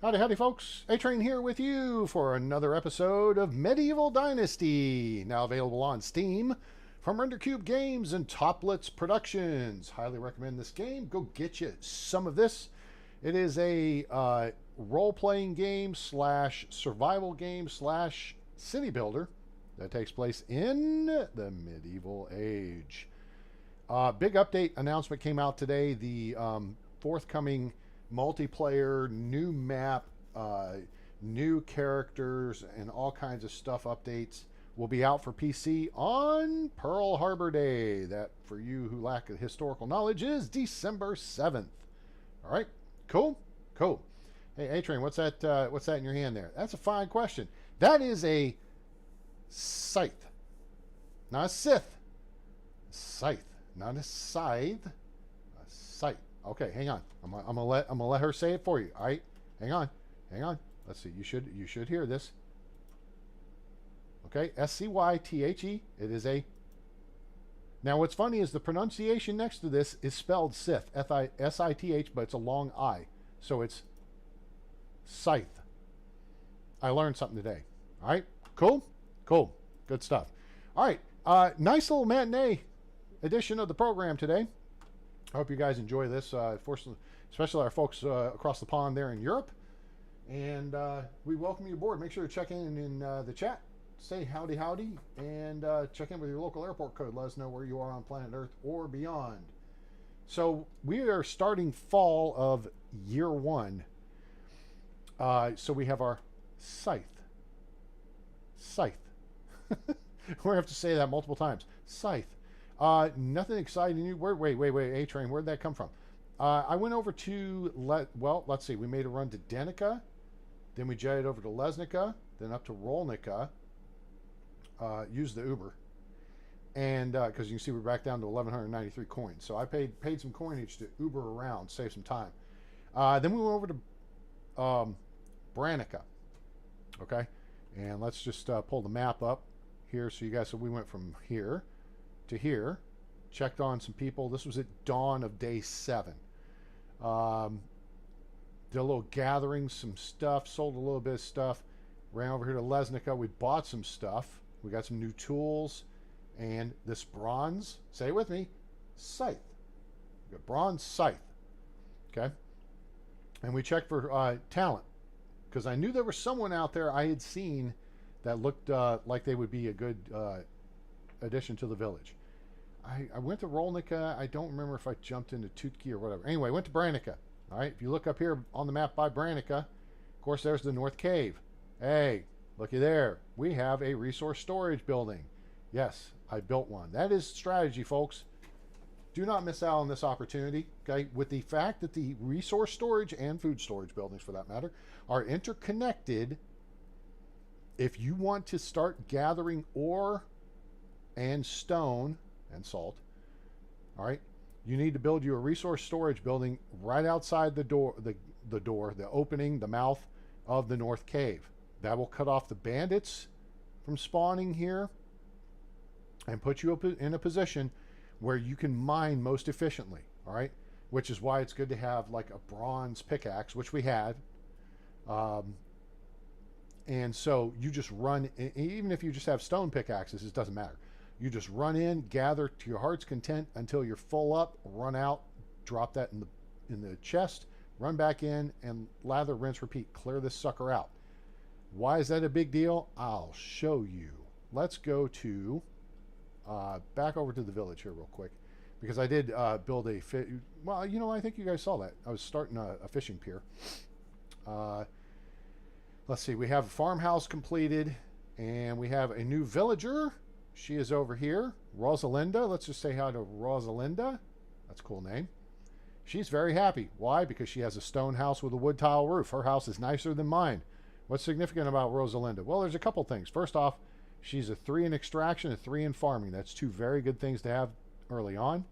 Howdy, howdy, folks. A-Train here with you for another episode of Medieval Dynasty, now available on Steam from RenderCube Games and Toplets Productions. Highly recommend this game. Go get you some of this. It is a role-playing game slash survival game slash city builder that takes place in the medieval age. Big update announcement came out today. The forthcoming multiplayer, new map, new characters, and all kinds of stuff updates will be out for PC on Pearl Harbor Day. That, for you who lack historical knowledge, is December 7th. All right, cool. Hey, A-Train, what's that in your hand there? That's a fine question. That is a scythe, not a scythe. Scythe, not a scythe. A scythe. Okay, hang on. I'm gonna let her say it for you. All right, hang on. Let's see. You should hear this. Okay, S-C-Y-T-H-E. It is a. Now, what's funny is the pronunciation next to this is spelled Sith, S-I-T-H, but it's a long I, so it's scythe. I learned something today. All right, cool, good stuff. All right, nice little matinee edition of the program today. I hope you guys enjoy this, especially our folks across the pond there in Europe. And we welcome you aboard. Make sure to check in the chat, say howdy, and check in with your local airport code. Let us know where you are on planet Earth or beyond. So we are starting fall of year one. So we have our scythe. We're going to have to say that multiple times. Scythe. Nothing exciting new. Wait, A-Train, where'd that come from? I went over to, let's see, we made a run to Branica, then we jetted over to Lesnica, then up to Rolnica, used the Uber, and because you can see we're back down to 1,193 coins. So I paid some coinage to Uber around, save some time. Then we went over to Branica, okay? And let's just pull the map up here so you guys, so we went from here to here, checked on some people. This was at dawn of day 7. Did a little gathering, some stuff, sold a little bit of stuff, ran over here to Lesnica. We bought some stuff. We got some new tools and this bronze, say it with me, scythe. We got bronze scythe, okay? And we checked for talent because I knew there was someone out there I had seen that looked like they would be a good addition to the village. I went to Rolnica. I don't remember if I jumped into Tutki or whatever. Anyway, I went to Branica. All right, if you look up here on the map by Branica, of course, there's the North Cave. Hey, looky there. We have a resource storage building. Yes, I built one. That is strategy, folks. Do not miss out on this opportunity. Okay, with the fact that the resource storage and food storage buildings, for that matter, are interconnected. If you want to start gathering ore and stone and salt, all right, you need to build you a resource storage building right outside the door, the opening, the mouth of the North Cave. That will cut off the bandits from spawning here and put you up in a position where you can mine most efficiently, all right? Which is why it's good to have like a bronze pickaxe, which we had. And so you just run, even if you just have stone pickaxes, it doesn't matter. You just run in, gather to your heart's content until you're full up, run out, drop that in the chest, run back in, and lather, rinse, repeat. Clear this sucker out. Why is that a big deal? I'll show you. Let's go to, back over to the village here real quick, because I did build a, well, you know, I think you guys saw that. I was starting a fishing pier. Let's see, we have a farmhouse completed, and we have a new villager. She is over here, Rosalinda. Let's just say hi to Rosalinda. That's a cool name. She's very happy. Why? Because she has a stone house with a wood tile roof. Her house is nicer than mine. What's significant about Rosalinda? Well, there's a couple things. First off, she's a 3 in extraction, a 3 in farming. That's 2 very good things to have early on.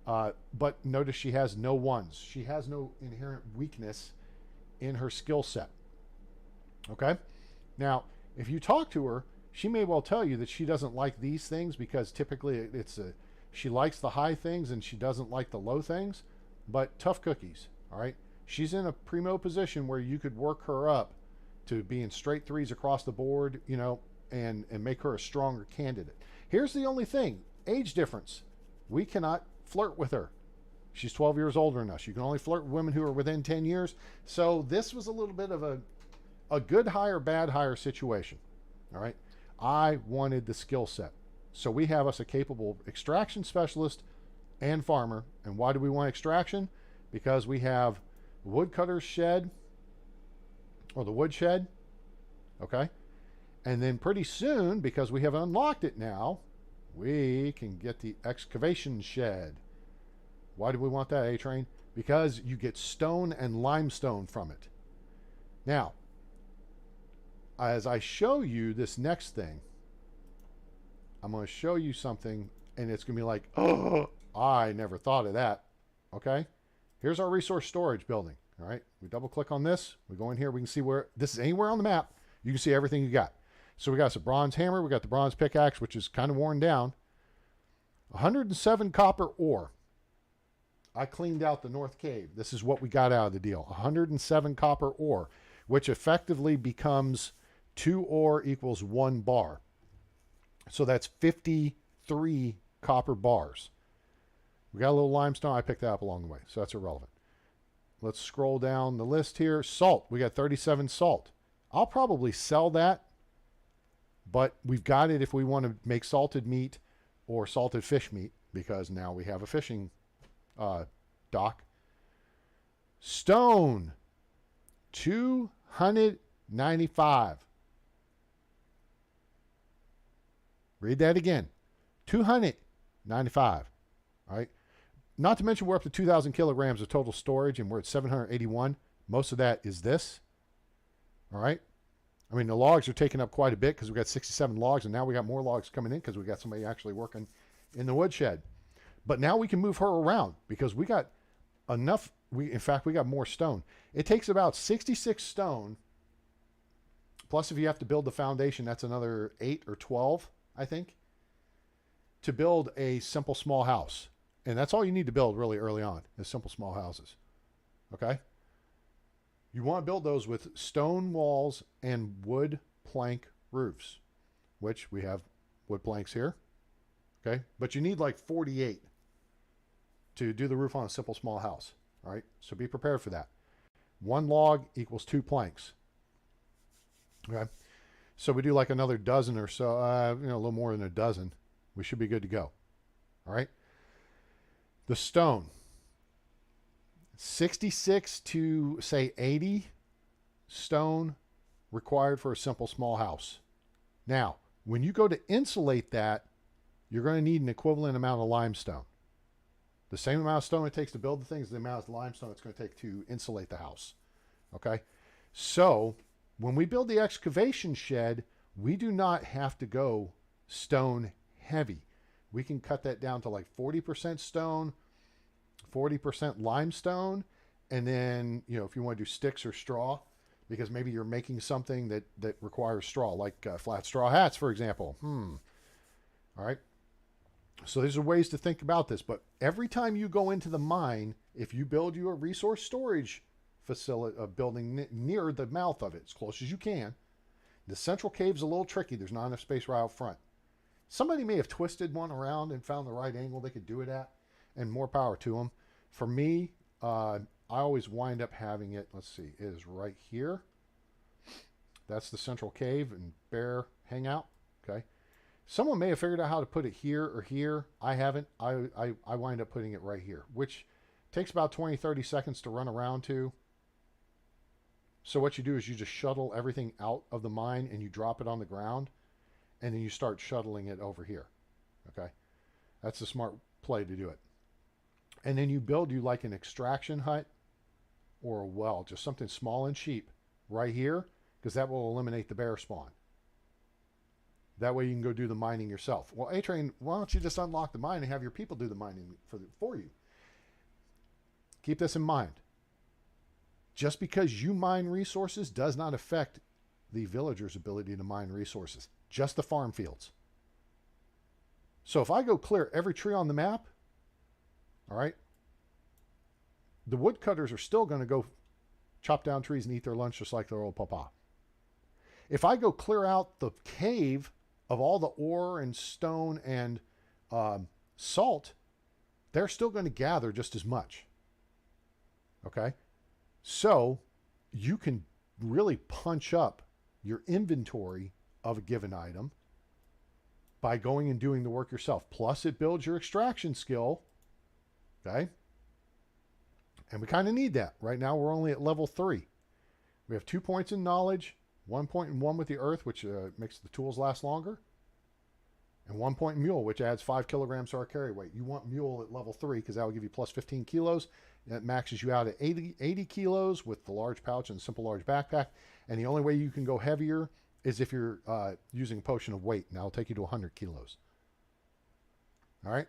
But notice she has no 1s. She has no inherent weakness in her skill set. Okay? Now, if you talk to her, she may well tell you that she doesn't like these things because typically she likes the high things and she doesn't like the low things, but tough cookies, all right? she's in a primo position where you could work her up to being straight threes across the board, you know, and make her a stronger candidate. Here's the only thing, age difference. We cannot flirt with her. She's 12 years older than us. You can only flirt with women who are within 10 years. So this was a little bit of a good hire, bad hire situation. All right. I wanted the skill set. So we have us a capable extraction specialist and farmer. And why do we want extraction? Because we have woodcutter's shed, or the wood shed. Okay. And then pretty soon, because we have unlocked it now, we can get the excavation shed. Why do we want that, A-Train? Because you get stone and limestone from it. Now, as I show you this next thing, I'm going to show you something, and it's going to be like, oh, I never thought of that. Okay? Here's our resource storage building. All right? We double click on this. We go in here. We can see where this is anywhere on the map. You can see everything you got. So we got some bronze hammer. We got the bronze pickaxe, which is kind of worn down. 107 copper ore. I cleaned out the North Cave. This is what we got out of the deal. 107 copper ore, which effectively becomes 2 ore equals 1 bar. So that's 53 copper bars. We got a little limestone. I picked that up along the way, so that's irrelevant. Let's scroll down the list here. Salt. We got 37 salt. I'll probably sell that, but we've got it if we want to make salted meat or salted fish meat, because now we have a fishing dock. Stone, 295. Read that again. 295. All right. Not to mention we're up to 2,000 kilograms of total storage, and we're at 781. Most of that is this. All right. I mean, the logs are taking up quite a bit because we got 67 logs, and now we got more logs coming in because we got somebody actually working in the woodshed. But now we can move her around because we got enough. In fact, we got more stone. It takes about 66 stone. Plus, if you have to build the foundation, that's another 8 or 12, I think, to build a simple small house. And that's all you need to build really early on, is simple small houses. Okay? You want to build those with stone walls and wood plank roofs, which we have wood planks here. Okay? But you need like 48 to do the roof on a simple small house. All right? So be prepared for that. 1 log equals 2 planks. Okay? So we do like another dozen or so, a little more than a dozen. We should be good to go. All right? The stone. 66 to, say, 80 stone required for a simple small house. Now, when you go to insulate that, you're going to need an equivalent amount of limestone. The same amount of stone it takes to build the thing is the amount of limestone it's going to take to insulate the house. Okay? So, when we build the excavation shed, we do not have to go stone heavy. We can cut that down to like 40% stone, 40% limestone, and then, if you want to do sticks or straw, because maybe you're making something that requires straw, like flat straw hats, for example. All right. So these are ways to think about this. But every time you go into the mine, if you build you a resource storage facility, a building near the mouth of it, as close as you can, the central cave's a little tricky. There's not enough space right out front. Somebody may have twisted one around and found the right angle they could do it at, and more power to them. For me, I always wind up having it, let's see, it is right here. That's the central cave and bear hangout. Okay. Someone may have figured out how to put it here or here. I haven't. I wind up putting it right here, which takes about 20, 30 seconds to run around to. So what you do is you just shuttle everything out of the mine and you drop it on the ground, and then you start shuttling it over here. Okay. That's a smart play to do it. And then you build you like an extraction hut or a well, just something small and cheap right here, because that will eliminate the bear spawn. That way you can go do the mining yourself. Well, A-Train, why don't you just unlock the mine and have your people do the mining for you? Keep this in mind. Just because you mine resources does not affect the villagers' ability to mine resources. Just the farm fields. So if I go clear every tree on the map, all right, the woodcutters are still going to go chop down trees and eat their lunch just like their old papa. If I go clear out the cave of all the ore and stone and salt, they're still going to gather just as much. Okay? So you can really punch up your inventory of a given item by going and doing the work yourself. Plus, it builds your extraction skill. Okay? And we kind of need that. Right now, we're only at level 3. We have 2 points in knowledge, 1 point in 1 with the earth, which makes the tools last longer, and 1 point in mule, which adds 5 kilograms to our carry weight. You want mule at level 3 because that will give you plus 15 kilos. That maxes you out at 80 kilos with the large pouch and the simple large backpack. And the only way you can go heavier is if you're using a potion of weight. Now, it'll take you to 100 kilos. All right?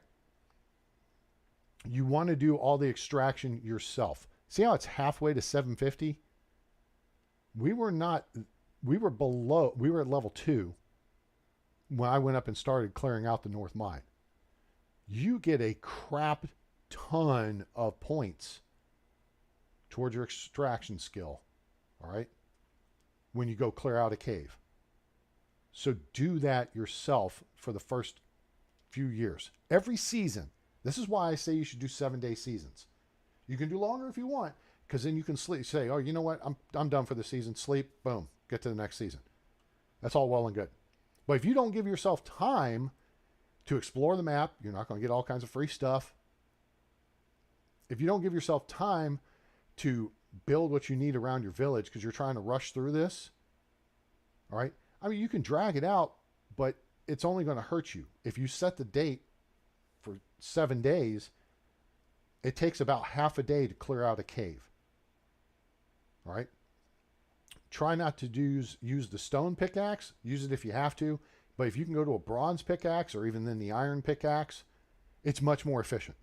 You want to do all the extraction yourself. See how it's halfway to 750? We were at level 2 when I went up and started clearing out the North Mine. You get a crap ton of points towards your extraction skill, all right, when you go clear out a cave. So do that yourself for the first few years. Every season. This is why I say you should do 7-day seasons. You can do longer if you want, because then you can sleep. Say, oh, you know what? I'm done for the season. Sleep. Boom. Get to the next season. That's all well and good. But if you don't give yourself time to explore the map, you're not going to get all kinds of free stuff. If you don't give yourself time to build what you need around your village because you're trying to rush through this, all right? I mean, you can drag it out, but it's only going to hurt you. If you set the date for 7 days, it takes about half a day to clear out a cave. All right? Try not to use the stone pickaxe. Use it if you have to. But if you can go to a bronze pickaxe or even then the iron pickaxe, it's much more efficient.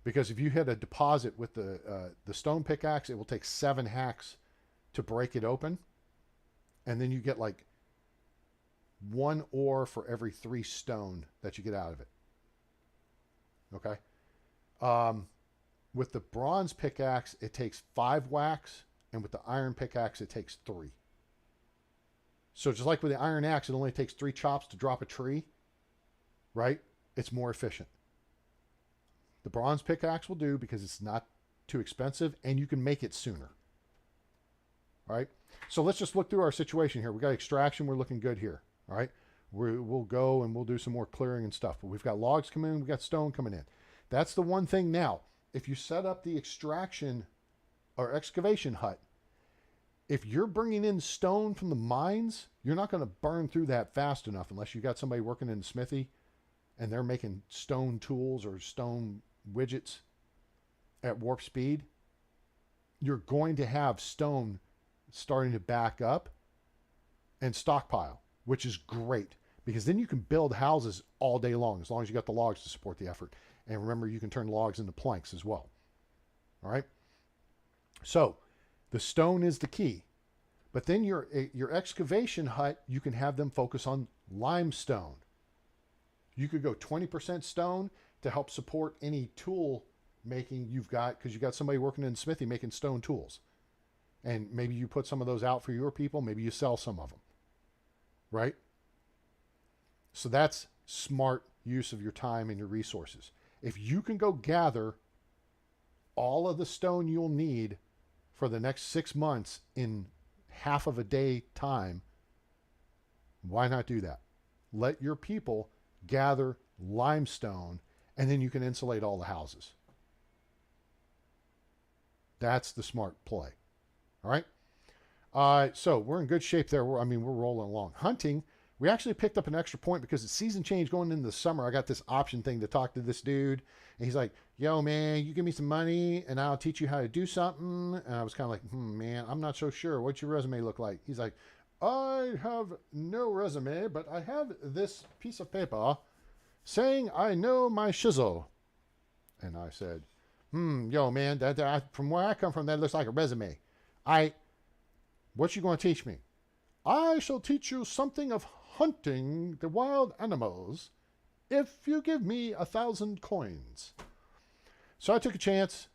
Because if you hit a deposit with the stone pickaxe, it will take 7 hacks to break it open. And then you get like 1 ore for every 3 stone that you get out of it. Okay? With the bronze pickaxe, it takes 5 whacks. And with the iron pickaxe, it takes 3. So just like with the iron axe, it only takes 3 chops to drop a tree, right? It's more efficient. The bronze pickaxe will do because it's not too expensive and you can make it sooner. All right? So let's just look through our situation here. We got extraction. We're looking good here. All right? We'll go and we'll do some more clearing and stuff. But we've got logs coming in. We've got stone coming in. That's the one thing now. If you set up the extraction or excavation hut, if you're bringing in stone from the mines, you're not going to burn through that fast enough unless you got somebody working in the smithy and they're making stone tools or stone widgets at warp speed. You're going to have stone starting to back up and stockpile, which is great because then you can build houses all day long as you got the logs to support the effort. And remember, you can turn logs into planks as well. All right? So the stone is the key. But then your excavation hut, you can have them focus on limestone. You could go 20% stone to help support any tool making you've got, because you got somebody working in the smithy making stone tools. And maybe you put some of those out for your people. Maybe you sell some of them. Right? So that's smart use of your time and your resources. If you can go gather all of the stone you'll need for the next 6 months in half of a day time, why not do that? Let your people gather limestone and then you can insulate all the houses. That's the smart play. All right? So we're in good shape there. We're rolling along. Hunting, we actually picked up an extra point because it's season change going into the summer. I got this option thing to talk to this dude. And he's like, yo, man, you give me some money and I'll teach you how to do something. And I was kind of like, man, I'm not so sure. What's your resume look like? He's like, I have no resume, but I have this piece of paper saying I know my shizzle. And I said, yo, man, that from where I come from, that looks like a resume. What you going to teach me? I shall teach you something of hunting the wild animals if you give me 1,000 coins. So I took a chance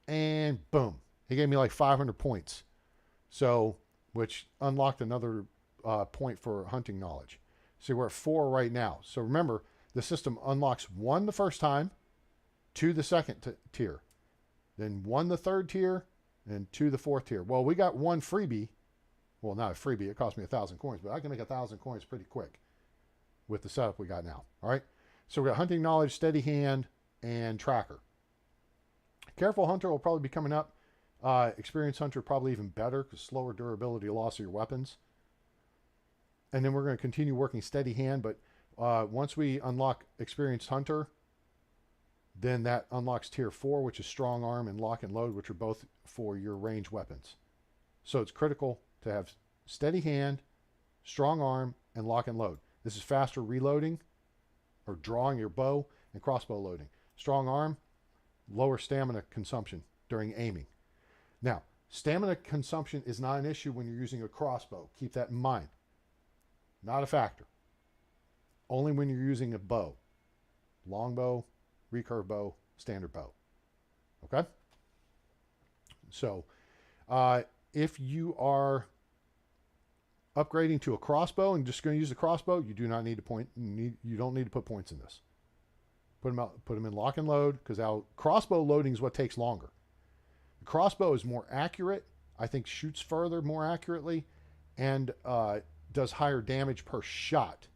and boom, He gave me like 500 points. So, which unlocked another point for hunting knowledge. So we're at 4 right now. So remember, the system unlocks 1 the first time, 2 the second tier, then 1 the third tier, and 2 the fourth tier. Well, we got 1 freebie. Well, not a freebie. It cost me 1,000 coins, but I can make 1,000 coins pretty quick with the setup we got now. All right. So we got hunting knowledge, steady hand, and tracker. Careful hunter will probably be coming up. Experienced hunter probably even better because slower durability loss of your weapons. And then we're going to continue working steady hand, but once we unlock experienced hunter, then that unlocks tier 4, which is strong arm, and lock and load, which are both for your range weapons. So it's critical to have steady hand, strong arm, and lock and load. This is faster reloading or drawing your bow and crossbow loading. Strong arm, lower stamina consumption during aiming. Now, stamina consumption is not an issue when you're using a crossbow. Keep that in mind. Not a factor. Only when you're using a bow. Longbow, recurve bow, standard bow. Okay? So, if you are upgrading to a crossbow and just going to use a crossbow, you do not need to you don't need to put points in this. Put them in lock and load, because crossbow loading is what takes longer. The crossbow is more accurate. I think shoots further more accurately, and does higher damage per shot.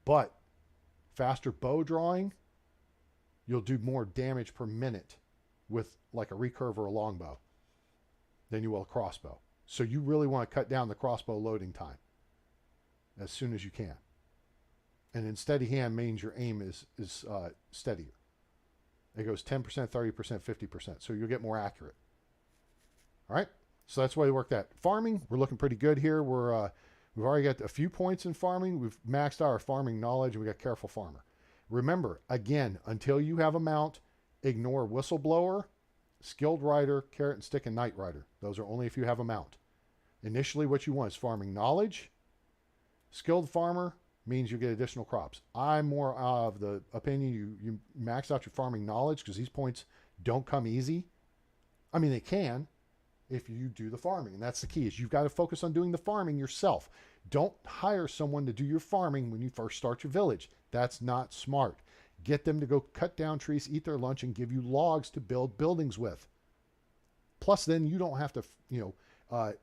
But faster bow drawing, you'll do more damage per minute with like a recurve or a longbow than you will a crossbow. So you really want to cut down the crossbow loading time as soon as you can. And in steady hand means your aim is steadier. It goes 10%, 30%, 50%. So you'll get more accurate. All right. So that's why we work that. Farming, we're looking pretty good here. We've already got a few points in farming. We've maxed out our farming knowledge, and we got careful farmer. Remember, again, until you have a mount, ignore whistleblower, skilled rider, carrot and stick, and night rider. Those are only if you have a mount. Initially, what you want is farming knowledge. Skilled farmer means you get additional crops. I'm more of the opinion you max out your farming knowledge, because these points don't come easy. I mean, they can if you do the farming. And that's the key, is you've got to focus on doing the farming yourself. Don't hire someone to do your farming when you first start your village. That's not smart. Get them to go cut down trees, eat their lunch, and give you logs to build buildings with. Plus, then you don't have to,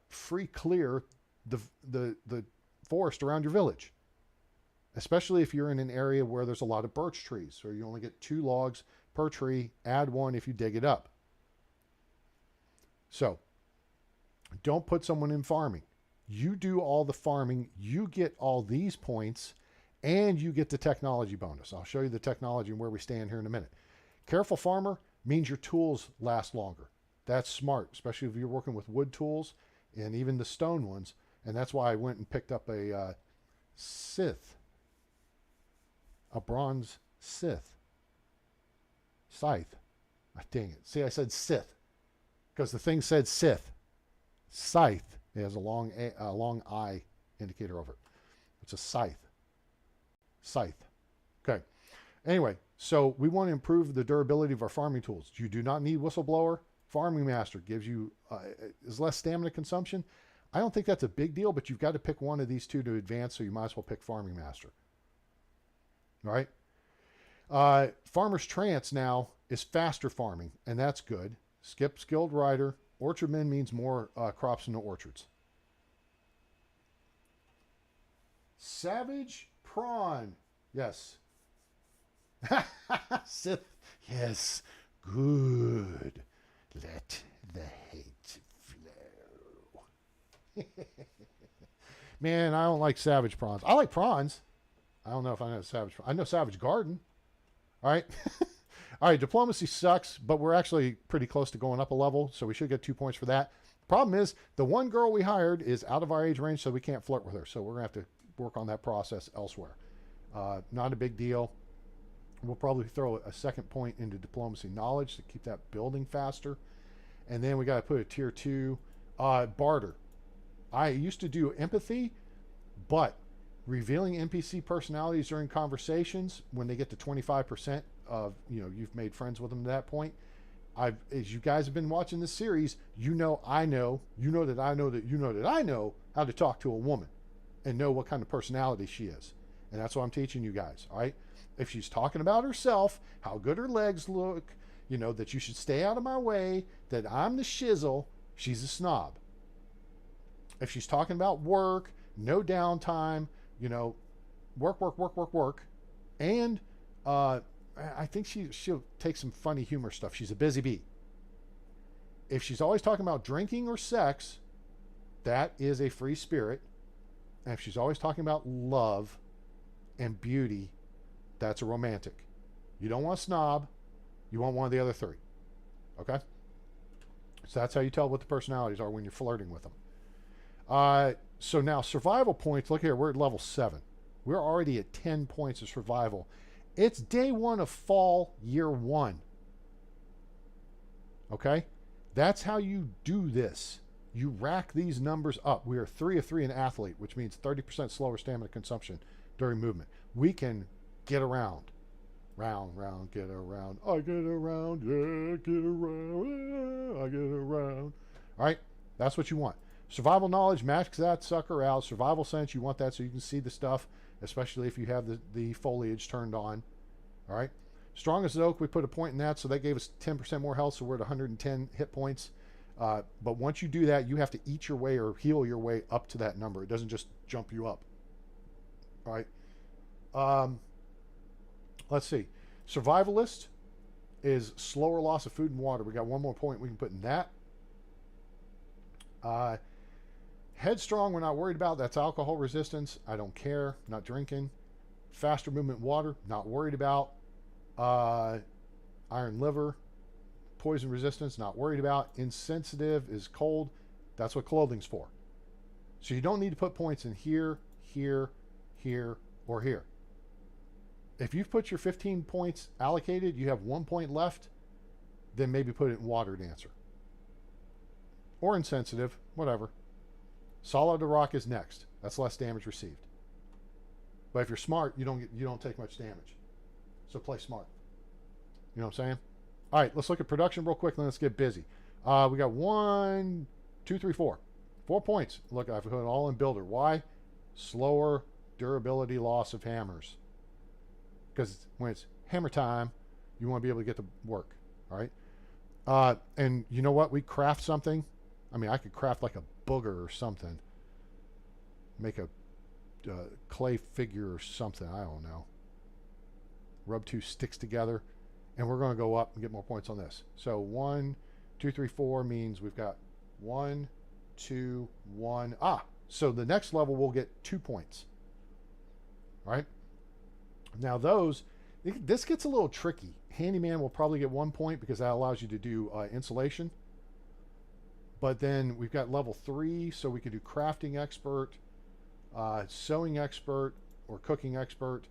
free clear the forest around your village. Especially if you're in an area where there's a lot of birch trees, so you only get 2 logs per tree. Add 1 if you dig it up. So, don't put someone in farming. You do all the farming, you get all these points, and you get the technology bonus. I'll show you the technology and where we stand here in a minute. Careful farmer means your tools last longer. That's smart, especially if you're working with wood tools and even the stone ones. And that's why I went and picked up a scythe. A bronze scythe. Scythe. Oh, dang it. See, I said scythe because the thing said scythe. Scythe. It has a long I indicator over it. It's a scythe. Scythe. Okay. Anyway, so we want to improve the durability of our farming tools. You do not need whistleblower. Farming master gives you is less stamina consumption. I don't think that's a big deal, but you've got to pick one of these 2 to advance, so you might as well pick farming master. All right. Farmer's trance now is faster farming, and that's good. Skip skilled rider. Orchardman means more crops in the orchards. Savage prawn. Yes. Sith. Yes. Good. Let the hate flow. Man, I don't like savage prawns. I like prawns. I don't know if I know savage. I know savage garden. All right. All right. Diplomacy sucks, but we're actually pretty close to going up a level, so we should get 2 points for that. Problem is, the one girl we hired is out of our age range, so we can't flirt with her. So we're going to have to work on that process elsewhere. Not a big deal. We'll probably throw a second point into diplomacy knowledge to keep that building faster. And then we got to put a tier 2 barter. I used to do empathy, but revealing NPC personalities during conversations when they get to 25% of, you've made friends with them at that point, as you guys have been watching this series, you know I know, you know that I know that you know that I know how to talk to a woman and know what kind of personality she is. And that's what I'm teaching you guys, all right? If she's talking about herself, how good her legs look, you know, that you should stay out of my way, that I'm the shizzle, she's a snob. If she's talking about work, no downtime, you know, work, and I think she'll take some funny humor stuff. She's a busy bee. If she's always talking about drinking or sex, that is a free spirit. And if she's always talking about love and beauty, that's a romantic. You don't want a snob. You want one of the other three. Okay? So that's how you tell what the personalities are when you're flirting with them. So now survival points. Look here. We're at level 7. We're already at 10 points of survival. It's day 1 of fall, year 1. Okay? That's how you do this. You rack these numbers up. We are 3 of 3 in athlete, which means 30% slower stamina consumption during movement. We can get around. Round, get around. I get around, yeah, get around, yeah, I get around. All right? That's what you want. Survival knowledge, max that sucker out. Survival sense, you want that so you can see the stuff, especially if you have the foliage turned on. All right? Strong as oak, we put a point in that, so that gave us 10% more health, so we're at 110 hit points. But once you do that, you have to eat your way or heal your way up to that number. It doesn't just jump you up. All right? Let's see. Survivalist is slower loss of food and water. We got one more point we can put in that. Headstrong, we're not worried about. That's alcohol resistance. I don't care. Not drinking. Faster movement water, not worried about. Iron liver, poison resistance, not worried about. Insensitive is cold. That's what clothing's for. So you don't need to put points in here, here, here, or here. If you've put your 15 points allocated, you have 1 point left, then maybe put it in water dancer. Or insensitive, whatever. Solid to rock is next. That's less damage received. But if you're smart, you don't take much damage. So play smart. You know what I'm saying? All right, let's look at production real quick, and let's get busy. We got 1, 2, 3, 4. 4 points. Look, I've put it all in builder. Why? Slower durability loss of hammers. Because when it's hammer time, you want to be able to get to work. All right? And you know what? We craft something. I mean, I could craft like a booger or something. Make a clay figure or something. I don't know. Rub 2 sticks together. And we're going to go up and get more points on this. So 1, 2, 3, 4 means we've got 1, 2, 1. So the next level we'll get 2 points. All right? Now this gets a little tricky. Handyman will probably get 1 point because that allows you to do insulation. But then we've got level 3, so we could do crafting expert, sewing expert, or cooking expert.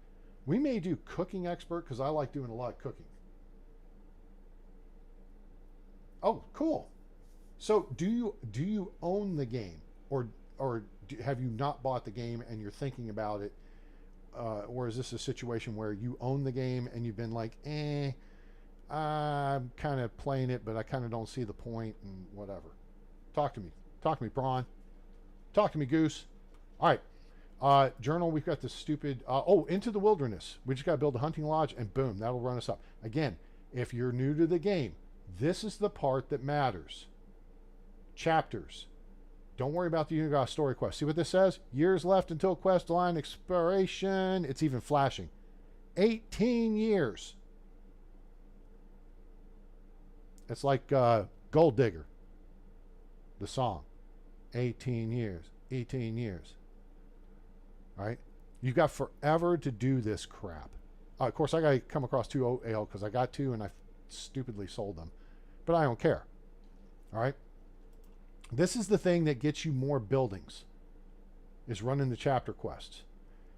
We may do cooking expert because I like doing a lot of cooking. Oh, cool. So do you own the game, or have you not bought the game and you're thinking about it? Or is this a situation where you own the game and you've been like, I'm kind of playing it, but I kind of don't see the point and whatever. Talk to me, Braun. Talk to me, Goose. All right. Journal, we've got this stupid, Into the Wilderness. We just got to build a hunting lodge and boom, that'll run us up. Again, if you're new to the game, this is the part that matters. Chapters. Don't worry about the Unigos story quest. See what this says? Years left until quest line expiration. It's even flashing. 18 years. It's like Gold Digger. The song. 18 years. 18 years. All right? You've got forever to do this crap. Of course, I got to come across 2 ale because I got 2 and I stupidly sold them. But I don't care. All right? This is the thing that gets you more buildings, is running the chapter quests.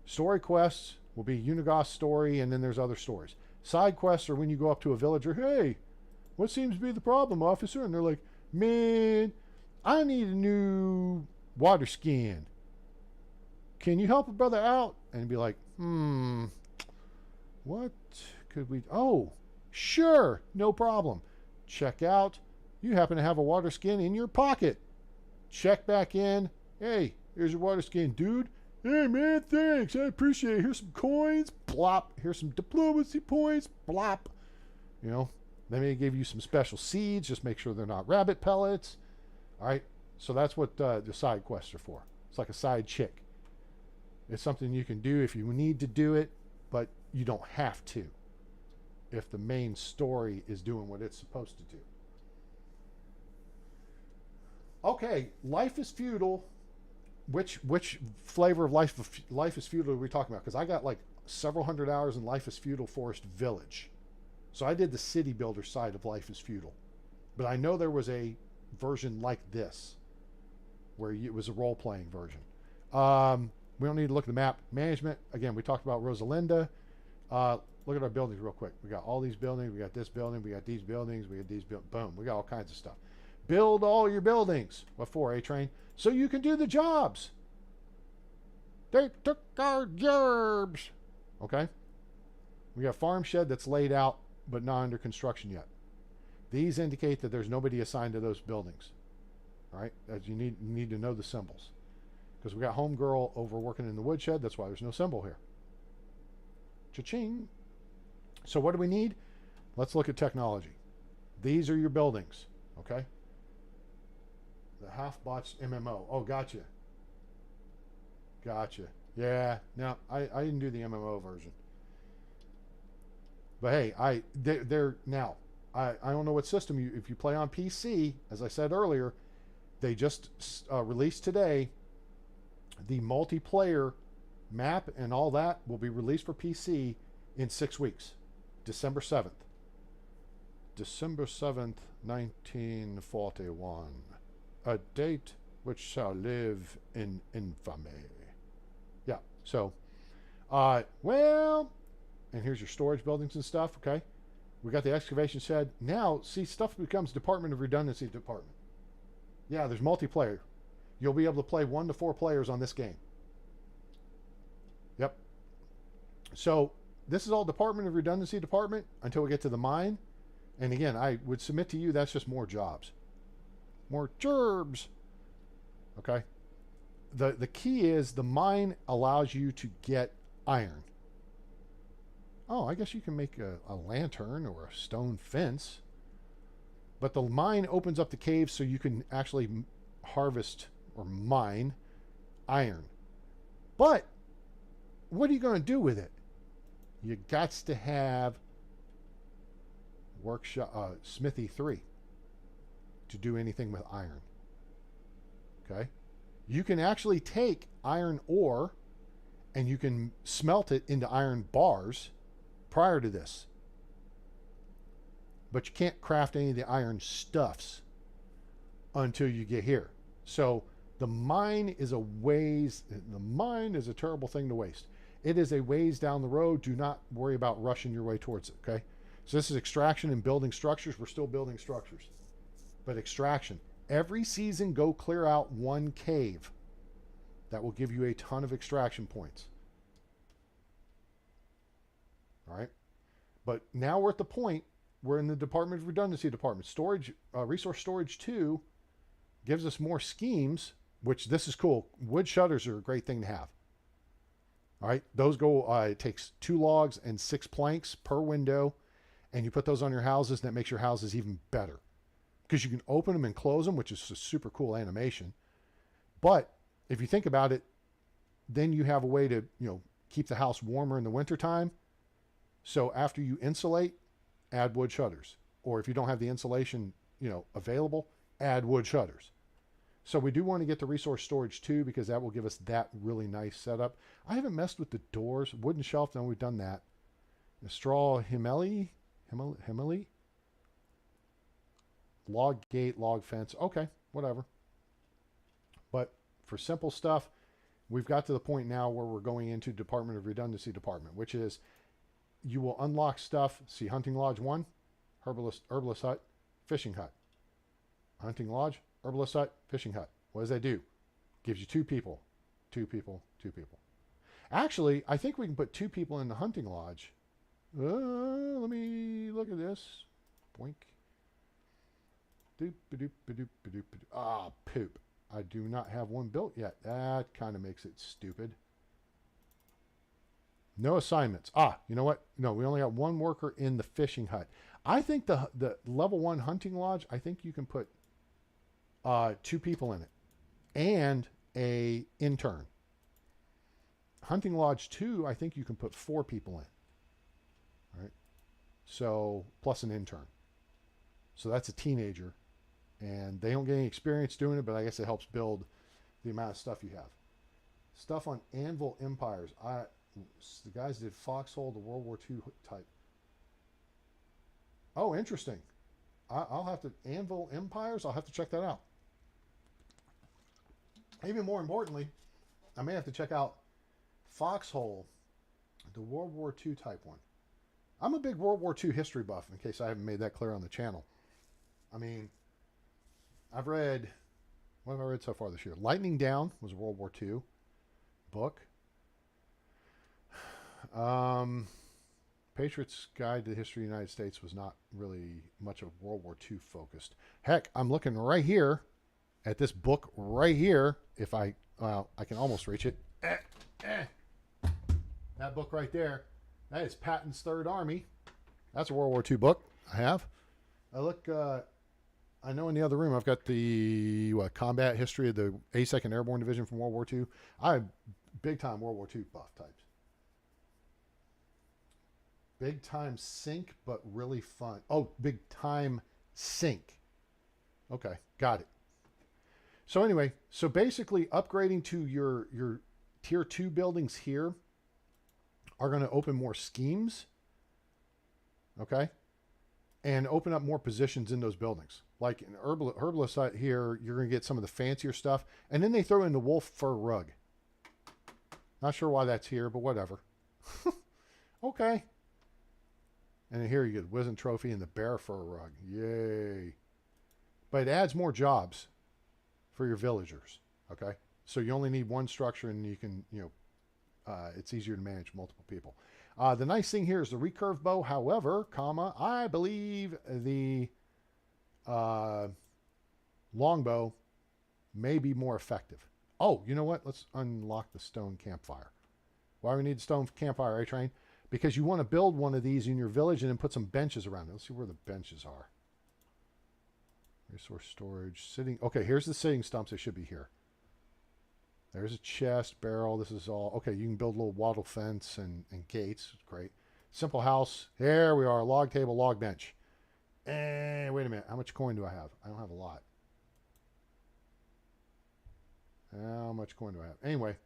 Story quests will be Unigos story, and then there's other stories. Side quests are when you go up to a villager, hey, what seems to be the problem, officer? And they're like, man, I need a new water skin. Can you help a brother out? And be like, what could we... Oh, sure, no problem. Check out. You happen to have a water skin in your pocket. Check back in. Hey, here's your water skin, dude. Hey, man, thanks. I appreciate it. Here's some coins. Blop. Here's some diplomacy points. Blop. You know, they may give you some special seeds. Just make sure they're not rabbit pellets. All right. So that's what the side quests are for. It's like a side chick. It's something you can do if you need to do it, but you don't have to if the main story is doing what it's supposed to do. Okay, Life is Feudal. Which flavor of Life is Feudal are we talking about? Because I got like several hundred hours in Life is Feudal Forest Village. So I did the city builder side of Life is Feudal. But I know there was a version like this, where it was a role-playing version. We don't need to look at the map. Management, again, we talked about Rosalinda. Look at our buildings real quick. We got all these buildings. We got this building. We got these buildings. We got these buildings. Boom. We got all kinds of stuff. Build all your buildings. What for, A-Train? So you can do the jobs. They took our jobs. Okay? We got farm shed that's laid out, but not under construction yet. These indicate that there's nobody assigned to those buildings. All right? As you need to know the symbols. Because we got homegirl over working in the woodshed. That's why there's no symbol here. Cha-ching. So what do we need? Let's look at technology. These are your buildings. Okay? The half-botched MMO. Oh, gotcha. Gotcha. Yeah. No, I didn't do the MMO version. But hey, they're now. I don't know what system if you play on PC, as I said earlier, they just released today the multiplayer map and all that will be released for PC in 6 weeks. December 7th. December 7th, 1941. A date which shall live in infamy. Yeah, so, well, and here's your storage buildings and stuff, okay? We got the excavation shed. Now, see, stuff becomes Department of Redundancy department. Yeah, there's multiplayer. You'll be able to play 1 to 4 players on this game. Yep. So, this is all Department of Redundancy department until we get to the mine. And again, I would submit to you that's just more jobs. More gerbs. Okay. The key is the mine allows you to get iron. Oh, I guess you can make a lantern or a stone fence. But the mine opens up the cave so you can actually harvest or mine iron. But what are you going to do with it? You got to have workshop smithy 3 to do anything with iron. Okay? You can actually take iron ore and you can smelt it into iron bars prior to this. But you can't craft any of the iron stuffs until you get here. So the mine is a terrible thing to waste. It is a ways down the road. Do not worry about rushing your way towards it, okay? So this is extraction and building structures. We're still building structures. But extraction. Every season, go clear out 1 cave. That will give you a ton of extraction points. All right? But now we're at the point, we're in the Department of Redundancy department. Storage, Resource Storage 2 gives us more schemes, which this is cool. Wood shutters are a great thing to have. All right? Those go, it takes 2 logs and 6 planks per window. And you put those on your houses, and that makes your houses even better. Because you can open them and close them, which is a super cool animation. But if you think about it, then you have a way to, keep the house warmer in the wintertime. So after you insulate, add wood shutters. Or if you don't have the insulation, available, add wood shutters. So we do want to get the Resource Storage 2 because that will give us that really nice setup. I haven't messed with the doors. Wooden shelf, no, we've done that. The straw Himeli. Log gate, log fence. Okay, whatever. But for simple stuff, we've got to the point now where we're going into Department of Redundancy department, which is you will unlock stuff. See, Hunting Lodge 1, herbalist hut, fishing hut. Hunting Lodge, herbalist hut, fishing hut. What does that do? Gives you 2 people. 2 people, 2 people. Actually, I think we can put 2 people in the Hunting Lodge. Let me look at this. Boink. Ah, poop. I do not have one built yet. That kind of makes it stupid. No assignments. Ah, you know what? No, we only got one worker in the fishing hut. I think the level 1 hunting lodge, I think you can put 2 people in it and a intern. Hunting lodge 2, I think you can put 4 people in. All right. So, plus an intern. So that's a teenager. And they don't get any experience doing it, but I guess it helps build the amount of stuff you have. Stuff on Anvil Empires. The guys did Foxhole, the World War II type. Oh, interesting. I'll have to... Anvil Empires? I'll have to check that out. Even more importantly, I may have to check out Foxhole, the World War II type one. I'm a big World War II history buff, in case I haven't made that clear on the channel. I mean, I've read... What have I read so far this year? Lightning Down was a World War II book. Patriot's Guide to the History of the United States was not really much of World War II focused. Heck, I'm looking right here at this book right here. If I can almost reach it. That book right there. That is Patton's Third Army. That's a World War II book I have. I look... I know in the other room I've got the combat history of the 82nd Airborne Division from World War II. I'm big time World War II buff types. Big time sync, but really fun. Oh, big time sync. Okay, got it. So anyway, so basically upgrading to your tier 2 buildings here are going to open more schemes. Okay. And open up more positions in those buildings. Like in Herbalist Hut here, you're going to get some of the fancier stuff. And then they throw in the wolf fur rug. Not sure why that's here, but whatever. Okay. And here you get the Wizen Trophy and the bear fur rug. Yay. But it adds more jobs for your villagers. Okay. So you only need one structure and you can, it's easier to manage multiple people. The nice thing here is the recurve bow. However, I believe the longbow may be more effective. Oh, you know what? Let's unlock the stone campfire. Why do we need the stone campfire, A-Train? Because you want to build one of these in your village and then put some benches around it. Let's see where the benches are. Resource storage, sitting. Okay, here's the sitting stumps. They should be here. There's a chest, barrel. This is all... Okay, you can build a little wattle fence and gates. Great. Simple house. There we are. Log table, log bench. And wait a minute. How much coin do I have? I don't have a lot. How much coin do I have? Anyway.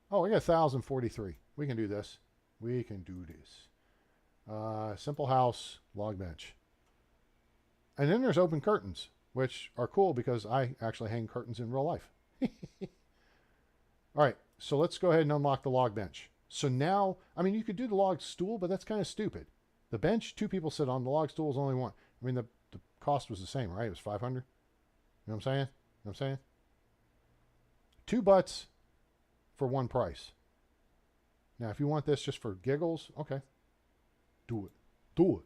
Oh, I got 1,043. We can do this. We can do this. Simple house, log bench. And then there's open curtains, which are cool because I actually hang curtains in real life. All right, so let's go ahead and unlock the log bench. So now, I mean, you could do the log stool, but that's kind of stupid. The bench, 2 people sit on. The log stool is only 1. I mean, the cost was the same, right? It was 500. You know what I'm saying? You know what I'm saying? 2 butts for 1 price. Now, if you want this just for giggles, okay. Do it. Do it.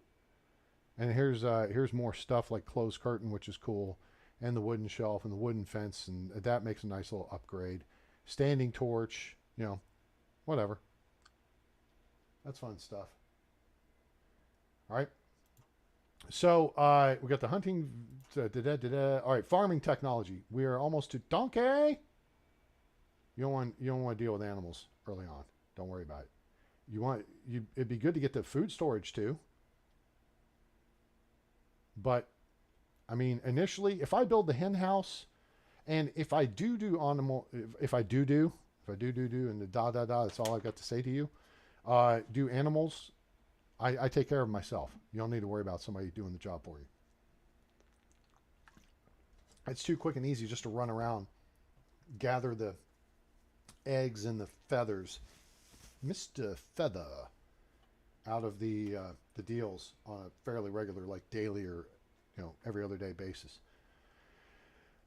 And here's more stuff like closed curtain, which is cool, and the wooden shelf and the wooden fence, and that makes a nice little upgrade. Standing torch, whatever. That's fun stuff. All right. So we got the hunting. All right, farming technology. We are almost to donkey. You don't want to deal with animals early on. Don't worry about it. It'd be good to get the food storage too. But, I mean, initially, if I build the hen house, and if I do animal, if I do, and the that's all I've got to say to you, do animals, I take care of myself. You don't need to worry about somebody doing the job for you. It's too quick and easy just to run around, gather the eggs and the feathers. Mr. Feather. Out of the deals on a fairly regular, like daily or every other day basis.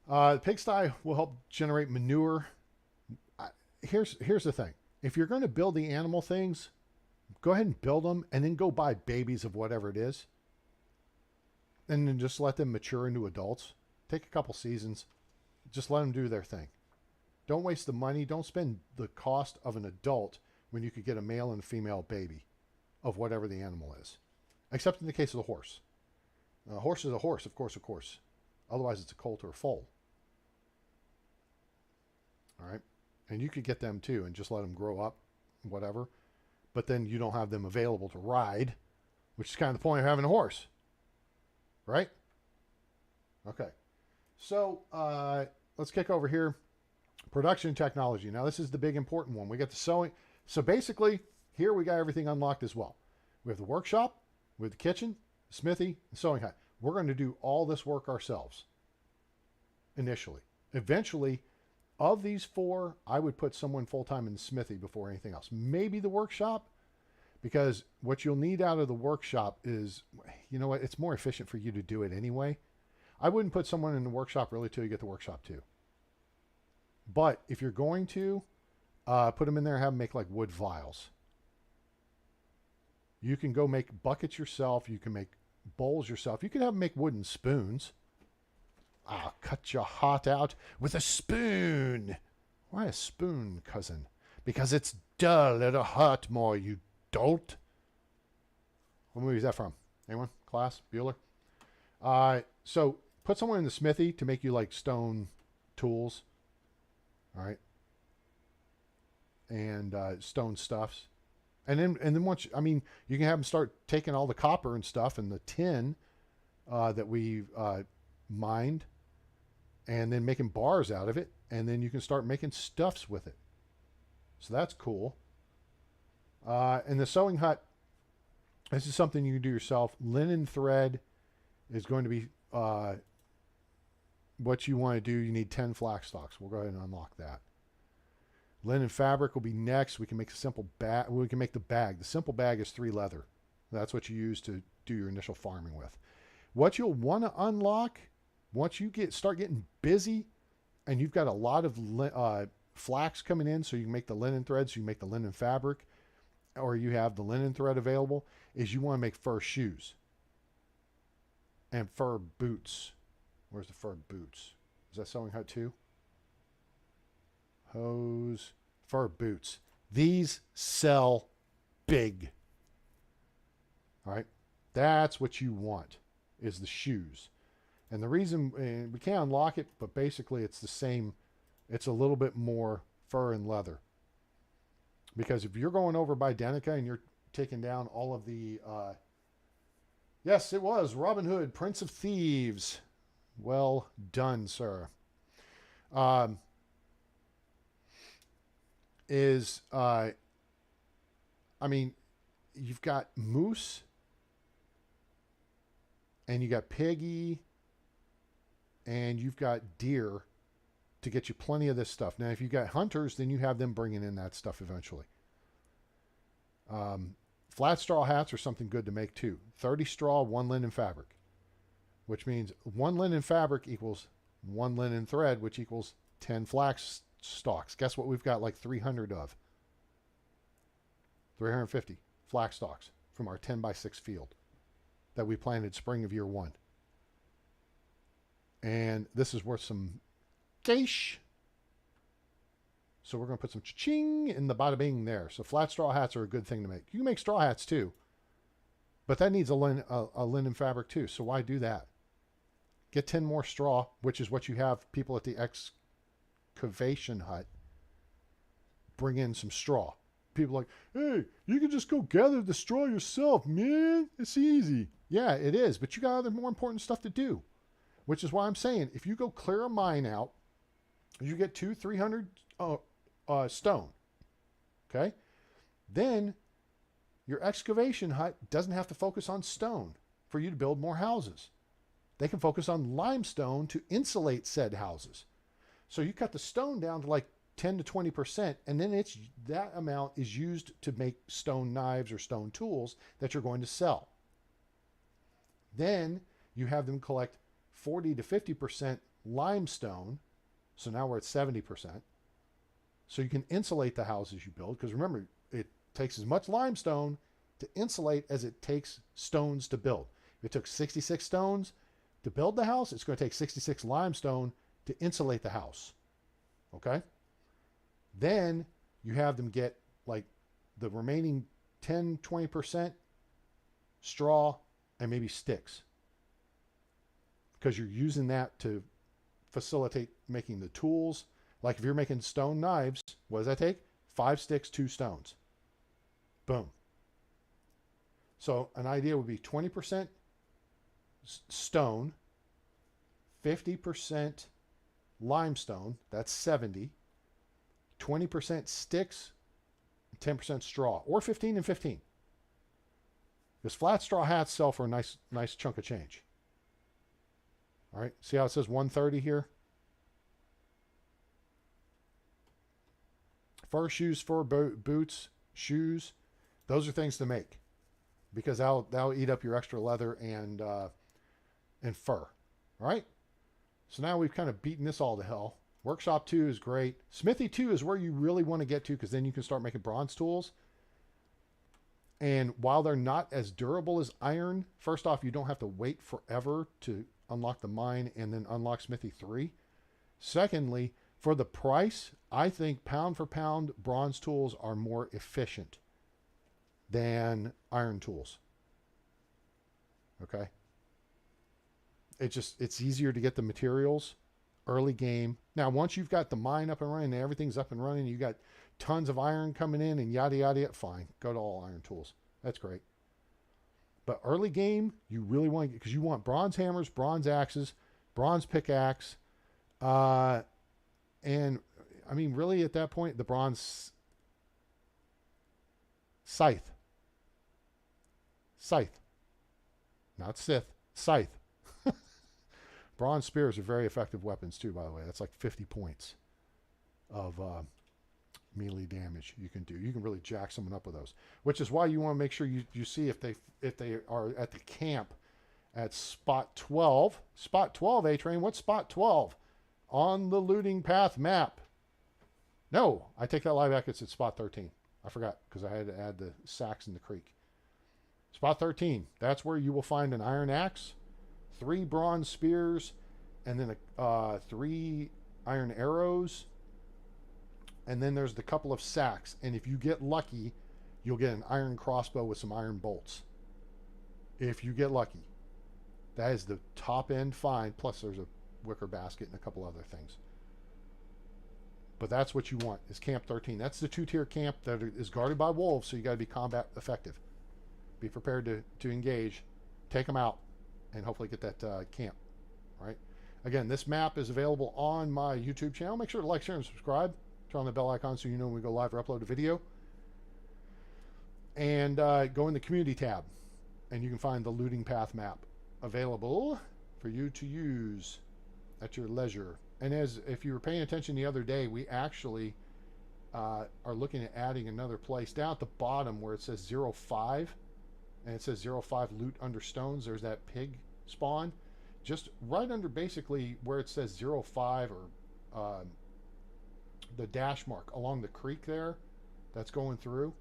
The pigsty will help generate manure. Here's the thing: if you're going to build the animal things, go ahead and build them, and then go buy babies of whatever it is. and then just let them mature into adults. Take a couple seasons. Just let them do their thing. Don't waste the money. Don't spend the cost of an adult when you could get a male and female baby of whatever the animal is. Except in the case of the horse. A horse is a horse, of course. Otherwise, it's a colt or a foal. All right? And you could get them too and just let them grow up, whatever. But then you don't have them available to ride, which is kind of the point of having a horse. Right? Okay. So, let's kick over here. Production technology. Now, this is the big important one. We got the sewing. So, basically, here we got everything unlocked as well. We have the workshop, we have the kitchen, the smithy, the sewing hut. We're going to do all this work ourselves initially. Eventually, of these four, I would put someone full-time in the smithy before anything else. Maybe the workshop, because what you'll need out of the workshop is, you know what, it's more efficient for you to do it anyway. I wouldn't put someone in the workshop really till you get the workshop too. But if you're going to put them in there, have them make like wood vials. You can go make buckets yourself. You can make bowls yourself. You can have them make wooden spoons. I'll cut your heart out with a spoon. Why a spoon, cousin? Because it's dull. It'll hurt more, you dolt. What movie is that from? Anyone? Class? Bueller? So put someone in the smithy to make you like stone tools. All right. And stone stuffs. And then once, I mean, you can have them start taking all the copper and stuff and the tin that we mined and then making bars out of it. And then you can start making stuffs with it. So that's cool. And the sewing hut, this is something you can do yourself. Linen thread is going to be what you want to do. You need 10 flax stalks. We'll go ahead and unlock that. Linen fabric will be next. We can make a simple bag. We can make the bag. The simple bag is 3 leather. That's what you use to do your initial farming with. What you'll want to unlock once you start getting busy and you've got a lot of flax coming in, so you can make the linen threads, so you can make the linen fabric, or you have the linen thread available, is you want to make fur shoes and fur boots. Where's the fur boots? Is that sewing hut too? Hose, fur boots. These sell big. All right. That's what you want, is the shoes. And the reason we can't unlock it, but basically it's the same. It's a little bit more fur and leather. Because if you're going over by Branica and you're taking down all of the, yes, it was Robin Hood, Prince of Thieves. Well done, sir. I mean, you've got moose and you got piggy and you've got deer to get you plenty of this stuff. Now, if you've got hunters, then you have them bringing in that stuff eventually. Flat straw hats are something good to make too. 30 straw, 1 linen fabric, which means 1 linen fabric equals 1 linen thread, which equals 10 flax stalks. Guess what we've got like 300 of? 350 flax stalks from our 10x6 field that we planted spring of year 1. And this is worth some cash. So we're going to put some cha-ching in the bada bing there. So flat straw hats are a good thing to make. You can make straw hats too, but that needs a linen fabric too. So why do that? Get 10 more straw, which is what you have people at the excavation hut bring in some straw. People are like, hey, you can just go gather the straw yourself, man. It's easy. Yeah, it is, but you got other more important stuff to do, which is why I'm saying if you go clear a mine out, you get 200-300 stone. Okay, then your excavation hut doesn't have to focus on stone for you to build more houses. They can focus on limestone to insulate said houses. So you cut the stone down to like 10 to 20%, and then that amount is used to make stone knives or stone tools that you're going to sell. Then you have them collect 40 to 50% limestone. So now we're at 70%. So you can insulate the houses you build, because remember, it takes as much limestone to insulate as it takes stones to build. If it took 66 stones to build the house, it's going to take 66 limestone to insulate the house. Okay? Then you have them get like the remaining 10, 20% straw and maybe sticks, because you're using that to facilitate making the tools. Like if you're making stone knives, what does that take? 5 sticks, 2 stones. Boom. So an idea would be 20% stone, 50% limestone, that's 70, 20% sticks, 10% straw, or 15 and 15. Because flat straw hats sell for a nice chunk of change. All right, see how it says 130 here? Fur shoes, fur boots, shoes, those are things to make, because that'll eat up your extra leather and fur. All right, so now we've kind of beaten this all to hell. Workshop 2 is great. Smithy 2 is where you really want to get to, because then you can start making bronze tools. And while they're not as durable as iron, first off, you don't have to wait forever to unlock the mine and then unlock Smithy 3. Secondly, for the price, I think pound for pound, bronze tools are more efficient than iron tools. Okay? It's easier to get the materials early game. Now, once you've got the mine up and running and everything's up and running, you got tons of iron coming in and yada, yada, yada, fine. Go to all iron tools. That's great. But early game, you really want to get, because you want bronze hammers, bronze axes, bronze pickaxe, and I mean, really at that point, the bronze scythe. Scythe. Not Sith. Scythe. Bronze spears are very effective weapons too, by the way. That's like 50 points of melee damage you can do. You can really jack someone up with those, which is why you want to make sure you see if they are at the camp at spot 12. Spot 12, A-Train. What's spot 12? On the looting path map. No, I take that lie back. It's at spot 13. I forgot, because I had to add the sacks in the creek. Spot 13. That's where you will find an iron axe, 3 bronze spears, and then 3 iron arrows. And then there's the couple of sacks. And if you get lucky, you'll get an iron crossbow with some iron bolts. If you get lucky. That is the top end find. Plus there's a wicker basket and a couple other things. But that's what you want, is Camp 13. That's the 2-tier camp that is guarded by wolves, so you got to be combat effective. Be prepared to engage. Take them out. And hopefully get that camp. All right. Again, this map is available on my YouTube channel. Make sure to like, share, and subscribe. Turn on the bell icon so you know when we go live or upload a video. And go in the community tab, and you can find the looting path map available for you to use at your leisure. And if you were paying attention the other day, we actually are looking at adding another place down at the bottom where it says 05, and it says 05 loot under stones. There's that pig spawn. Just right under basically where it says 05, or the dash mark along the creek there that's going through,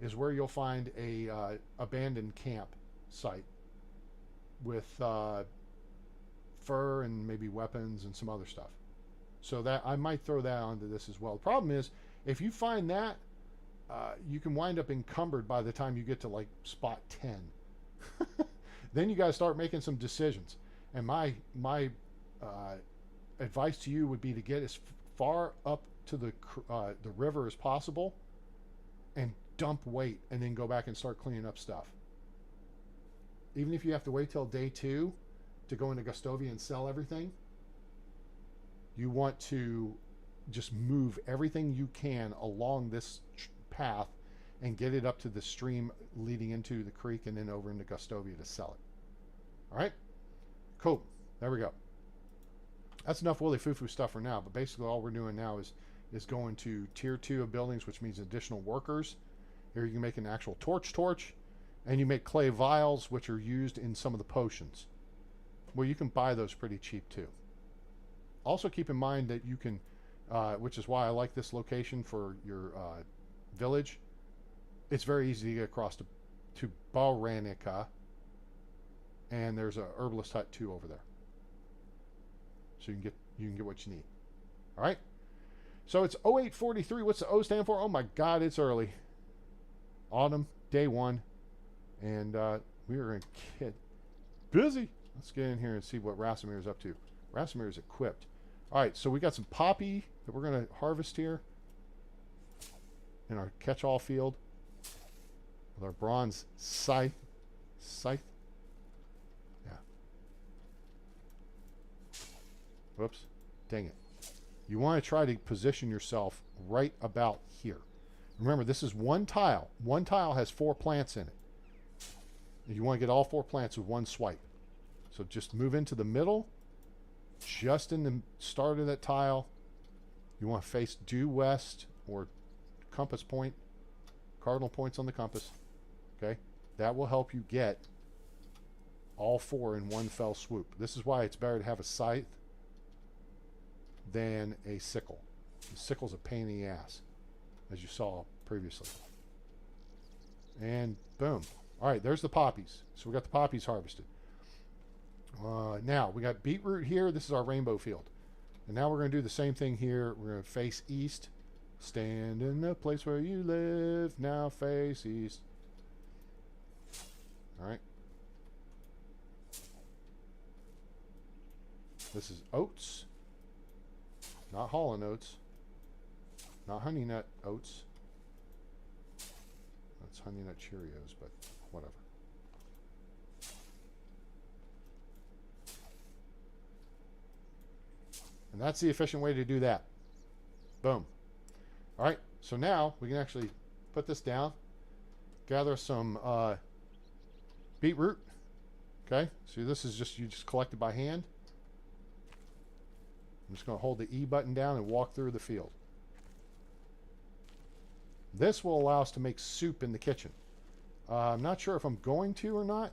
is where you'll find a abandoned camp site with fur and maybe weapons and some other stuff. So that I might throw that onto this as well. The problem is, if you find that, you can wind up encumbered by the time you get to like spot 10. Then you got to start making some decisions. And my advice to you would be to get as far up to the river as possible and dump weight, and then go back and start cleaning up stuff. Even if you have to wait till day 2 to go into Gustovia and sell everything, you want to just move everything you can along this path and get it up to the stream leading into the creek and then over into Gustovia to sell it. All right? Cool. There we go. That's enough Willy Foo Foo stuff for now, but basically all we're doing now is going to tier 2 of buildings, which means additional workers. Here you can make an actual torch, and you make clay vials, which are used in some of the potions. Well, you can buy those pretty cheap too. Also keep in mind that you can, which is why I like this location for your village. It's very easy to get across to Branica, and there's a herbalist hut too over there. So you can get what you need. All right. So it's 0843. What's the O stand for? Oh my God, it's early. Autumn, day 1, and we are going to get busy. Let's get in here and see what Rasimir is up to. Rasimir is equipped. All right, so we got some poppy that we're going to harvest here in our catch-all field with our bronze scythe. Yeah. Whoops. Dang it. You want to try to position yourself right about here. Remember, this is one tile. One tile has 4 plants in it. And you want to get all 4 plants with one swipe. So just move into the middle, just in the start of that tile. You want to face due west or compass point, cardinal points on the compass. Okay? That will help you get all 4 in one fell swoop. This is why it's better to have a scythe than a sickle. The sickle's a pain in the ass, as you saw previously. And boom. All right, there's the poppies. So we got the poppies harvested. Now we got beetroot here. This is our rainbow field. And now we're going to do the same thing here. We're going to face east. Stand in the place where you live. Now face east. All right. This is oats. Not Holland oats. Not honey nut oats. That's honey nut Cheerios, but whatever. And that's the efficient way to do that. Boom. All right, so now we can actually put this down, gather some beetroot. Okay, so this is just, you just collect it by hand. I'm just going to hold the E button down and walk through the field. This will allow us to make soup in the kitchen. I'm not sure if I'm going to or not.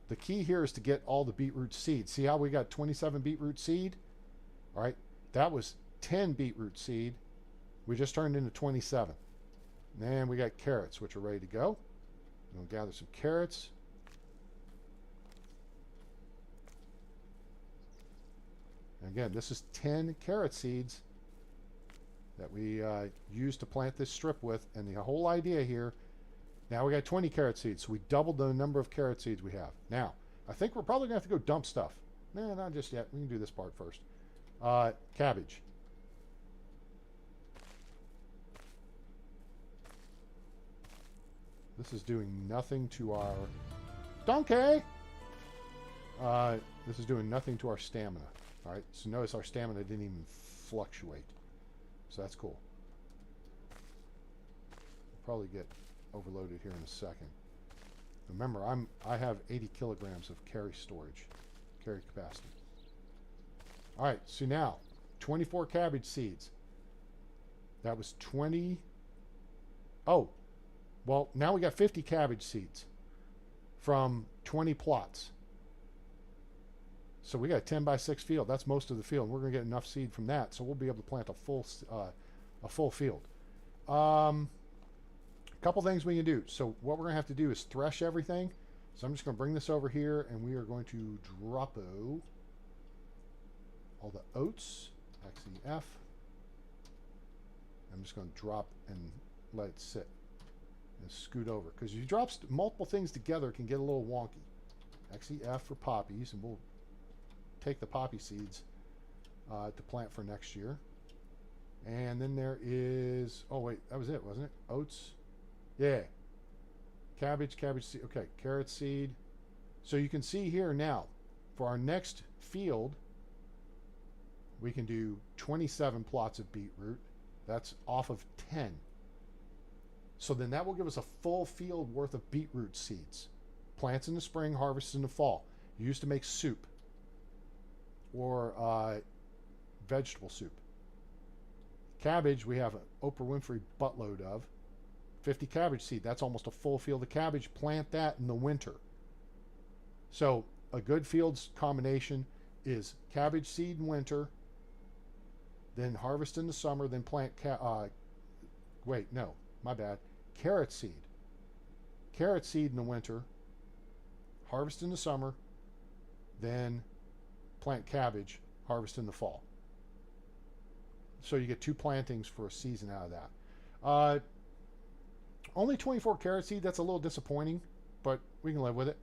The key here is to get all the beetroot seed. See how we got 27 beetroot seed? All right, that was 10 beetroot seed. We just turned into 27. And we got carrots, which are ready to go. We'll gather some carrots. And again, this is 10 carrot seeds that we used to plant this strip with. And the whole idea here, now we got 20 carrot seeds. So we doubled the number of carrot seeds we have. Now, I think we're probably going to have to go dump stuff. Nah, not just yet. We can do this part first. Cabbage. This is doing nothing to our donkey. This is doing nothing to our stamina. All right, so notice our stamina didn't even fluctuate. So that's cool. We'll probably get overloaded here in a second. Remember, I have 80 kilograms of carry capacity. All right, so now 24 cabbage seeds. That was 20. Oh, well, now we got 50 cabbage seeds from 20 plots. So we got a 10 by 6 field. That's most of the field. We're going to get enough seed from that, so we'll be able to plant a full field. A couple things we can do. So what we're going to have to do is thresh everything. So I'm just going to bring this over here, and we are going to drop all the oats, XEF. I'm just going to drop and let it sit and scoot over. Because if you drop multiple things together, it can get a little wonky. XEF for poppies, and we'll take the poppy seeds to plant for next year. And then there is, oh wait, that was it, wasn't it? Oats. Yeah. Cabbage seed. Okay, carrot seed. So you can see here now, for our next field, we can do 27 plots of beetroot. That's off of 10. So then that will give us a full field worth of beetroot seeds. Plants in the spring, harvests in the fall. Used to make soup or vegetable soup. Cabbage, we have an Oprah Winfrey buttload of. 50 cabbage seed. That's almost a full field of cabbage. Plant that in the winter. So a good fields combination is cabbage seed in winter, then harvest in the summer, then plant carrot seed. Carrot seed in the winter, harvest in the summer, then plant cabbage, harvest in the fall. So you get 2 plantings for a season out of that. Only 24 carrot seed. That's a little disappointing, but we can live with it.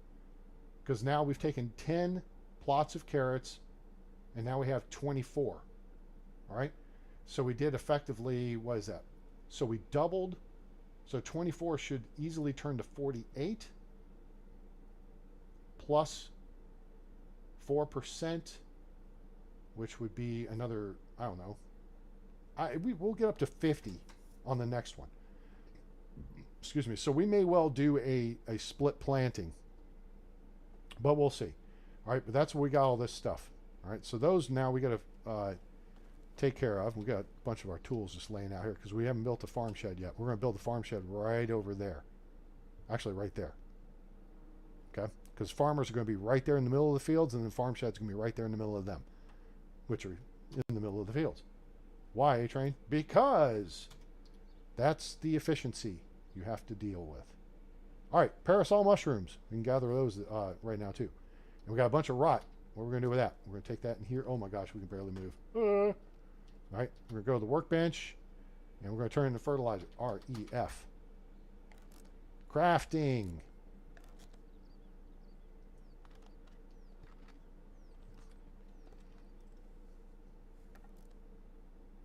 Because now we've taken 10 plots of carrots, and now we have 24. All right? So we did effectively, what is that? So we doubled. So 24 should easily turn to 48. Plus 4%, which would be another, I don't know. We'll get up to 50 on the next one. Excuse me. So we may well do a split planting, but we'll see. All right, but that's where we got all this stuff. All right, so those now we got to take care of. We got a bunch of our tools just laying out here because we haven't built a farm shed yet. We're going to build a farm shed right over there. Actually, right there. Okay, because farmers are going to be right there in the middle of the fields, and then farm shed's going to be right there in the middle of them, which are in the middle of the fields. Why, A-Train? Because that's the efficiency you have to deal with. All right, parasol mushrooms. We can gather those right now, too. And we got a bunch of rot. What are we going to do with that? We're going to take that in here. Oh, my gosh, we can barely move. All right, we're going to go to the workbench, and we're going to turn into fertilizer. R-E-F. Crafting.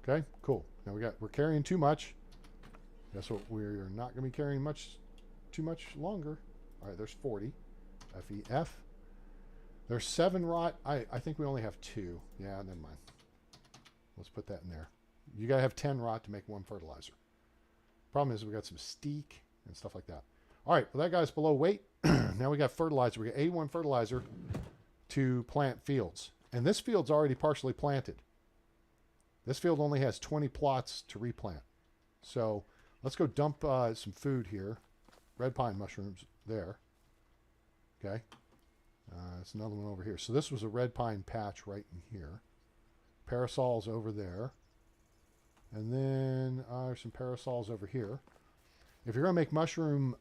Okay, cool. Now we're carrying too much. Guess what? We're not going to be carrying too much longer. All right, there's 40. F-E-F. There's 7 rot. I think we only have 2. Yeah, never mind. Let's put that in there. You got to have 10 rot to make 1 fertilizer. Problem is we got some steak and stuff like that. All right, well, that guy's below weight. Now we got fertilizer. We got 81 fertilizer to plant fields. And this field's already partially planted. This field only has 20 plots to replant. So let's go dump some food here. Red pine mushrooms there. Okay. That's another one over here. So this was a red pine patch right in here. Parasols over there. And then there's some parasols over here. If you're going to make mushroom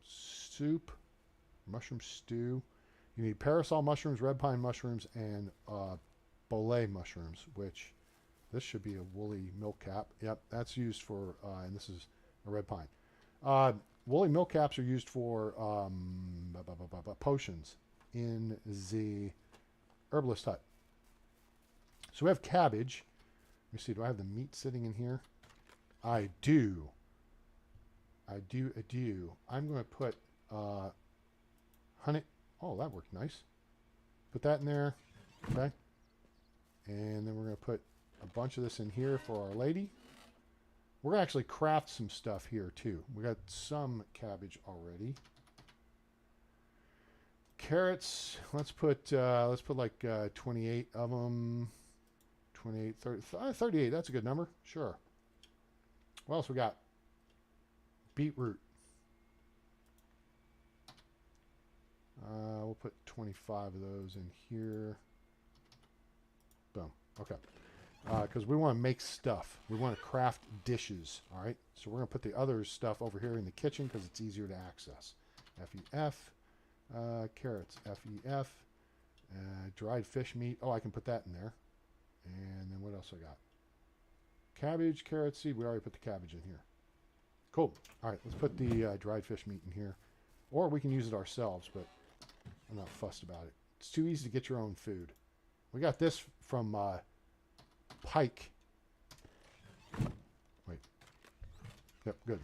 soup, mushroom stew, you need parasol mushrooms, red pine mushrooms, and bolete mushrooms, which this should be a woolly milk cap. Yep, that's used for, and this is a red pine. Woolly milk caps are used for potions in the herbalist hut. So we have cabbage. Let me see, do I have the meat sitting in here? I do. I do. I'm going to put honey. Oh, that worked nice. Put that in there. Okay. And then we're going to put a bunch of this in here for Our Lady. We're going to actually craft some stuff here too. We got some cabbage already. Carrots, let's put like 28 of them. 28, 30, 38, that's a good number. Sure. What else we got? Beetroot. We'll put 25 of those in here. Boom. Okay. Because we want to make stuff. We want to craft dishes. All right. So we're going to put the other stuff over here in the kitchen because it's easier to access. F-E-F. Carrots. F-E-F. Dried fish meat. Oh, I can put that in there. And then what else I got? Cabbage, carrot seed. We already put the cabbage in here. Cool. All right. Let's put the dried fish meat in here. Or we can use it ourselves, but I'm not fussed about it. It's too easy to get your own food. We got this from pike. Wait. Yep, good.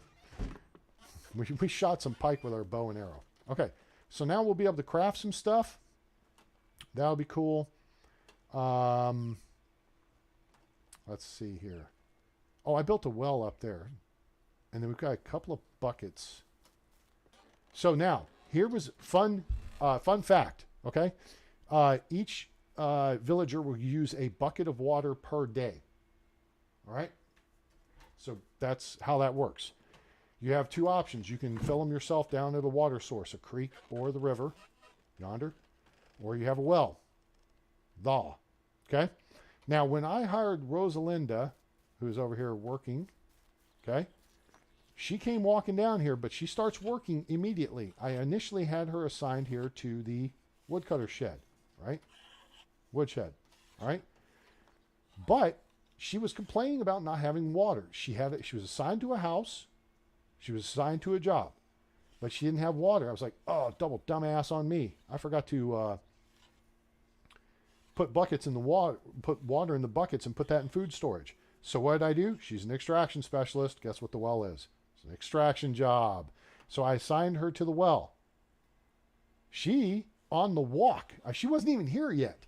We shot some pike with our bow and arrow. Okay, so now we'll be able to craft some stuff. That'll be cool. Let's see here. Oh, I built a well up there. And then we've got a couple of buckets. So now, here was fun fact, okay? Each villager will use a bucket of water per day. All right? So that's how that works. You have 2 options. You can fill them yourself down at a water source, a creek or the river, yonder, or you have a well. Okay? Now, when I hired Rosalinda, who's over here working, okay, she came walking down here, but she starts working immediately. I initially had her assigned here to the woodcutter shed, right? Woodshed, all right? But she was complaining about not having water. She was assigned to a house. She was assigned to a job, but she didn't have water. I was like, oh, double dumbass on me. I forgot to put buckets in the water, put water in the buckets and put that in food storage. So what did I do? She's an extraction specialist. Guess what the well is? It's an extraction job. So I assigned her to the well. She, on the walk, she wasn't even here yet,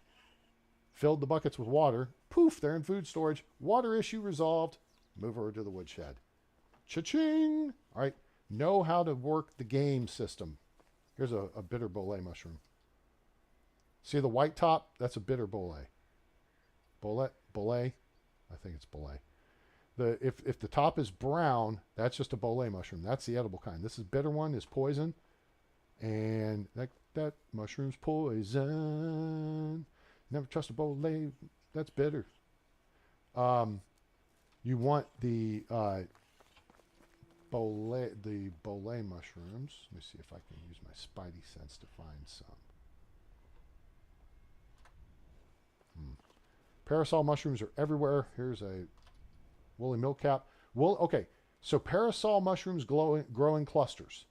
filled the buckets with water. Poof, they're in food storage. Water issue resolved. Move her to the woodshed. Cha-ching! All right, know how to work the game system. Here's a bitter bolete mushroom. See the white top? That's a bitter bolete. Bolete? I think it's bolete. If the top is brown, that's just a bolete mushroom. That's the edible kind. This is bitter one, is poison. And that mushroom's poison. Never trust a bolete. That's bitter. You want the bolete mushrooms. Let me see if I can use my spidey sense to find some. Parasol mushrooms are everywhere. Here's a woolly milkcap. Okay, so parasol mushrooms grow in clusters.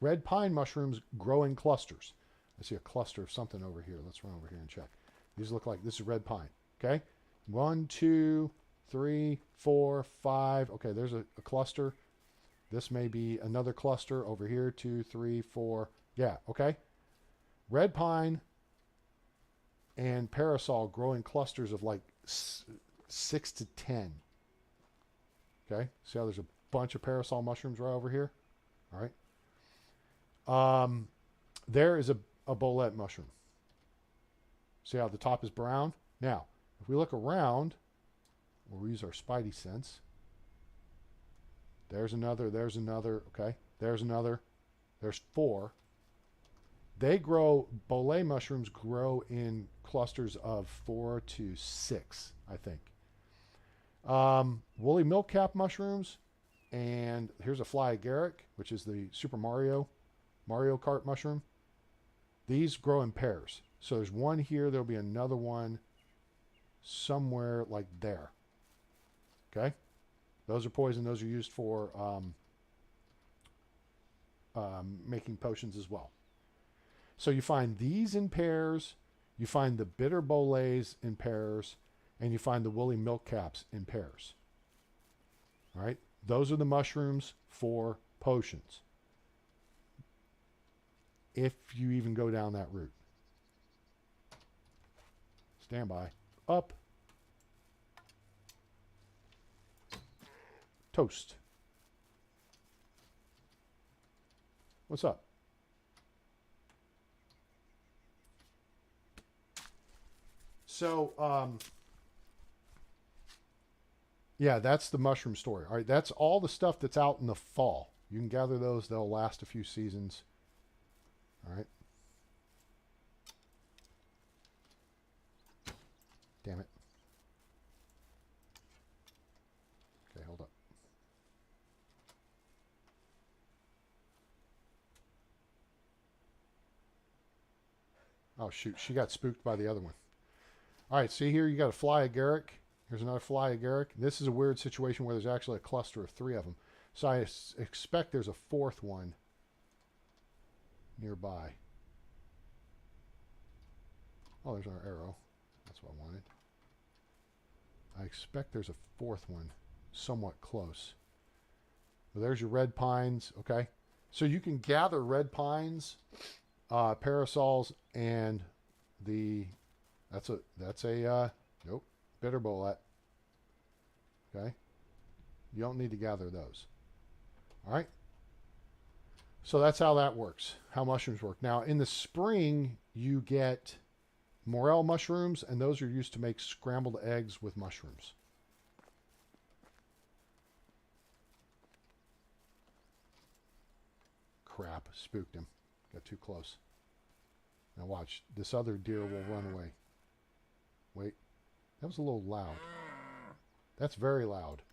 Red pine mushrooms grow in clusters. I see a cluster of something over here. Let's run over here and check. These look like, this is red pine. Okay, 1, 2, 3, 4, 5. Okay, there's a cluster. This may be another cluster over here. 2, 3, 4. Yeah, okay. Red pine and parasol grow in clusters of like 6 to 10. Okay, see how there's a bunch of parasol mushrooms right over here? All right. There is a bolete mushroom. See how the top is brown? Now, if we look around, we'll use our spidey sense. There's another, okay? There's another. There's 4. Bolete mushrooms grow in clusters of 4 to 6, I think. Woolly milkcap mushrooms, and here's a fly agaric, which is the Super Mario Kart mushroom. These grow in pairs. So there's one here, there'll be another one somewhere like there. Okay? Those are poison. Those are used for making potions as well. So you find these in pairs, you find the bitter boletes in pairs, and you find the woolly milkcaps in pairs. All right? Those are the mushrooms for potions, if you even go down that route. Stand by. Up. Toast. What's up? So, yeah, that's the mushroom story. All right, that's all the stuff that's out in the fall. You can gather those. They'll last a few seasons. All right. Damn it. Okay, hold up. Oh, shoot. She got spooked by the other one. All right, see here, you got a fly agaric. Here's another fly agaric. This is a weird situation where there's actually a cluster of 3 of them. So I expect there's a 4th one nearby. Oh, there's our arrow. That's what I wanted. I expect there's a 4th one somewhat close. Well, there's your red pines, okay? So you can gather red pines, parasols, and the... That's a nope, bitter bolete. Okay? You don't need to gather those. All right? So that's how that works, how mushrooms work. Now, in the spring, you get morel mushrooms, and those are used to make scrambled eggs with mushrooms. Crap, spooked him. Got too close. Now watch, this other deer will run away. Wait, that was a little loud. That's very loud.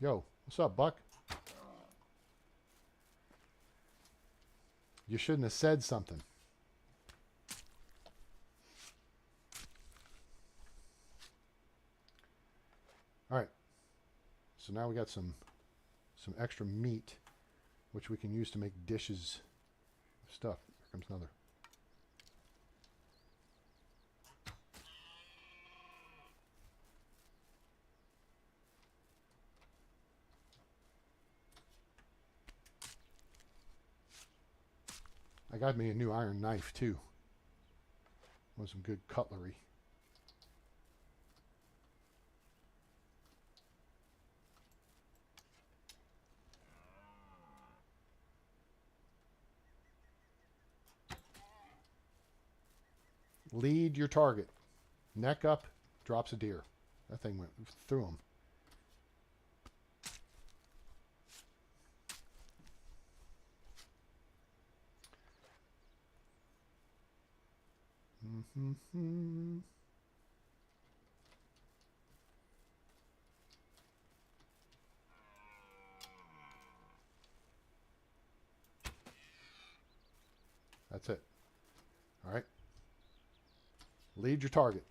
Yo, what's up, Buck? You shouldn't have said something. All right. So now we got some extra meat, which we can use to make dishes of stuff. Here comes another. I got me a new iron knife too. Want some good cutlery. Lead your target. Neck up, drops a deer. That thing went through him. That's it. All right. Lead your target.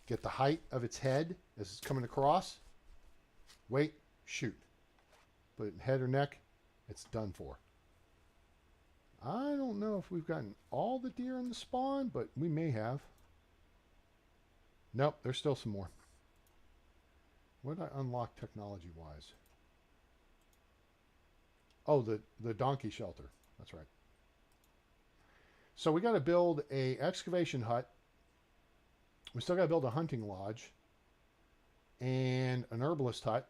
Get the height of its head as it's coming across. Wait, shoot. Put it in head or neck. It's done for. I don't know if we've gotten all the deer in the spawn, but we may have. Nope, there's still some more. What did I unlock technology-wise? Oh, the donkey shelter. That's right. So we got to build a excavation hut. We still got to build a hunting lodge and an herbalist hut.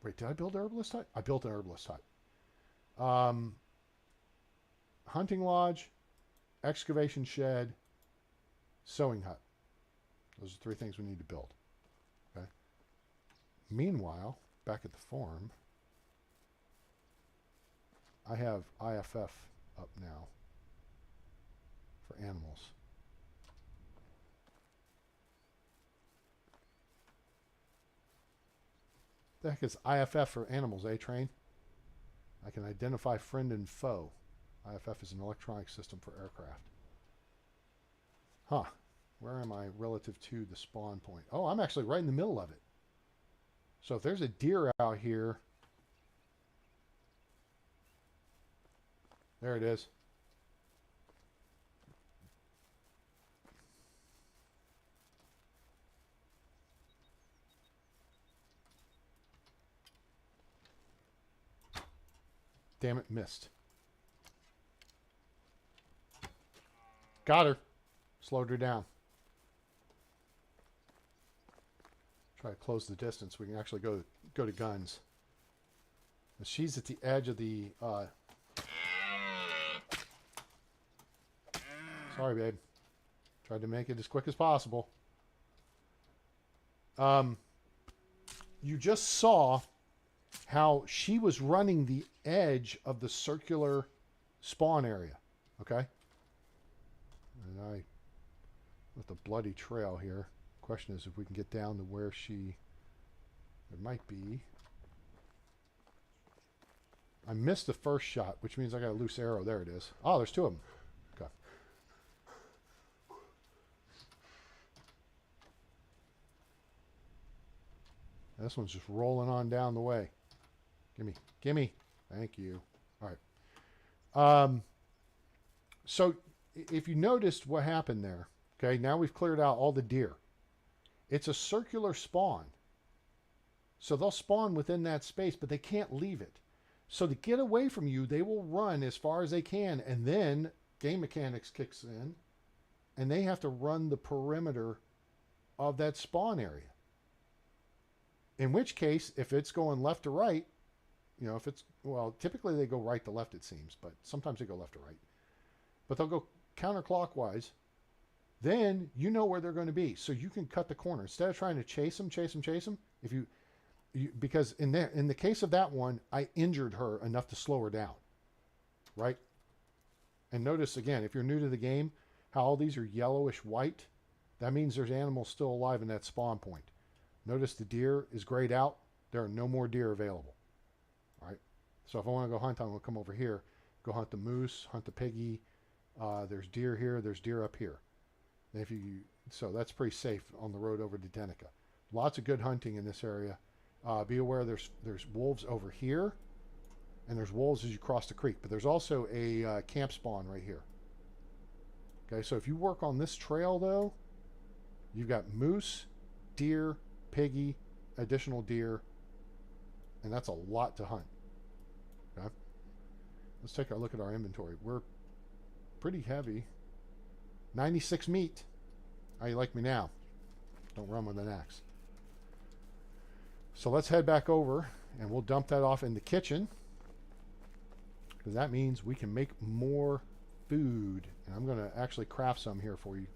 Wait, did I build an herbalist hut? I built an herbalist hut. Hunting lodge, excavation shed, sewing hut. Those are 3 things we need to build. Okay. Meanwhile, back at the farm, I have IFF up now for animals. The heck is IFF for animals, Train? I can identify friend and foe. IFF is an electronic system for aircraft. Huh. Where am I relative to the spawn point? Oh, I'm actually right in the middle of it. So if there's a deer out here... There it is. Damn it, missed. Got her. Slowed her down. Try to close the distance. We can actually go to guns. But she's at the edge of the... Sorry, babe. Tried to make it as quick as possible. You just saw how she was running the edge of the circular spawn area. Okay? And with the bloody trail here. Question is if we can get down to where she... There might be... I missed the first shot, which means I got a loose arrow. There it is. Oh, there's 2 of them. Okay. This one's just rolling on down the way. Gimme. Gimme. Thank you. All right. So if you noticed what happened there, okay, now we've cleared out all the deer. It's a circular spawn. So they'll spawn within that space, but they can't leave it. So to get away from you, they will run as far as they can, and then game mechanics kicks in, and they have to run the perimeter of that spawn area. In which case, if it's going left to right, you know, if it's, well, typically they go right to left, it seems, but sometimes they go left to right. But they'll go counterclockwise. Then you know where they're going to be, so you can cut the corner. Instead of trying to chase them, if you because in the case of that one, I injured her enough to slow her down, right? And notice again, if you're new to the game, how all these are yellowish white. That means there's animals still alive in that spawn point. Notice the deer is grayed out. There are no more deer available. All right. So if I want to go hunt, I'm going to come over here. Go hunt the moose, hunt the piggy. There's deer here. There's deer up here. And if you so that's pretty safe on the road over to Branica. Lots of good hunting in this area. Be aware there's wolves over here, and there's wolves as you cross the creek. But there's also a camp spawn right here. Okay, so if you work on this trail though, you've got moose, deer, piggy, additional deer, and that's a lot to hunt. Okay, let's take a look at our inventory. We're pretty heavy. 96 meat. How you like me now? Don't run with an axe. So let's head back over and we'll dump that off in the kitchen, because that means we can make more food. And I'm going to actually craft some here for you,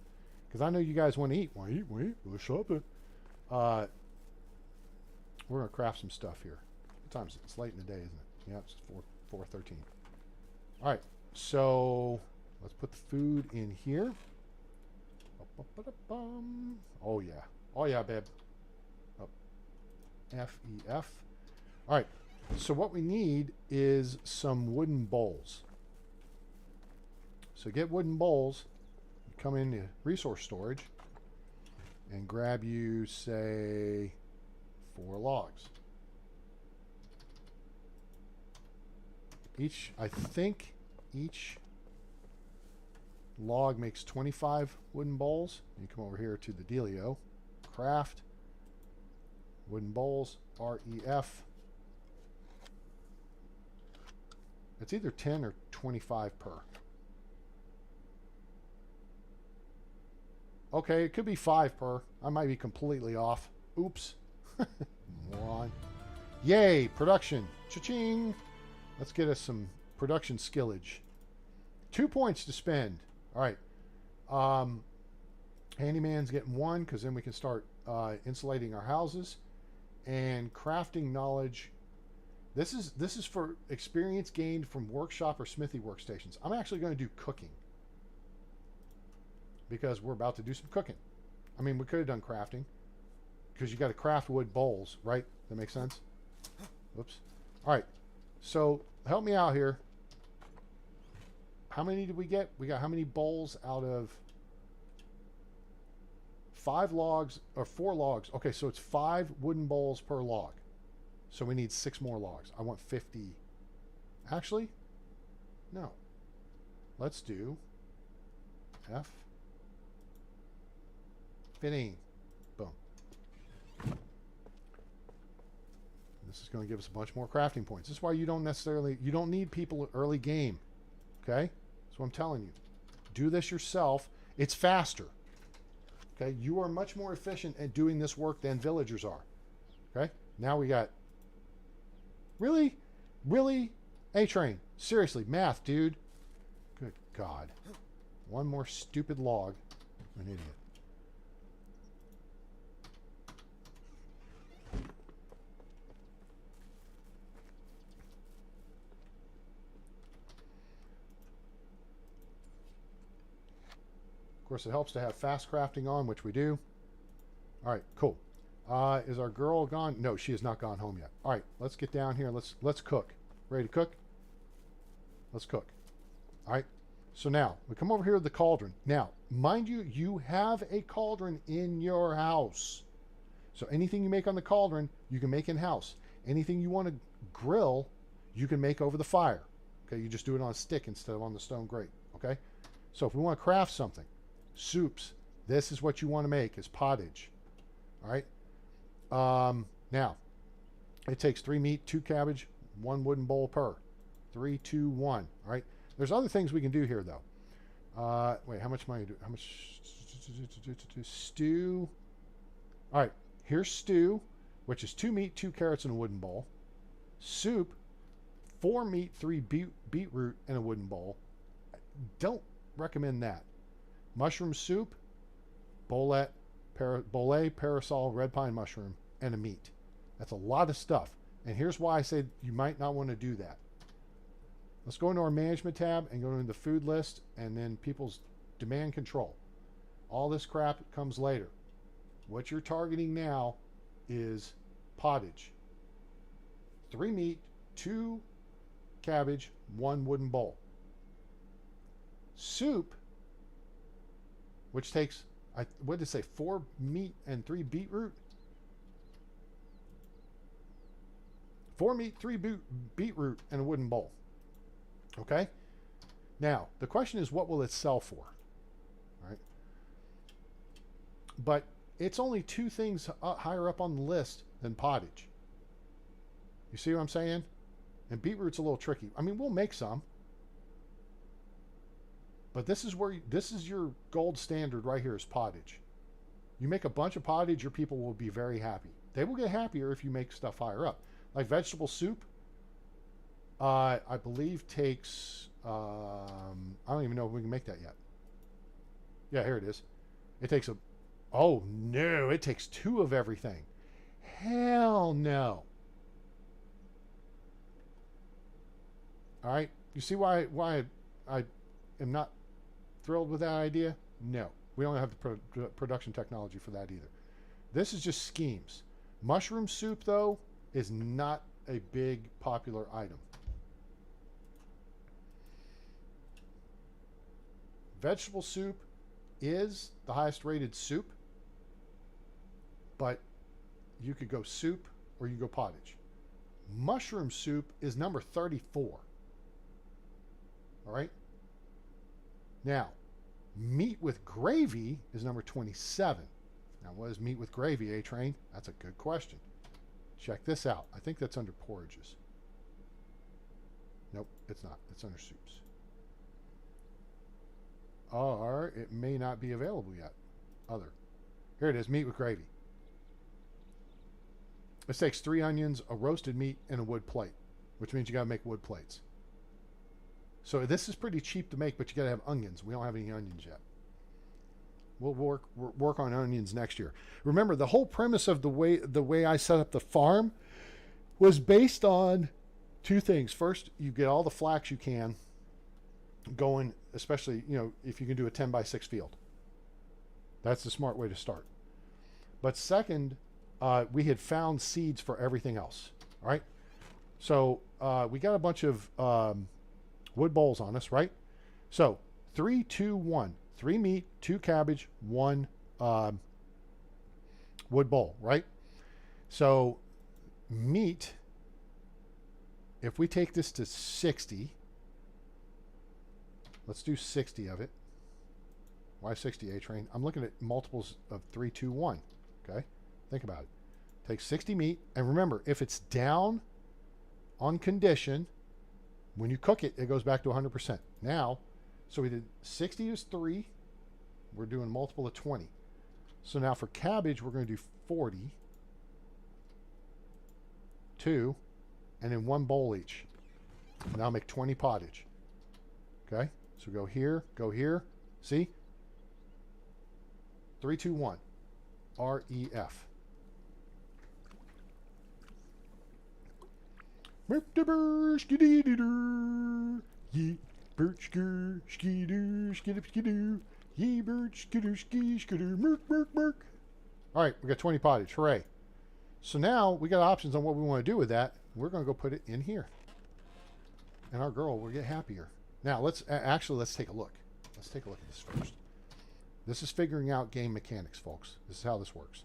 because I know you guys want to eat. Want to eat? Let's shop it. We're going to craft some stuff here. What time is it? It's late in the day, isn't it? Yeah, it's 4:13. All right, so let's put the food in here. Oh yeah. Oh yeah, babe. F-E-F. All right, so what we need is some wooden bowls. So get wooden bowls, come into resource storage, and grab you, say, 4 logs. I think each log makes 25 wooden bowls. You come over here to the dealio, craft, wooden bowls, REF. It's either 10 or 25 per. Okay, it could be 5 per. I might be completely off. Oops. Moron. Yay, production. Cha-ching. Let's get us some production skillage. 2 points to spend. All right. Handyman's getting 1, because then we can start insulating our houses. And crafting knowledge. This is for experience gained from workshop or smithy workstations. I'm actually going to do cooking, because we're about to do some cooking. I mean, we could have done crafting, because you got to craft wood bowls, right? That makes sense? Whoops. All right. So help me out here. How many did we get? We got how many bowls out of 5 logs or 4 logs? Okay, so it's 5 wooden bowls per log. So we need 6 more logs. I want 50. Actually, no. Let's do F. 15. Boom. This is going to give us a bunch more crafting points. This is why you don't need people early game. Okay? That's what I'm telling you. Do this yourself. It's faster. Okay? You are much more efficient at doing this work than villagers are. Okay? Now we got... Really? Really? A-Train. Seriously, math, dude. Good God. One more stupid log. I'm an idiot. Of course, it helps to have fast crafting on, which we do. All right, cool. Is our girl gone? No, she has not gone home yet. All right, let's get down here. Let's cook. Ready to cook? Let's cook. All right. So now we come over here to the cauldron. Now, mind you, you have a cauldron in your house. So anything you make on the cauldron, you can make in house. Anything you want to grill, you can make over the fire. Okay, you just do it on a stick instead of on the stone grate. Okay. So if we want to craft something, soups, this is what you want to make, is pottage. All right. Now, it takes 3 meat, 2 cabbage, 1 wooden bowl per. 3, 2, 1. All right. There's other things we can do here, though. Wait, how much money do? How much stew? All right. Here's stew, which is 2 meat, 2 carrots, and a wooden bowl. Soup, 4 meat, 3 beetroot, and a wooden bowl. Don't recommend that. Mushroom soup, bolete, parasol, red pine mushroom, and a meat. That's a lot of stuff. And here's why I say you might not want to do that. Let's go into our management tab and go into the food list, and then people's demand control. All this crap comes later. What you're targeting now is pottage. 3 meat, 2 cabbage, 1 wooden bowl. soup, which takes, what did it say, 4 meat and 3 beetroot? 4 meat, 3 beetroot, and a wooden bowl. Okay? Now, the question is, what will it sell for? All right? But it's only 2 things higher up on the list than pottage. You see what I'm saying? And beetroot's a little tricky. I mean, we'll make some. But this is where this is your gold standard right here is pottage. You make a bunch of pottage, your people will be very happy. They will get happier if you make stuff higher up. Like vegetable soup, I believe takes, I don't even know if we can make that yet. Yeah, here it is. It takes oh no, it takes 2 of everything. Hell no. All right, you see why I am not thrilled with that idea? No, we don't have the production technology for that either. This is just schemes. Mushroom soup, though, is not a big popular item. Vegetable soup is the highest rated soup, but you could go soup or you go pottage. Mushroom soup is number 34. All right. Now, meat with gravy is number 27. Now, what is meat with gravy, A-Train? That's a good question. Check this out. I think that's under porridges. Nope, it's not. It's under soups. Or it may not be available yet. Other. Here it is, meat with gravy. This takes 3 onions, a roasted meat, and a wood plate, which means you got to make wood plates. So this is pretty cheap to make, but you got to have onions. We don't have any onions yet. We'll work on onions next year. Remember, the whole premise of the way I set up the farm was based on 2 things. First, you get all the flax you can going, especially, if you can do a 10 by 6 field. That's the smart way to start. But second, we had found seeds for everything else. All right. So we got a bunch of wood bowls on us, right? So 3, 2, 1. 3 meat, 2 cabbage, 1 wood bowl, right? So meat, if we take this to 60, let's do 60 of it. Why 60, A-Train? I'm looking at multiples of 3, 2, 1. Okay? Think about it. Take 60 meat, and remember, if it's down on condition, when you cook it, it goes back to 100%. Now, so we did 60 is 3. We're doing multiple of 20. So now for cabbage, we're going to do 40, 2, and then 1 bowl each. And I'll make 20 pottage. Okay? So go here, see? 3, 2, 1. REF. All right, we got 20 pottage. Hooray. So now we got options on what we want to do with that. We're going to go put it in here. And our girl will get happier. Now, let's take a look. Let's take a look at this first. This is figuring out game mechanics, folks. This is how this works.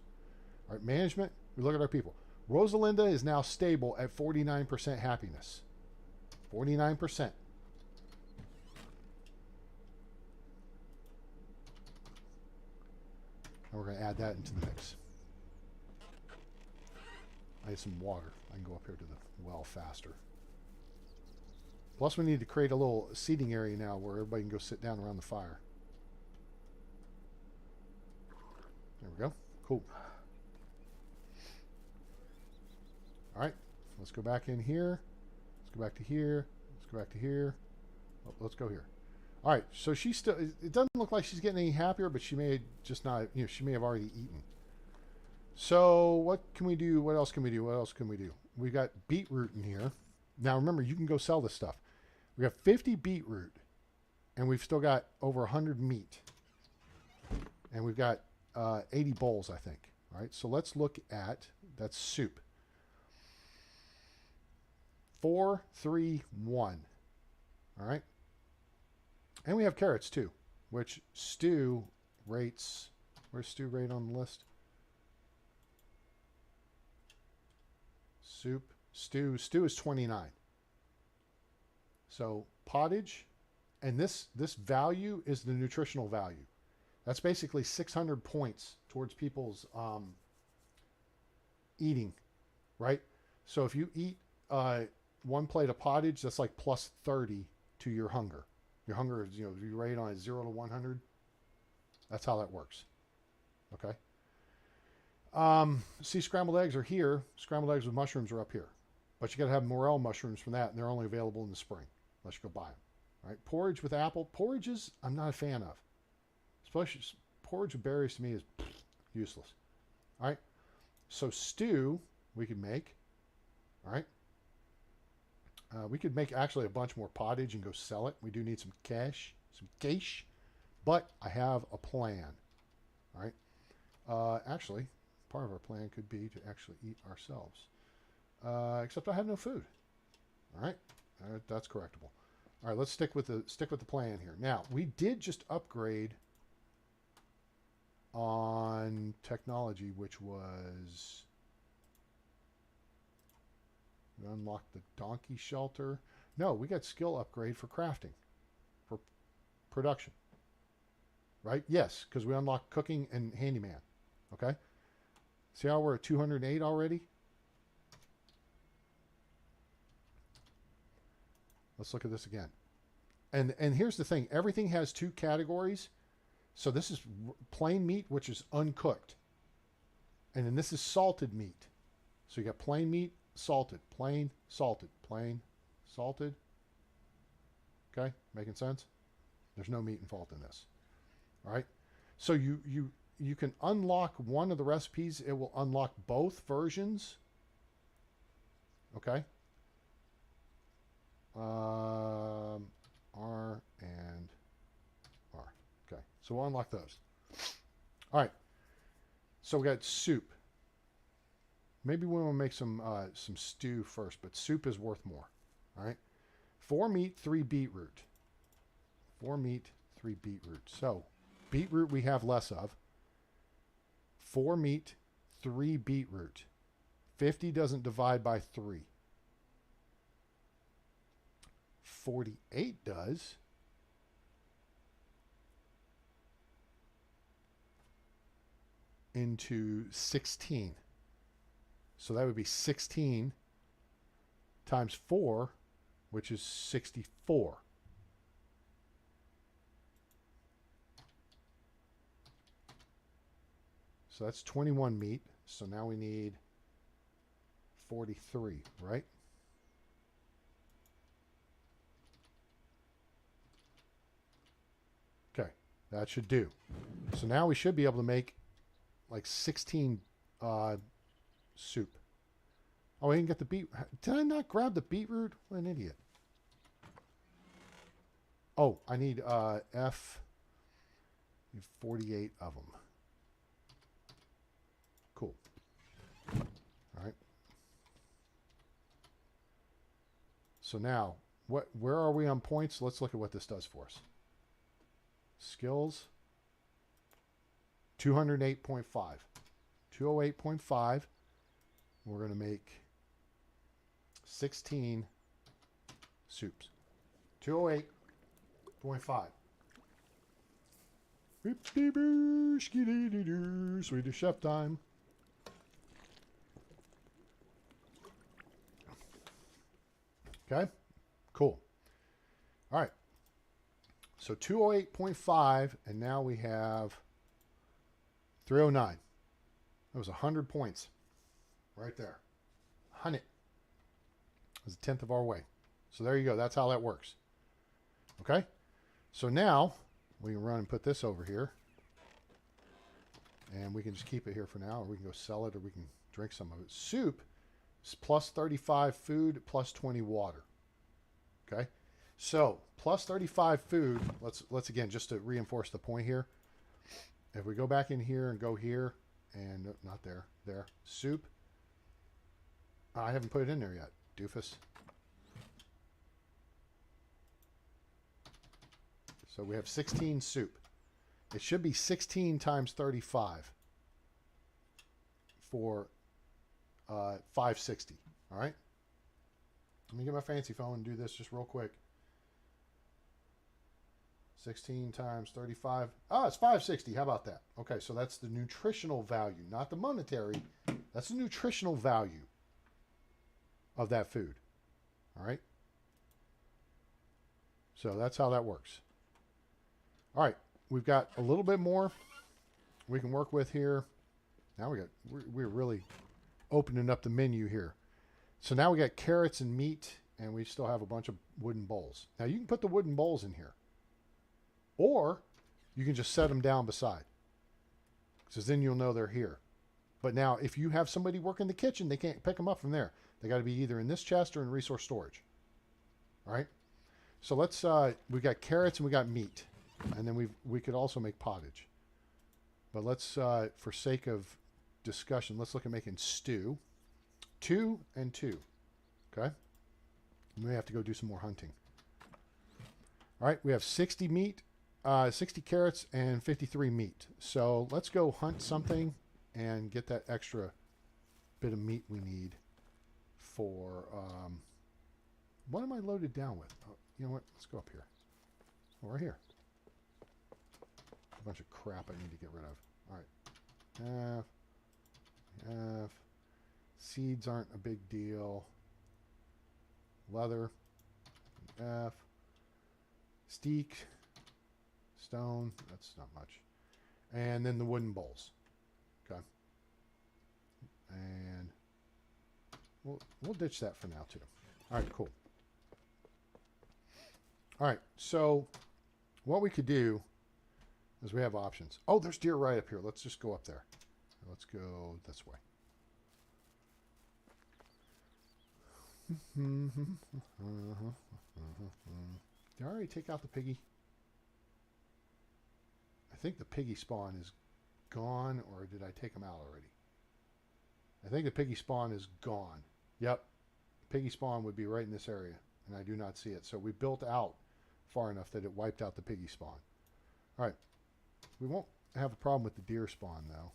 All right, management. We look at our people. Rosalinda is now stable at 49% happiness. 49%. And we're going to add that into the mix. I need some water. I can go up here to the well faster. Plus, we need to create a little seating area now where everybody can go sit down around the fire. There we go. Cool. All right. Let's go back in here. Let's go back to here. Let's go back to here. Oh, let's go here. All right. So she's still, it doesn't look like she's getting any happier, but she may just not, she may have already eaten. So what can we do? What else can we do? What else can we do? We've got beetroot in here. Now, remember, you can go sell this stuff. We got 50 beetroot, and we've still got over 100 meat. And we've got 80 bowls, I think. All right, so let's look at, that's soup. 4, 3, 1. All right. And we have carrots too, which stew rates. Where's stew rate on the list? Soup. Stew is 29. So pottage, and this value is the nutritional value. That's basically 600 points towards people's eating, right? So if you eat one plate of pottage, that's like plus 30 to your hunger. Your hunger is, you rate on a 0 to 100. That's how that works. Okay. See, scrambled eggs are here. Scrambled eggs with mushrooms are up here. But you got to have morel mushrooms from that, and they're only available in the spring, unless you go buy them. All right. Porridge with apple. Porridges, I'm not a fan of. Especially porridge with berries to me is useless. All right. So stew we could make. All right. We could make actually a bunch more pottage and go sell it. We do need some cash, but I have a plan. All right. Actually, part of our plan could be to actually eat ourselves. Except I have no food. All right. That's correctable. All right. Let's stick with the plan here. Now, we did just upgrade on technology, which was we unlocked the donkey shelter. No, we got skill upgrade for crafting, for production. Right? Yes, because we unlocked cooking and handyman. Okay? See how we're at 208 already? Let's look at this again. And here's the thing. Everything has two categories. So this is plain meat, which is uncooked. And then this is salted meat. So you got plain meat, salted, plain, salted, plain, salted. Okay? Making sense? There's no meat involved in this. All right? So you can unlock one of the recipes. It will unlock both versions. Okay? R and R. Okay. So we'll unlock those. All right. So we got soup. Maybe we want to make some stew first, but soup is worth more. All right. 4 meat, 3 beetroot. 4 meat, 3 beetroot. So beetroot we have less of. 4 meat, 3 beetroot. 50 doesn't divide by 3. 48 does. Into 16. So that would be 16 times 4, which is 64. So that's 21 meat. So now we need 43, right? Okay, that should do. So now we should be able to make like 16 soup. Oh, I didn't get the beet. Did I not grab the beetroot? What an idiot. Oh, I need F. 48 of them. Cool. All right. So now, where are we on points? Let's look at what this does for us. Skills. 208.5. 208.5. We're going to make 16 soups. 208.5. Swedish chef time. Okay, cool. All right. So 208.5, and now we have 309. That was 100 points right there. 100. That's a tenth of our way. So there you go. That's how that works. Okay? So now we can run and put this over here. And we can just keep it here for now, or we can go sell it, or we can drink some of it. Soup is plus 35 food, plus 20 water. Okay? So plus 35 food, let's again, just to reinforce the point here. If we go back in here and go here, and not there, there, soup. I haven't put it in there yet, doofus. So we have 16 soup. It should be 16 times 35 for 560. All right. Let me get my fancy phone and do this just real quick. 16 times 35. Oh, it's 560. How about that? Okay, so that's the nutritional value, not the monetary. That's the nutritional value of that food. All right. So that's how that works. All right, we've got a little bit more we can work with here. Now we're really opening up the menu here. So now we got carrots and meat, and we still have a bunch of wooden bowls. Now you can put the wooden bowls in here, or you can just set them down beside, because then you'll know they're here. But now if you have somebody work in the kitchen, they can't pick them up from there. They got to be either in this chest or in resource storage. All right. So let's, we got carrots and we got meat. And then we could also make pottage. But let's, for sake of discussion, let's look at making stew. 2 and 2. Okay. We may have to go do some more hunting. All right. We have 60 meat, 60 carrots, and 53 meat. So let's go hunt something and get that extra bit of meat we need for, what am I loaded down with? Oh, you know what? Let's go up here. Oh, we're here. A bunch of crap I need to get rid of. All right. Seeds aren't a big deal. Leather. F. Steak. Stone. That's not much. And then the wooden bowls. Okay. And we'll ditch that for now too. All right, cool. All right, so what we could do is we have options. Oh, there's deer right up here. Let's just go up there. Let's go this way. Did I already take out the piggy? I think the piggy spawn is gone, or did I take him out already? I think the piggy spawn is gone. Yep. Piggy spawn would be right in this area, and I do not see it. So we built out far enough that it wiped out the piggy spawn. All right. We won't have a problem with the deer spawn, though.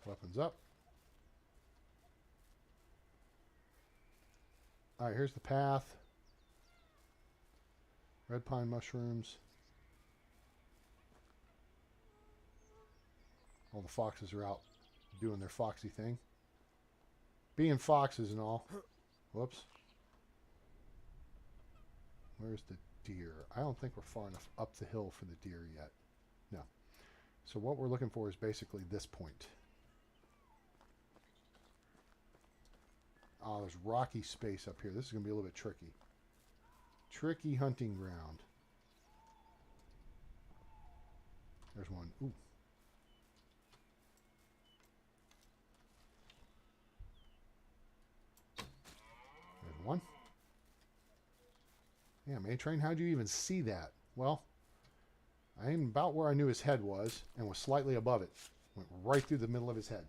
Weapons up. All right, here's the path. Red pine mushrooms. All the foxes are out doing their foxy thing. Being foxes and all. Whoops. Where's the deer? I don't think we're far enough up the hill for the deer yet. No. So what we're looking for is basically this point. Oh, there's rocky space up here. This is going to be a little bit tricky. Tricky hunting ground. There's one. Ooh. There's one. Yeah, Maytrain, how'd you even see that? Well, I aimed about where I knew his head was and was slightly above it. Went right through the middle of his head.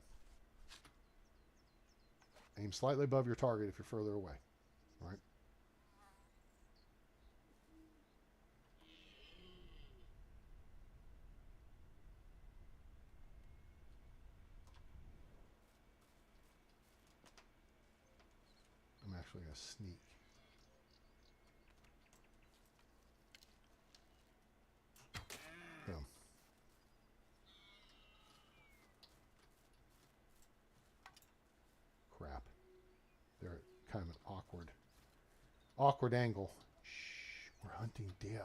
Aim slightly above your target if you're further away. All right. I'm actually going to sneak. Boom. Crap. They're at kind of an awkward angle. Shh, we're hunting deer.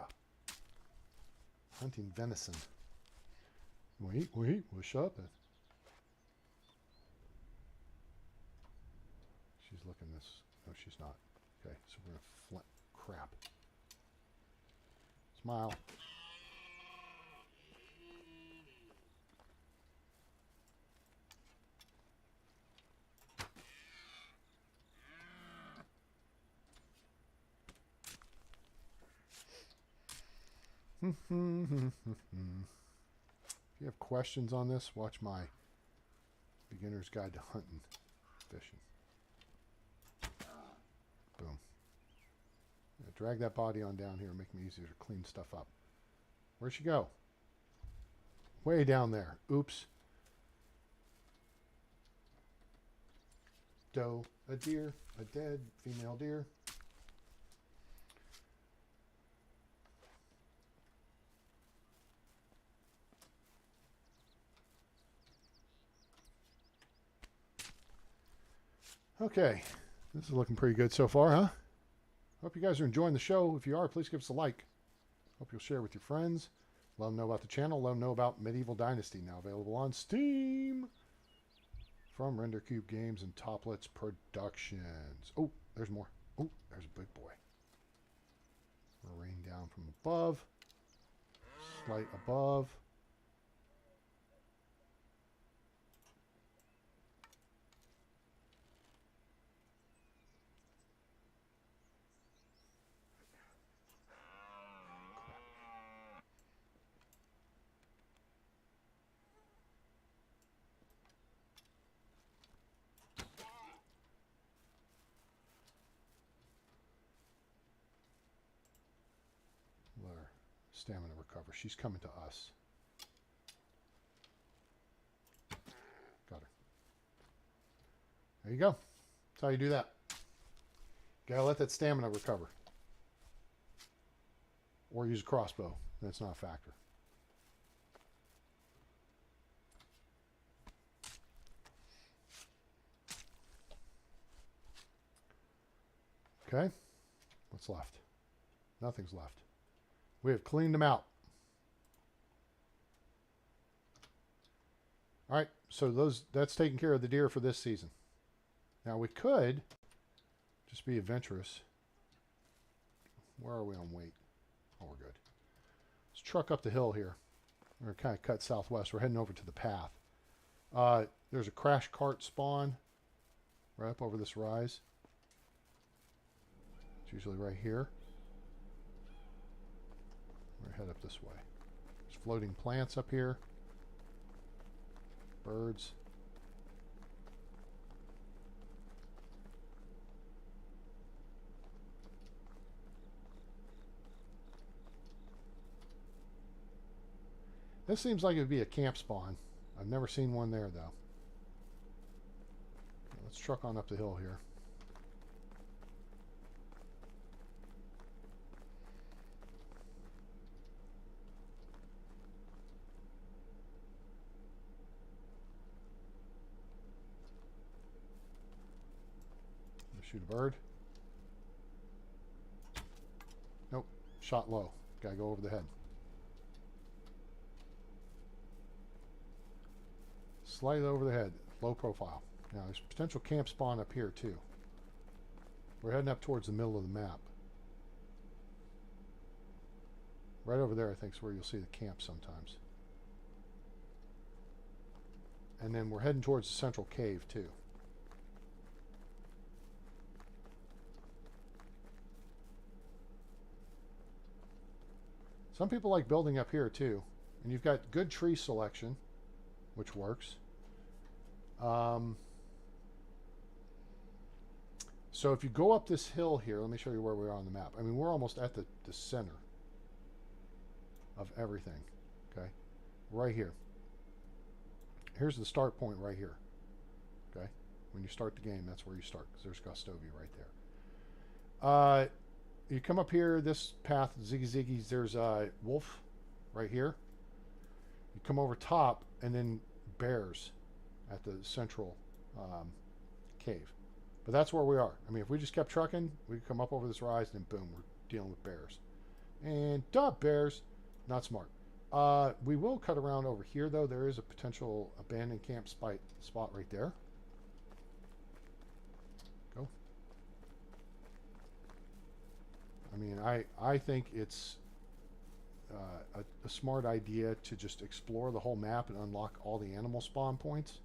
Hunting venison. Wait, what's up? She's looking this. No, she's not. Okay, so we're going to crap. Smile. If you have questions on this, watch my Beginner's Guide to Hunting, Fishing. Boom. Yeah, drag that body on down here and make me easier to clean stuff up. Where'd she go? Way down there. Oops. Doe, a deer, a dead female deer. Okay, this is looking pretty good so far, huh? Hope you guys are enjoying the show. If you are, please give us a like. Hope you'll share with your friends. Let them know about the channel. Let them know about Medieval Dynasty, now available on Steam. From Render Cube Games and Toplets Productions. Oh, there's more. Oh, there's a big boy. We're raining down from above. Slight above. Let her stamina recover. She's coming to us. Got her. There you go. That's how you do that. Gotta let that stamina recover. Or use a crossbow. That's not a factor. Okay. What's left? Nothing's left. We have cleaned them out. All right, so that's taking care of the deer for this season. Now we could just be adventurous. Where are we on weight? Oh, we're good. Let's truck up the hill here. We're going to kind of cut southwest. We're heading over to the path. There's a crash cart spawn right up over this rise. It's usually right here. We're going to head up this way. There's floating plants up here. Birds. This seems like it would be a camp spawn. I've never seen one there, though. Okay, let's truck on up the hill here. Shoot a bird. Nope. Shot low. Gotta go over the head. Slightly over the head. Low profile. Now there's potential camp spawn up here too. We're heading up towards the middle of the map. Right over there I think is where you'll see the camp sometimes. And then we're heading towards the central cave too. Some people like building up here too. And you've got good tree selection, which works. So if you go up this hill here, let me show you where we are on the map. I mean, we're almost at the center of everything. Okay? Right here. Here's the start point right here. Okay? When you start the game, that's where you start, because there's Gustovia right there. You come up here, this path, Ziggy Ziggy's, there's a wolf right here. You come over top, and then bears at the central cave. But that's where we are. I mean, if we just kept trucking, we could come up over this rise, and then boom, we're dealing with bears. And duh, bears. Not smart. We will cut around over here, though. There is a potential abandoned camp spot right there. Go. I mean, I think it's a smart idea to just explore the whole map and unlock all the animal spawn points.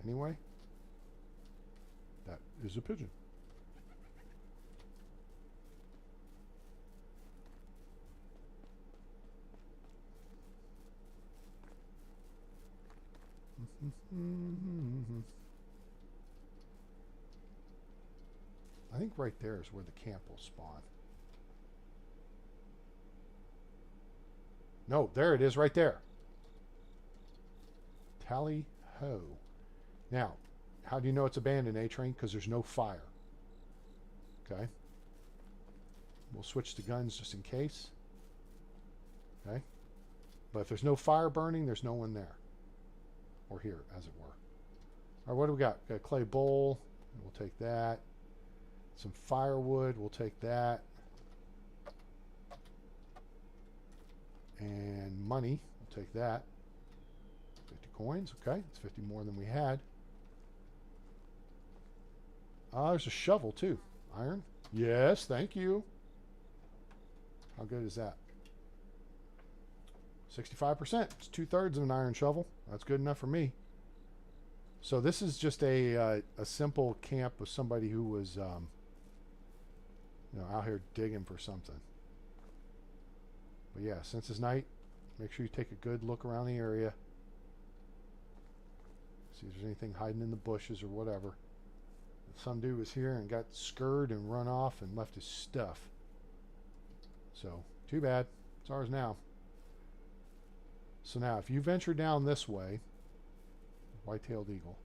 Anyway, that is a pigeon. I think right there is where the camp will spawn. No, there it is right there. Tally ho. Now, how do you know it's abandoned, A-Train? Because there's no fire. Okay. We'll switch to guns just in case. Okay. But if there's no fire burning, there's no one there. Or here, as it were. All right, what do we got? Got a clay bowl. We'll take that. Some firewood. We'll take that. And money. We'll take that. 50 coins. Okay. It's 50 more than we had. There's a shovel, too. Iron. Yes, thank you. How good is that? 65%. It's 2/3 of an iron shovel. That's good enough for me. So this is just a simple camp of somebody who was, out here digging for something. But yeah, since it's night, make sure you take a good look around the area. See if there's anything hiding in the bushes or whatever. Some dude was here and got scurred and run off and left his stuff. So, too bad. It's ours now. So now, if you venture down this way, white-tailed eagle,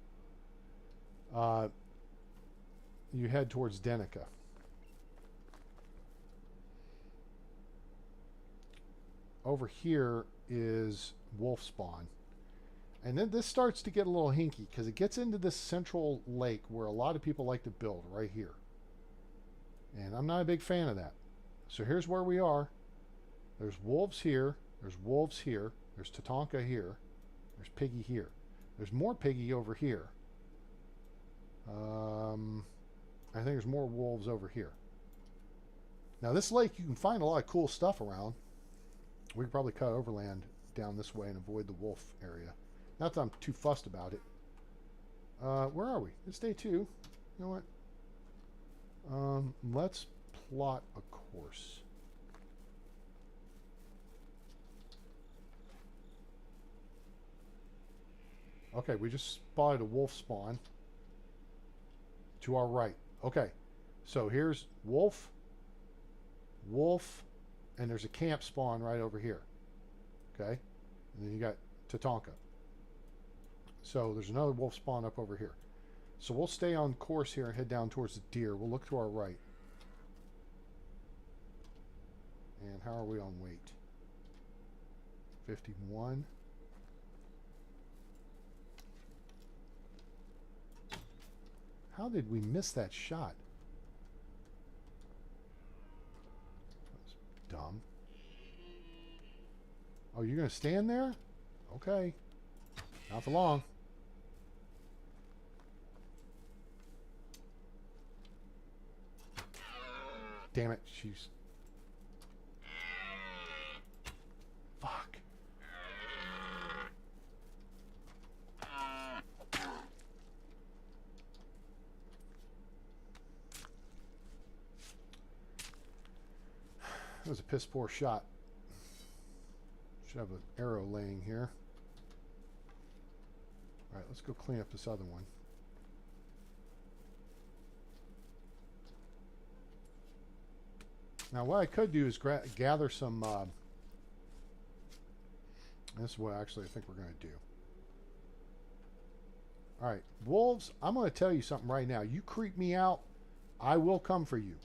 you head towards Branica. Over here is wolf spawn. And then this starts to get a little hinky because it gets into this central lake where a lot of people like to build right here. And I'm not a big fan of that. So here's where we are. There's wolves here. There's wolves here. There's Tatanka here. There's Piggy here. There's more Piggy over here. I think there's more wolves over here. Now this lake, you can find a lot of cool stuff around. We could probably cut overland down this way and avoid the wolf area. Not that I'm too fussed about it. Where are we? It's day 2. You know what? Let's plot a course. Okay, we just spotted a wolf spawn to our right. Okay, so here's wolf, wolf, and there's a camp spawn right over here. Okay, and then you got Tatanka. So there's another wolf spawn up over here. So we'll stay on course here and head down towards the deer. We'll look to our right. And how are we on weight? 51. How did we miss that shot? That's dumb. Oh, you're going to stand there? Okay. Not for long. Damn it, she's... Fuck. That was a piss poor shot. Should have an arrow laying here. Alright, let's go clean up this other one. Now what I could do is gather some... this is what actually I think we're going to do. Alright, wolves, I'm going to tell you something right now. You creep me out, I will come for you.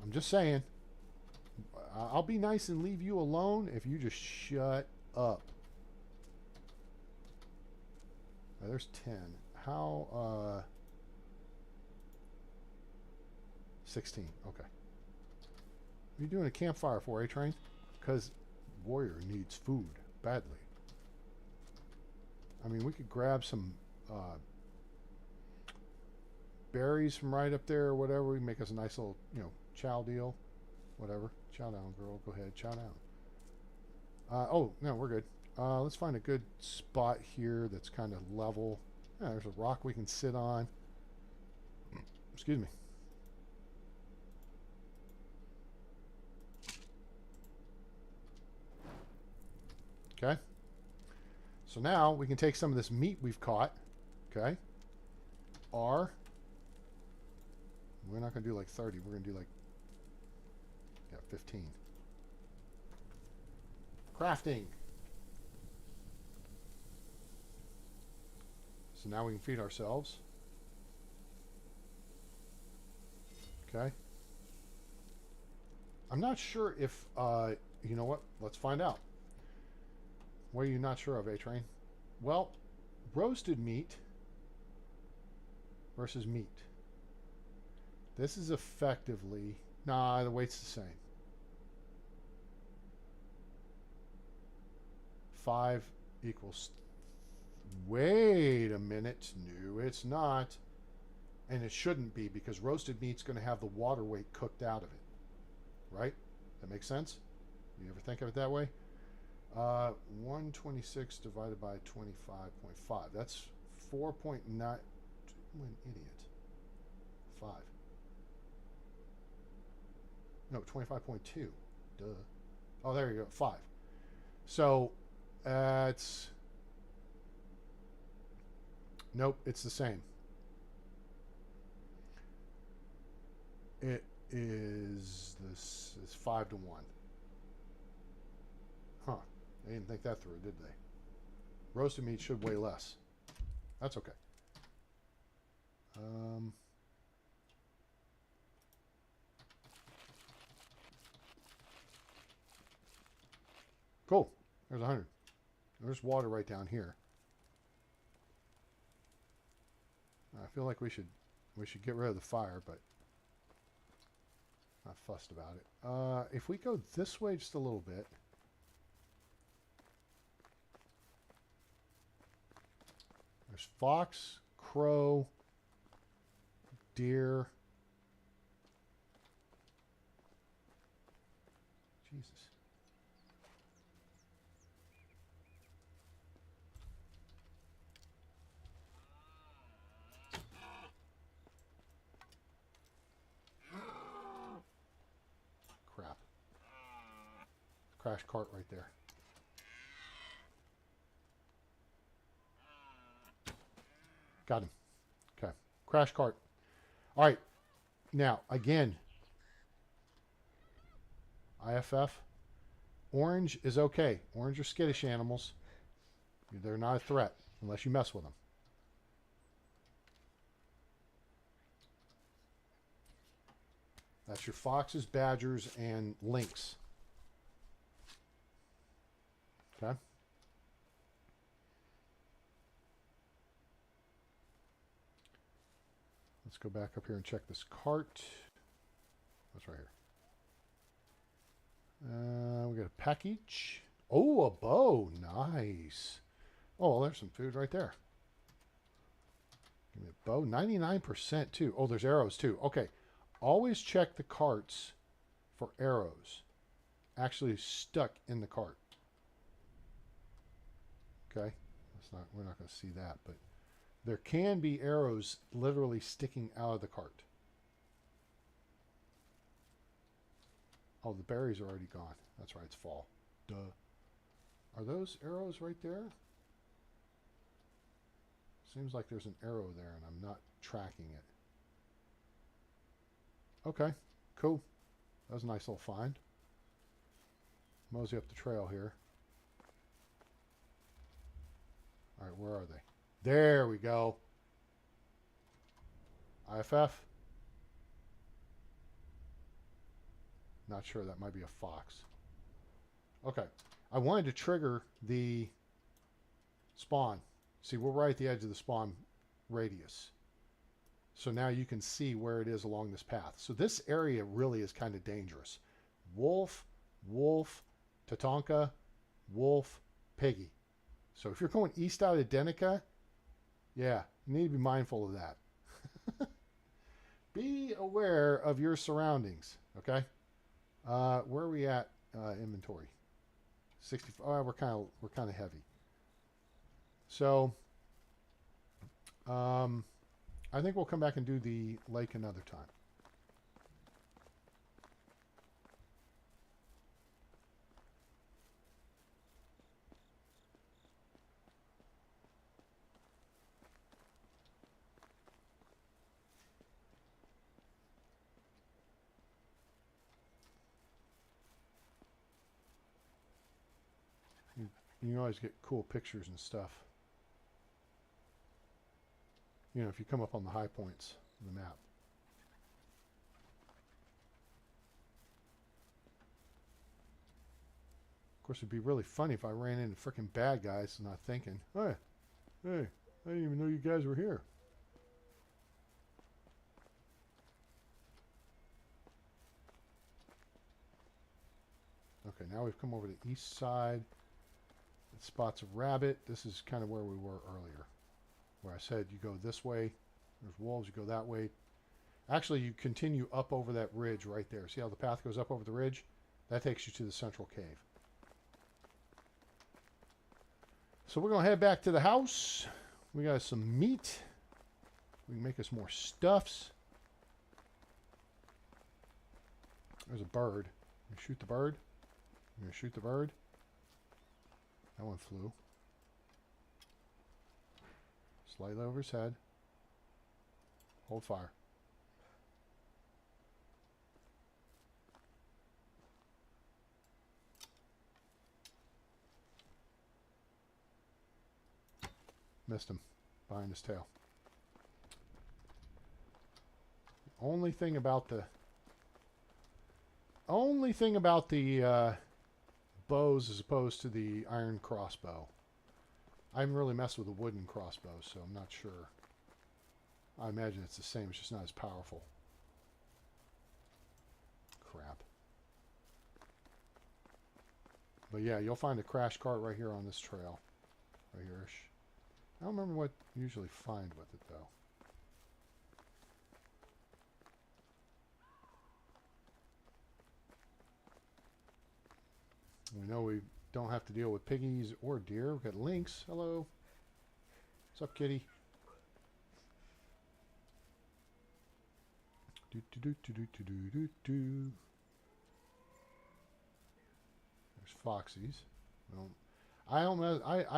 I'm just saying. I'll be nice and leave you alone if you just shut up. There's 10. How, 16. Okay. What are you doing a campfire for, A-Train? Because warrior needs food badly. I mean, we could grab some berries from right up there or whatever. We can make us a nice little, chow deal. Whatever. Chow down, girl. Go ahead. Chow down. Oh, no, we're good. Let's find a good spot here that's kind of level. Yeah, there's a rock we can sit on. Excuse me. Okay. So now we can take some of this meat we've caught. Okay. R. We're not going to do like 30. We're going to do like, yeah, 15. Crafting. So now we can feed ourselves. Okay. I'm not sure if, you know what? Let's find out. What are you not sure of, A-Train? Well, roasted meat versus meat. This is effectively... Nah, the weight's the same. 5 equals... Wait a minute. No, it's not. And it shouldn't be, because roasted meat's going to have the water weight cooked out of it. Right? That makes sense? You ever think of it that way? 126 divided by 25.5. That's 4.9... I'm an idiot. 5. No, 25.2. Duh. Oh, there you go. 5. So, it's... Nope, it's the same. It is... This is 5 to 1. Huh. They didn't think that through, did they? Roasted meat should weigh less. That's okay. Cool. There's 100. There's water right down here. I feel like we should get rid of the fire, but not fussed about it. If we go this way just a little bit. There's fox, crow, deer. Jesus. Crap. Crash cart right there. Got him. Okay. Crash cart. All right. Now, again, IFF. Orange is okay. Orange are skittish animals. They're not a threat unless you mess with them. That's your foxes, badgers, and lynx. Okay. Let's go back up here and check this cart. That's right here. We got a package. Oh, a bow. Nice. Oh, well, there's some food right there. Give me a bow. 99% too. Oh, there's arrows too. Okay. Always check the carts for arrows actually stuck in the cart. Okay. We're not going to see that, but there can be arrows literally sticking out of the cart. Oh, the berries are already gone. That's right, it's fall. Duh. Are those arrows right there? Seems like there's an arrow there and I'm not tracking it. Okay, cool. That was a nice little find. Mosey up the trail here. All right, where are they? There we go. IFF. Not sure. That might be a fox. Okay. I wanted to trigger the spawn. See, we're right at the edge of the spawn radius. So now you can see where it is along this path. So this area really is kind of dangerous. Wolf, wolf, Tatanka, wolf, piggy. So if you're going east out of Denica, yeah, you need to be mindful of that. Be aware of your surroundings, okay? Where are we at inventory? 65. Oh, we're kind of heavy. So I think we'll come back and do the lake another time. You can always get cool pictures and stuff. You know, if you come up on the high points of the map. Of course, it'd be really funny if I ran into freaking bad guys and not thinking, hey, I didn't even know you guys were here. Okay, now we've come over to the east side. It spots a rabbit. This is kind of where we were earlier, where I said you go this way. There's wolves. You go that way. Actually, you continue up over that ridge right there. See how the path goes up over the ridge? That takes you to the central cave. So we're going to head back to the house. We got some meat. We can make us more stuffs. There's a bird. You shoot the bird. I'm going to shoot the bird. That one flew. Slightly over his head. Hold fire. Missed him behind his tail. Only thing about the bows as opposed to the iron crossbow. I haven't really messed with a wooden crossbow, so I'm not sure. I imagine it's the same, it's just not as powerful. Crap. But yeah, you'll find a crash cart right here on this trail. Right here-ish. I don't remember what you usually find with it, though. We know we don't have to deal with piggies or deer. We've got lynx. Hello. What's up, kitty? Do do do do do do do do. There's foxies. I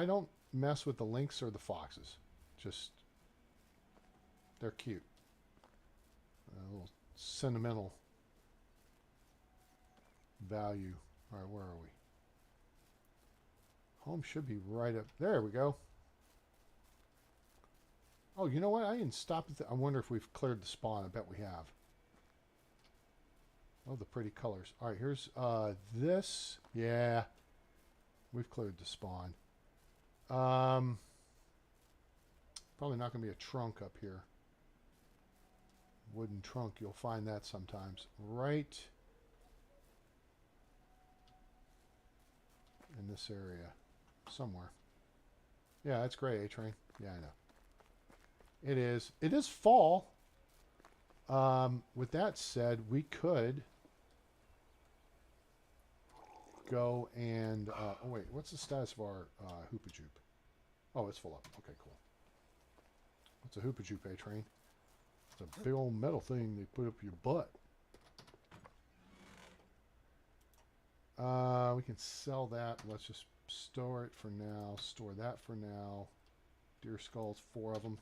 don't mess with the lynx or the foxes. Just they're cute. A little sentimental value. All right, where are we? Home should be right up there. We go. Oh, you know what? I didn't stop at I wonder if we've cleared the spawn. I bet we have. Oh, the pretty colors. All right, here's this. Yeah, we've cleared the spawn. Probably not going to be a trunk up here. Wooden trunk. You'll find that sometimes. Right in this area. Somewhere. Yeah, that's great, A-Train. Yeah, I know. It is. It is fall. With that said, we could go and... oh, wait. What's the status of our Hoopajoop? Oh, it's full up. Okay, cool. What's a Hoopajoop, A-Train? It's a big old metal thing they put up your butt. We can sell that. Let's just store it for now. Store that for now. Deer skulls, 4 of them.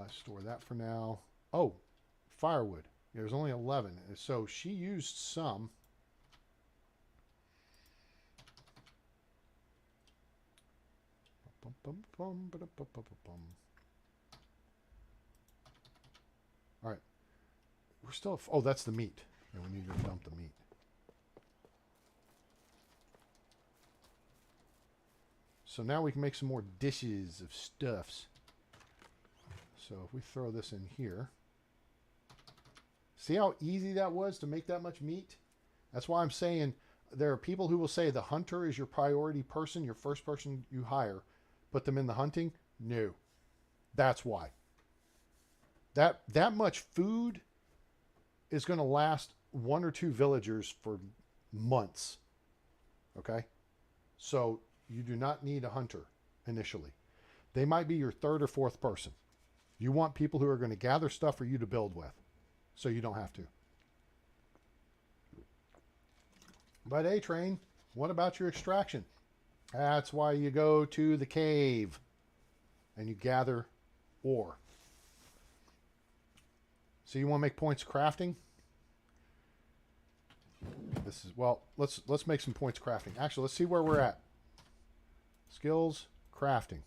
Store that for now. Oh, firewood. There's only 11. So she used some. All right. We're still... Oh, that's the meat. And we need to dump the meat. So now we can make some more dishes of stuffs. So if we throw this in here. See how easy that was to make that much meat? That's why I'm saying there are people who will say the hunter is your priority person, your first person you hire. Put them in the hunting? No. That's why. That much food is going to last 1 or 2 villagers for months. Okay? So you do not need a hunter initially. They might be your 3rd or 4th person. You want people who are going to gather stuff for you to build with. So you don't have to. But A-Train, what about your extraction? That's why you go to the cave. And you gather ore. So you want to make points crafting? This is, well, let's make some points crafting. Actually, let's see where we're at. Skills, crafting.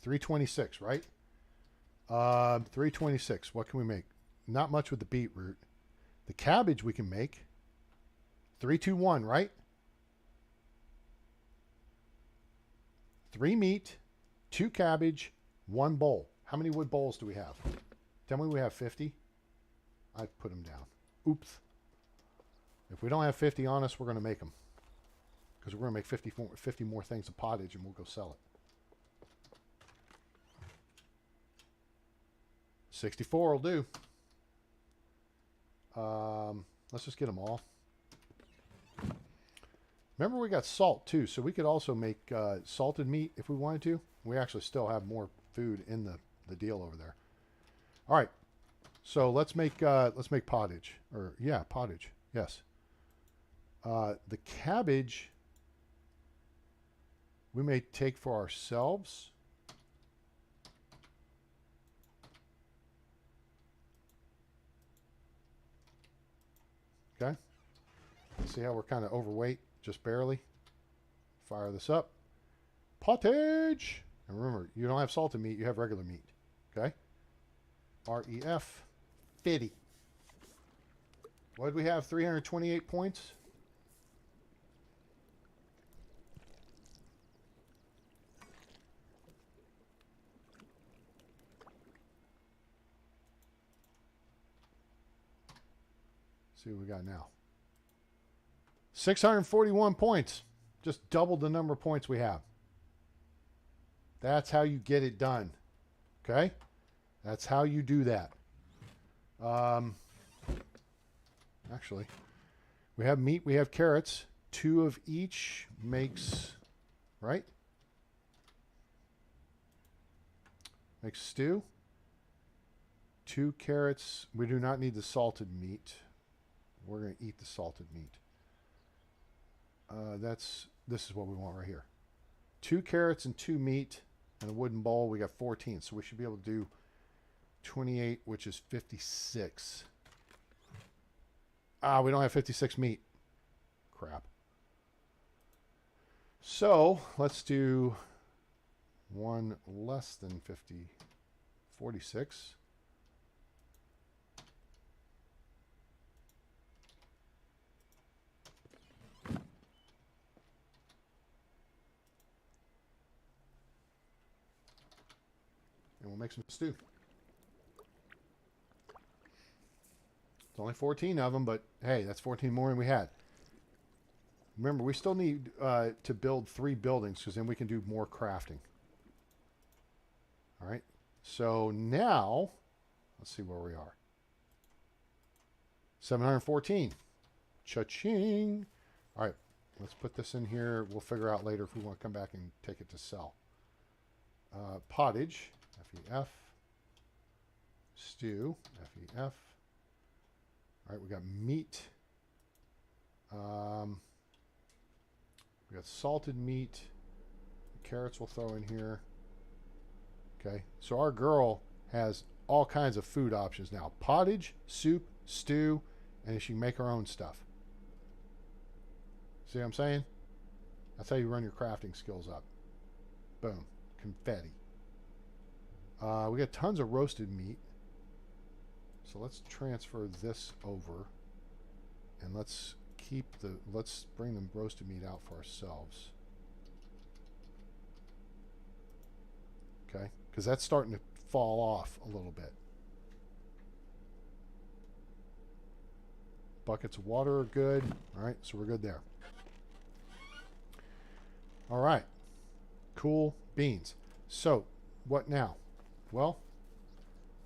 326, right? 326. What can we make? Not much with the beetroot. The cabbage we can make. 321, right? 3 meat, 2 cabbage, 1 bowl. How many wood bowls do we have? Tell me we have 50. I put them down. Oops. If we don't have 50 on us, we're going to make them. Because we're going to make 50 more things of pottage and we'll go sell it. 64 will do. Let's just get them all. Remember we got salt too, so we could also make salted meat if we wanted to. We actually still have more food in the deal over there. All right, so let's make pottage, or yeah, pottage. Yes. The cabbage we may take for ourselves. Okay. See how we're kind of overweight, just barely. Fire this up. Pottage! And remember, you don't have salted meat, you have regular meat. Okay? REF 50. What did we have? 328 points? See what we got now. 641 points. Just doubled the number of points we have. That's how you get it done. Okay? That's how you do that. Actually, we have meat, we have carrots. 2 of each makes, right? Makes stew. 2 carrots. We do not need the salted meat. We're going to eat the salted meat. This is what we want right here. 2 carrots and 2 meat and a wooden bowl. We got 14, so we should be able to do 28, which is 56. We don't have 56 meat. Crap. So let's do one less than 50. 46. And we'll make some stew. It's only 14 of them, but hey, that's 14 more than we had. Remember, we still need to build 3 buildings because then we can do more crafting. All right. So now, let's see where we are. 714. Cha-ching. All right. Let's put this in here. We'll figure out later if we want to come back and take it to sell. Pottage. FEF. Stew. FEF. All right, we got meat. We got salted meat. Carrots we'll throw in here. Okay, so our girl has all kinds of food options now. Pottage, soup, stew, and she can make her own stuff. See what I'm saying? That's how you run your crafting skills up. Boom. Confetti. We got tons of roasted meat. So let's transfer this over. And let's bring the roasted meat out for ourselves. Okay? Because that's starting to fall off a little bit. Buckets of water are good. All right, so we're good there. All right. Cool beans. So, what now? Well,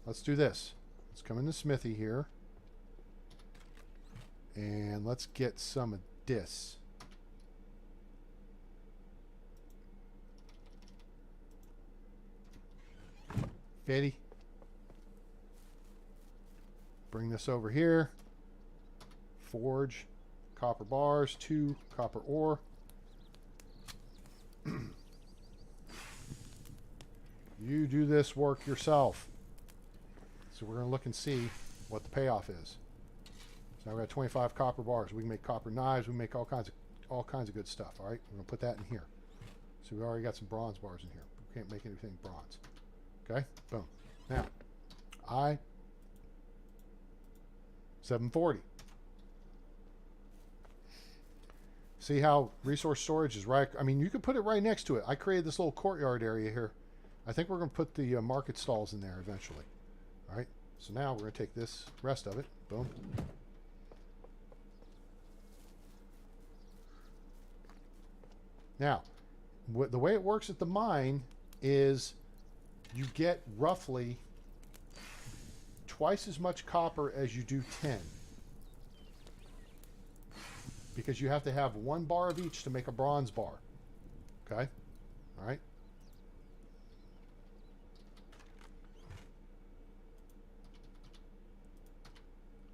let's do this. Let's come in the smithy here. And let's get some of this. Fetty. Bring this over here. Forge. Copper bars. 2 copper ore. You do this work yourself. So we're going to look and see what the payoff is. So now we've got 25 copper bars. We can make copper knives. We can make all kinds of good stuff. All right, we're going to put that in here. So we already got some bronze bars in here. We can't make anything bronze. Okay, boom. Now, 740. See how resource storage is right? I mean, you could put it right next to it. I created this little courtyard area here. I think we're going to put the market stalls in there eventually. All right, so now we're going to take this rest of it. Boom. Now, the way it works at the mine is you get roughly twice as much copper as you do tin. Because you have to have 1 bar of each to make a bronze bar. Okay? All right?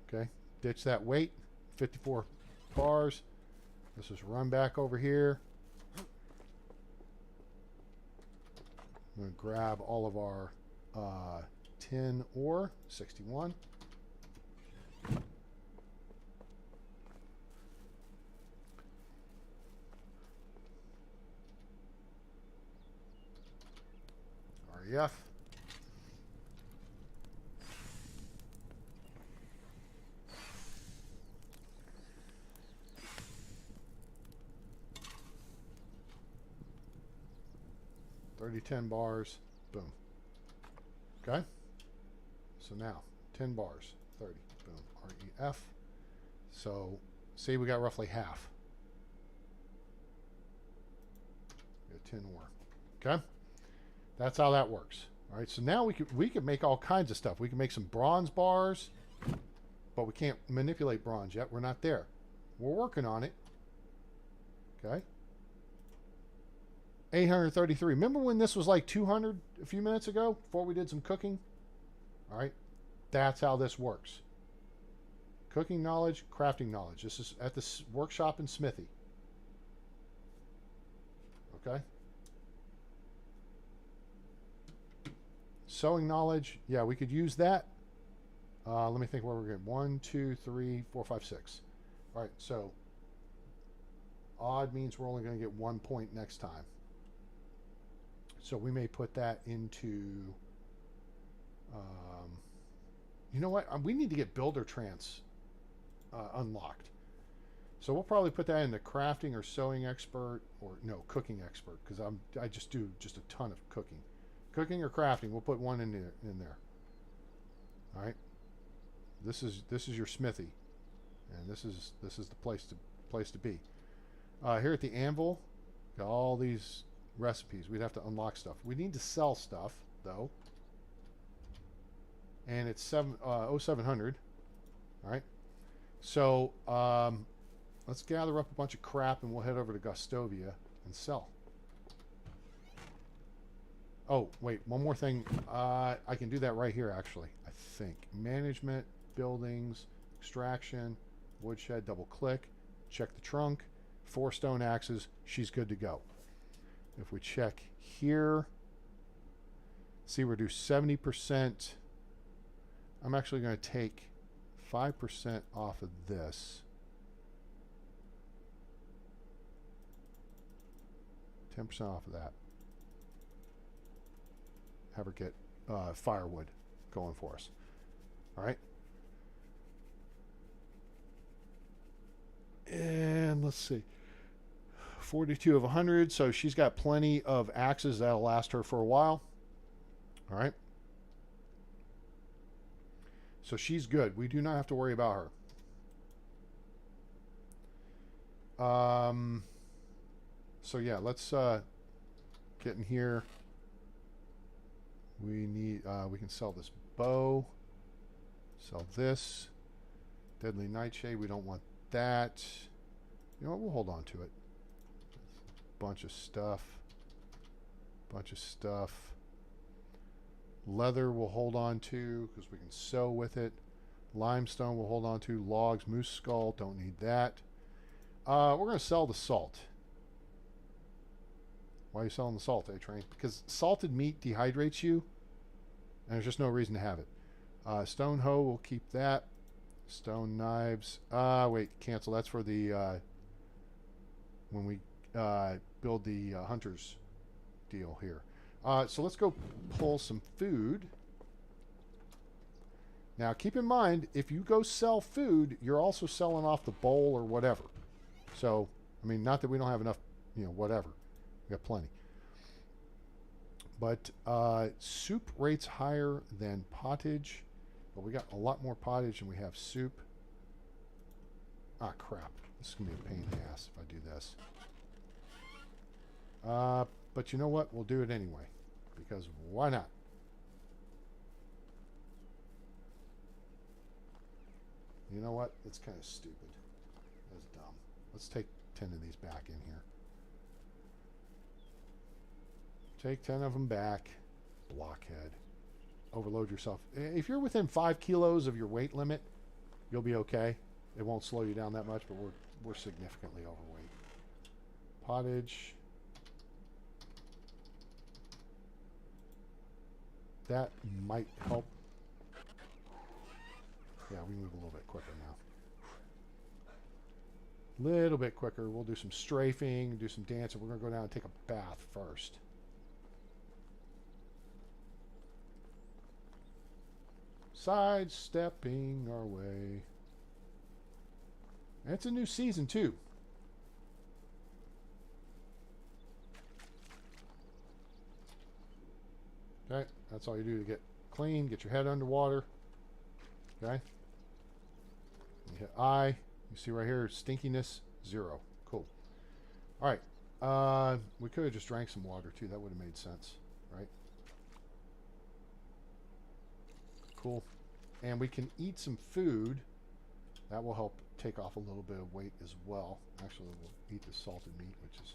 Okay, ditch that weight, 54 bars. Let's just run back over here. I'm going to grab all of our tin ore, 61. REF. $30, 10 bars, boom. Okay? So now, 10 bars, 30, boom, REF. So, see, we got roughly half. We got 10 ore. Okay? That's how that works. All right, so now we could make all kinds of stuff. We can make some bronze bars, but we can't manipulate bronze yet. We're not there. We're working on it. Okay? 833. Remember when this was like 200 a few minutes ago before we did some cooking? All right. That's how this works. Cooking knowledge, crafting knowledge. This is at the workshop in Smithy. Okay. Sewing knowledge. Yeah, we could use that. Let me think where we're getting. 1, 2, 3, 4, 5, 6. All right. So odd means we're only going to get 1 point next time. So we may put that into, you know what? We need to get builder trance unlocked. So we'll probably put that in the crafting or sewing expert, or no, cooking expert, because I just do just a ton of cooking. Cooking or crafting, we'll put one in there. All right. This is your smithy, and this is the place to be. Here at the anvil, got all these recipes. We'd have to unlock stuff. We need to sell stuff though, and it's 0700. All right, so let's gather up a bunch of crap and we'll head over to Gustovia and sell. Oh wait, one more thing. I can do that right here actually. I think management, buildings, extraction, woodshed. Double click, check the trunk. 4 stone axes. She's good to go. If we check here, see, reduce 70%. I'm actually going to take 5% off of this. 10% off of that. Have her get firewood going for us. All right. And let's see. 42 of 100, so she's got plenty of axes that'll last her for a while. All right. So she's good. We do not have to worry about her. So yeah, let's get in here. We need we can sell this bow. Sell this. Deadly nightshade, we don't want that. You know what, we'll hold on to it. Bunch of stuff. Leather we'll hold on to because we can sew with it. Limestone we'll hold on to. Logs, moose skull, don't need that. We're going to sell the salt. Why are you selling the salt, A-Train? Because salted meat dehydrates you, and there's just no reason to have it. Stone hoe, we'll keep that. Stone knives. Wait, cancel. That's for the when we build the hunter's deal here. So let's go pull some food. Now, keep in mind, if you go sell food, you're also selling off the bowl or whatever. So, I mean, not that we don't have enough, you know, whatever. We got plenty. But soup rates higher than pottage. But we got a lot more pottage than we have soup. Ah, crap. This is going to be a pain in the ass if I do this. But you know what? We'll do it anyway. Because why not? You know what? It's kind of stupid. That's dumb. Let's take 10 of these back in here. Take 10 of them back. Blockhead. Overload yourself. If you're within 5 kilos of your weight limit, you'll be okay. It won't slow you down that much, but we're significantly overweight. Pottage. That might help. Yeah, we move a little bit quicker now. Little bit quicker. We'll do some strafing, do some dancing. We're going to go down and take a bath first. Sidestepping our way. And it's a new season, too. Okay, that's all you do to get clean, get your head underwater. Okay. You hit I. You see right here, stinkiness, 0. Cool. All right. We could have just drank some water, too. That would have made sense, right? Cool. And we can eat some food. That will help take off a little bit of weight as well. Actually, we'll eat the salted meat, which is...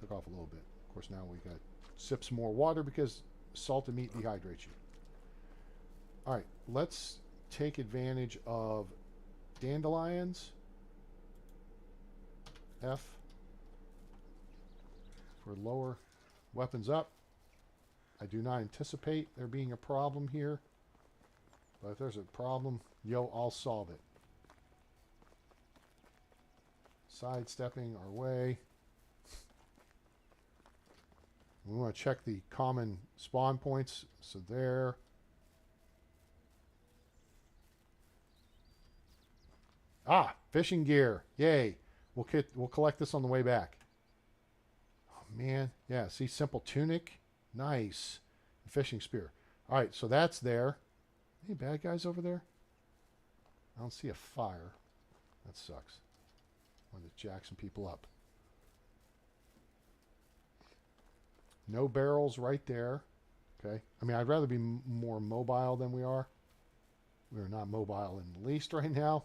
took off a little bit. Of course, now we got sip some more water because salted meat dehydrates you. All right, let's take advantage of dandelions. F for lower weapons up. I do not anticipate there being a problem here, but if there's a problem, yo, I'll solve it. Sidestepping our way. We want to check the common spawn points. So there. Ah, fishing gear. Yay. We'll collect this on the way back. Oh, man. Yeah, see, simple tunic. Nice. Fishing spear. All right, so that's there. Any bad guys over there? I don't see a fire. That sucks. Wanted to jack some people up. No barrels right there. Okay. I mean, I'd rather be more mobile than we are. We're not mobile in the least right now.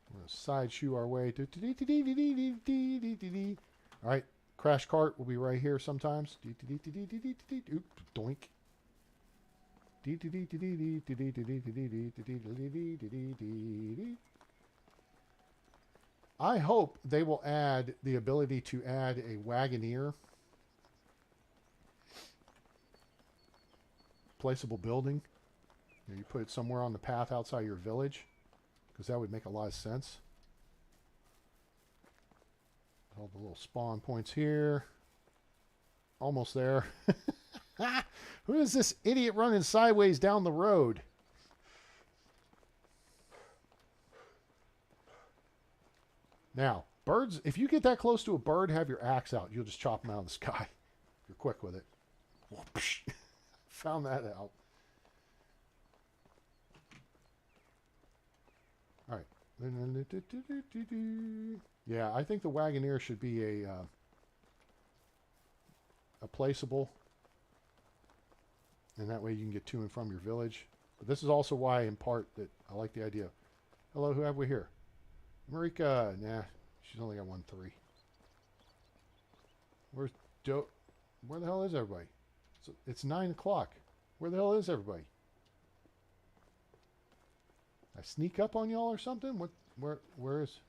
We're going to side shoe our way. All right. Crash cart will be right here sometimes. Oop, doink. I hope they will add the ability to add a wagoneer. Placeable building. You put it somewhere on the path outside your village, because that would make a lot of sense. All the little spawn points here. Almost there. Who is this idiot running sideways down the road? Now, birds, if you get that close to a bird, have your axe out. You'll just chop them out of the sky. You're quick with it. Found that out. All right. Yeah, I think the wagoneer should be a placeable. And that way you can get to and from your village. But this is also why, in part, that I like the idea. Hello, who have we here? Marika. Nah, she's only got 1-3. Where's Doe? Where the hell is everybody? It's 9 o'clock. Where the hell is everybody? I sneak up on y'all or something? What? Where is?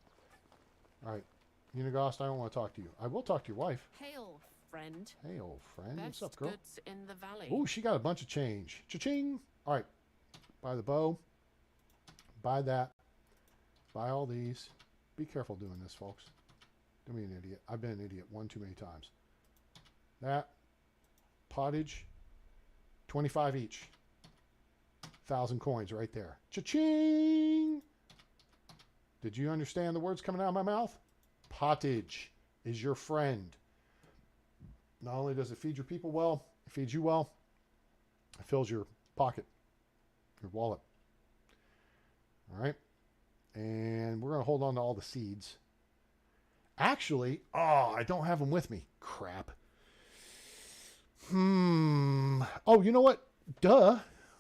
All right, Unigost, I don't want to talk to you. I will talk to your wife. Hail, friend. Hey, old friend. Best What's up, girl? goods in the valley. Oh, she got a bunch of change. Cha-ching! All right, buy the bow. Buy that. Buy all these. Be careful doing this, folks. Don't be an idiot. I've been an idiot one too many times. That. Pottage. 25 each. 1,000 coins right there. Cha-ching! Did you understand the words coming out of my mouth? Pottage is your friend. Not only does it feed your people well, it feeds you well, it fills your pocket, your wallet. All right? And we're going to hold on to all the seeds. Actually, I don't have them with me. Crap. Oh, you know what? Duh.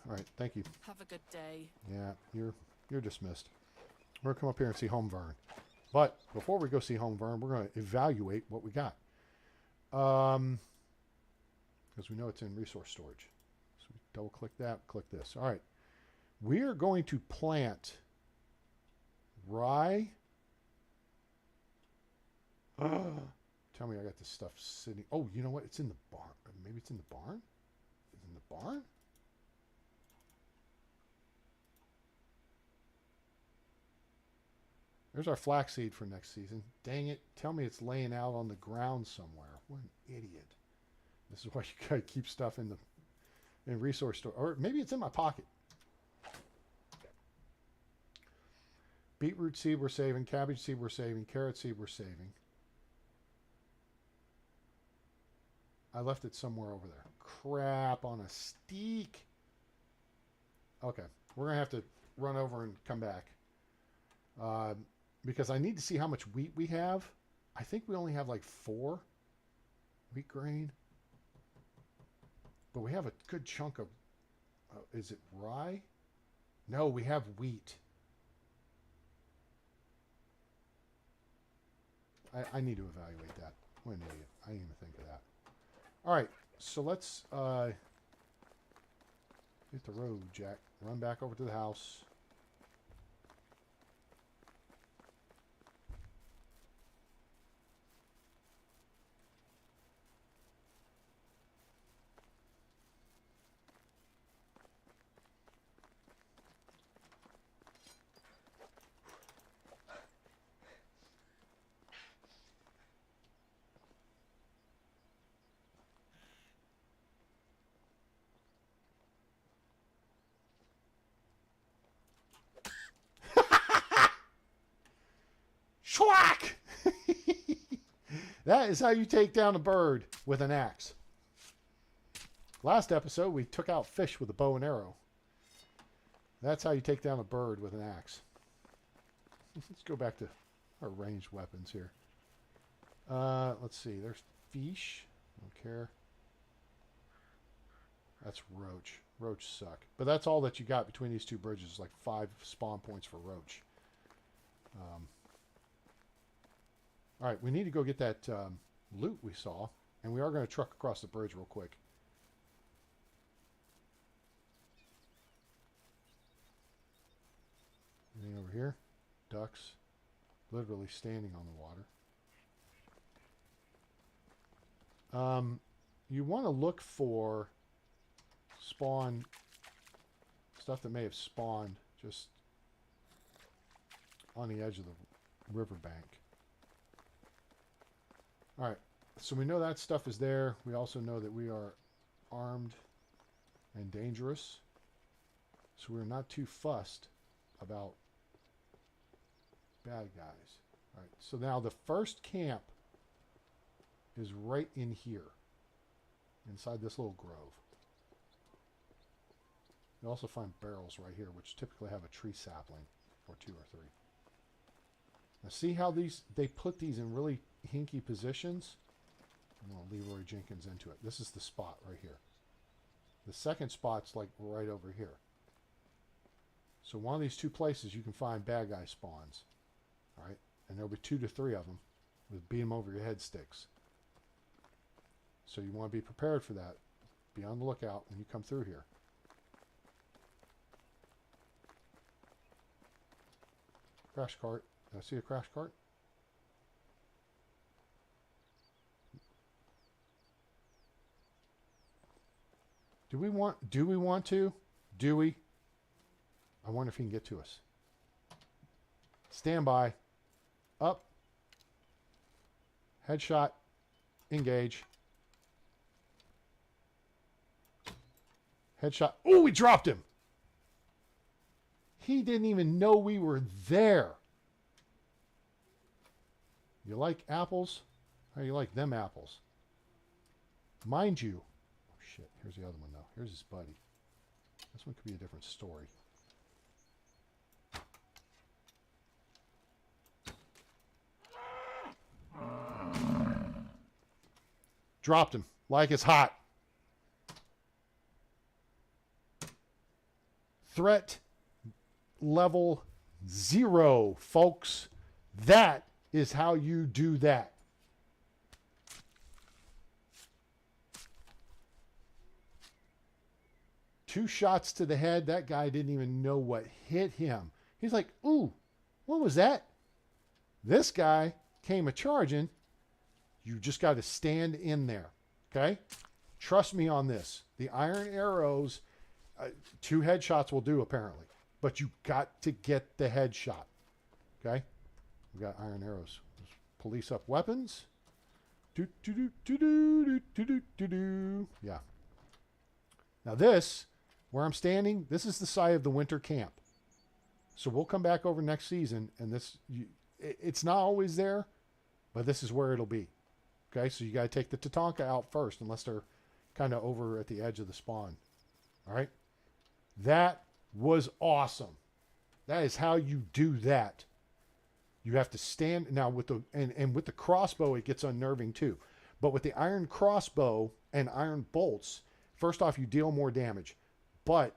All right, thank you. Have a good day. Yeah, you're dismissed. We're going to come up here and see Home Vern. But before we go see Home Vern, we're going to evaluate what we got. Because we know it's in resource storage. So we double click that, click this. All right. We are going to plant rye. Tell me I got this stuff sitting. Oh, you know what? It's in the barn. Maybe it's in the barn? Is it in the barn? There's our flaxseed for next season. Dang it. Tell me it's laying out on the ground somewhere. What an idiot. This is why you gotta keep stuff in resource store. Or maybe it's in my pocket. Beetroot seed we're saving. Cabbage seed we're saving. Carrot seed we're saving. I left it somewhere over there. Crap on a steak. Okay. We're going to have to run over and come back. Because I need to see how much wheat we have. I think we only have like 4 wheat grain. But we have a good chunk of... is it rye? No, we have wheat. I need to evaluate that. What an idiot. I didn't even think of that. All right, so let's hit the road, Jack. Run back over to the house. Schwack! That is how you take down a bird with an axe. Last episode, we took out fish with a bow and arrow. That's how you take down a bird with an axe. Let's go back to our ranged weapons here. Let's see. There's fish. Don't care. That's roach. Roach suck. But that's all that you got between these two bridges. Like 5 spawn points for roach. All right, we need to go get that loot we saw, and we are going to truck across the bridge real quick. Anything over here? Ducks, literally standing on the water. You want to look for spawn stuff that may have spawned just on the edge of the riverbank. All right, so we know that stuff is there. We also know that we are armed and dangerous. So we're not too fussed about bad guys. All right, so now the first camp is right in here, inside this little grove. You also find barrels right here, which typically have a tree sapling, or 2 or 3. Now see how they put these in really hinky positions? I'm going to Leroy Jenkins into it. This is the spot right here. The second spot's like right over here. So one of these 2 places you can find bad guy spawns. All right? And there'll be 2 to 3 of them with beat 'em over your head sticks. So you want to be prepared for that. Be on the lookout when you come through here. Crash cart. Did I see a crash cart? Do we want to? Do we? I wonder if he can get to us. Stand by. Up. Headshot. Engage. Headshot. Oh, we dropped him. He didn't even know we were there. You like apples? How do you like them apples? Mind you. Oh, shit. Here's the other one, though. Here's his buddy. This one could be a different story. Dropped him like it's hot. Threat level 0, folks. That is how you do that. Two shots to the head. That guy didn't even know what hit him. He's like, ooh, what was that? This guy came a-charging. You just got to stand in there, okay? Trust me on this. The iron arrows, 2 headshots will do, apparently. But you got to get the headshot, okay? We got iron arrows. Let's police up weapons. Yeah. Now this, where I'm standing, this is the site of the winter camp. So we'll come back over next season, and it's not always there, but this is where it'll be. Okay, so you got to take the Tatanka out first, unless they're kind of over at the edge of the spawn. All right? That was awesome. That is how you do that. You have to stand now with the and with the crossbow, it gets unnerving too. But with the iron crossbow and iron bolts, first off, you deal more damage, but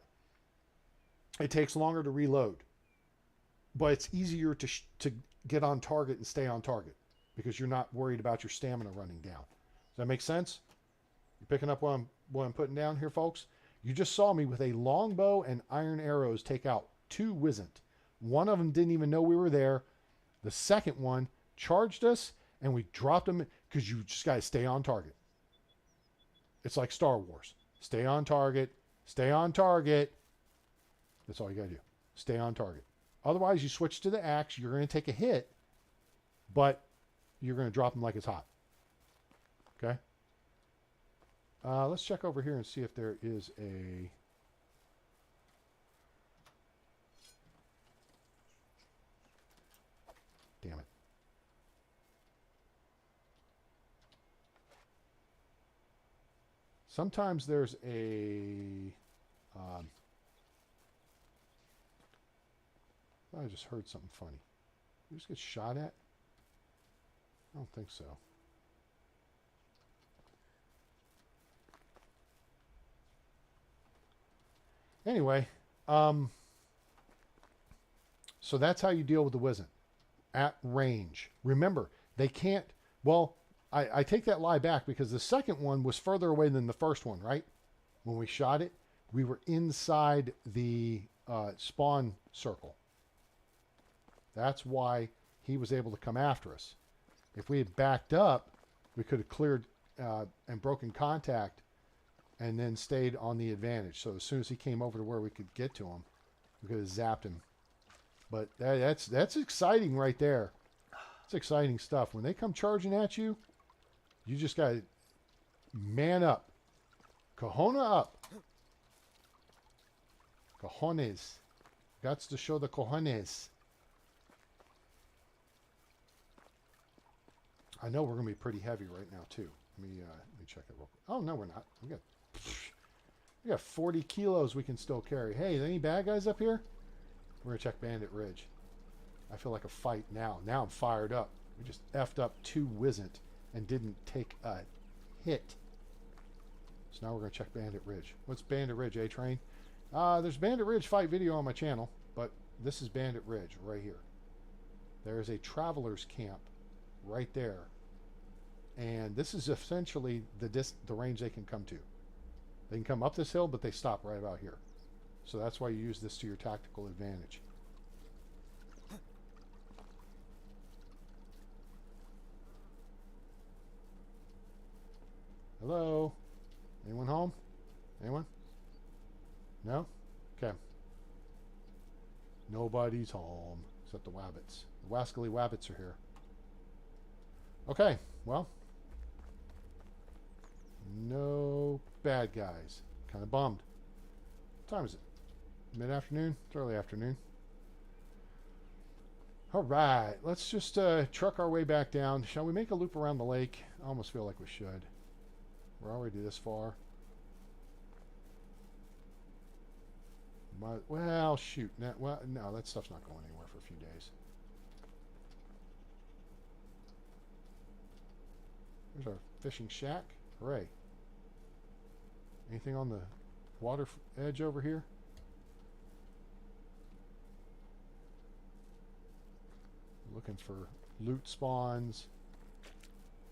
it takes longer to reload. But it's easier to get on target and stay on target because you're not worried about your stamina running down. Does that make sense? You picking up what I'm putting down here, folks? You just saw me with a longbow and iron arrows take out 2 Wizened. One of them didn't even know we were there. The second one charged us, and we dropped them because you just got to stay on target. It's like Star Wars. Stay on target. Stay on target. That's all you got to do. Stay on target. Otherwise, you switch to the axe. You're going to take a hit, but you're going to drop them like it's hot. Okay? Let's check over here and see if there is a... Damn it. Sometimes there's a... I just heard something funny. You just get shot at? I don't think so. Anyway, so that's how you deal with the Wizened. At range. Remember, they can't... Well, I take that lie back because the second one was further away than the first one, right? When we shot it, we were inside the spawn circle. That's why he was able to come after us. If we had backed up, we could have cleared and broken contact and then stayed on the advantage. So as soon as he came over to where we could get to him, we could have zapped him. But that's exciting right there. It's exciting stuff. When they come charging at you, you just got to man up. Cojones up. Cojones. Gots to show the cojones. I know we're going to be pretty heavy right now, too. Let me check that real quick. Oh, no, we're not. We got 40 kilos we can still carry. Hey, any bad guys up here? We're going to check Bandit Ridge. I feel like a fight now. Now I'm fired up. We just effed up 2 Wizened and didn't take a hit. So now we're going to check Bandit Ridge. What's Bandit Ridge, A-Train? There's Bandit Ridge fight video on my channel, but this is Bandit Ridge right here. There is a traveler's camp right there. And this is essentially the range they can come to. They can come up this hill, but they stop right about here. So that's why you use this to your tactical advantage. Hello? Anyone home? Anyone? No? Okay. Nobody's home except the wabbits. The wascally wabbits are here. Okay, well. No bad guys. Kind of bummed. What time is it? Mid-afternoon? It's early afternoon. All right, let's just truck our way back down. Shall we make a loop around the lake? I almost feel like we should. We're already this far. Well, shoot. No, that stuff's not going anywhere for a few days. There's our fishing shack. Hooray. Anything on the water edge over here? Looking for loot spawns.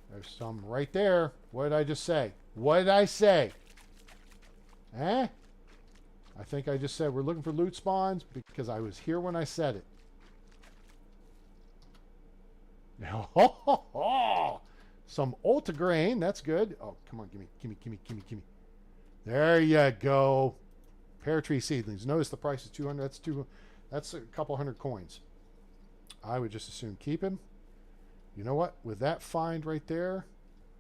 There's some right there. What did I just say? What did I say? Eh? I think I just said we're looking for loot spawns because I was here when I said it. Some ultra-grain. That's good. Oh, come on. Gimme. There you go. Pear tree seedlings. Notice the price is 200. That's a couple hundred coins. I would just as soon keep him. You know what? With that find right there,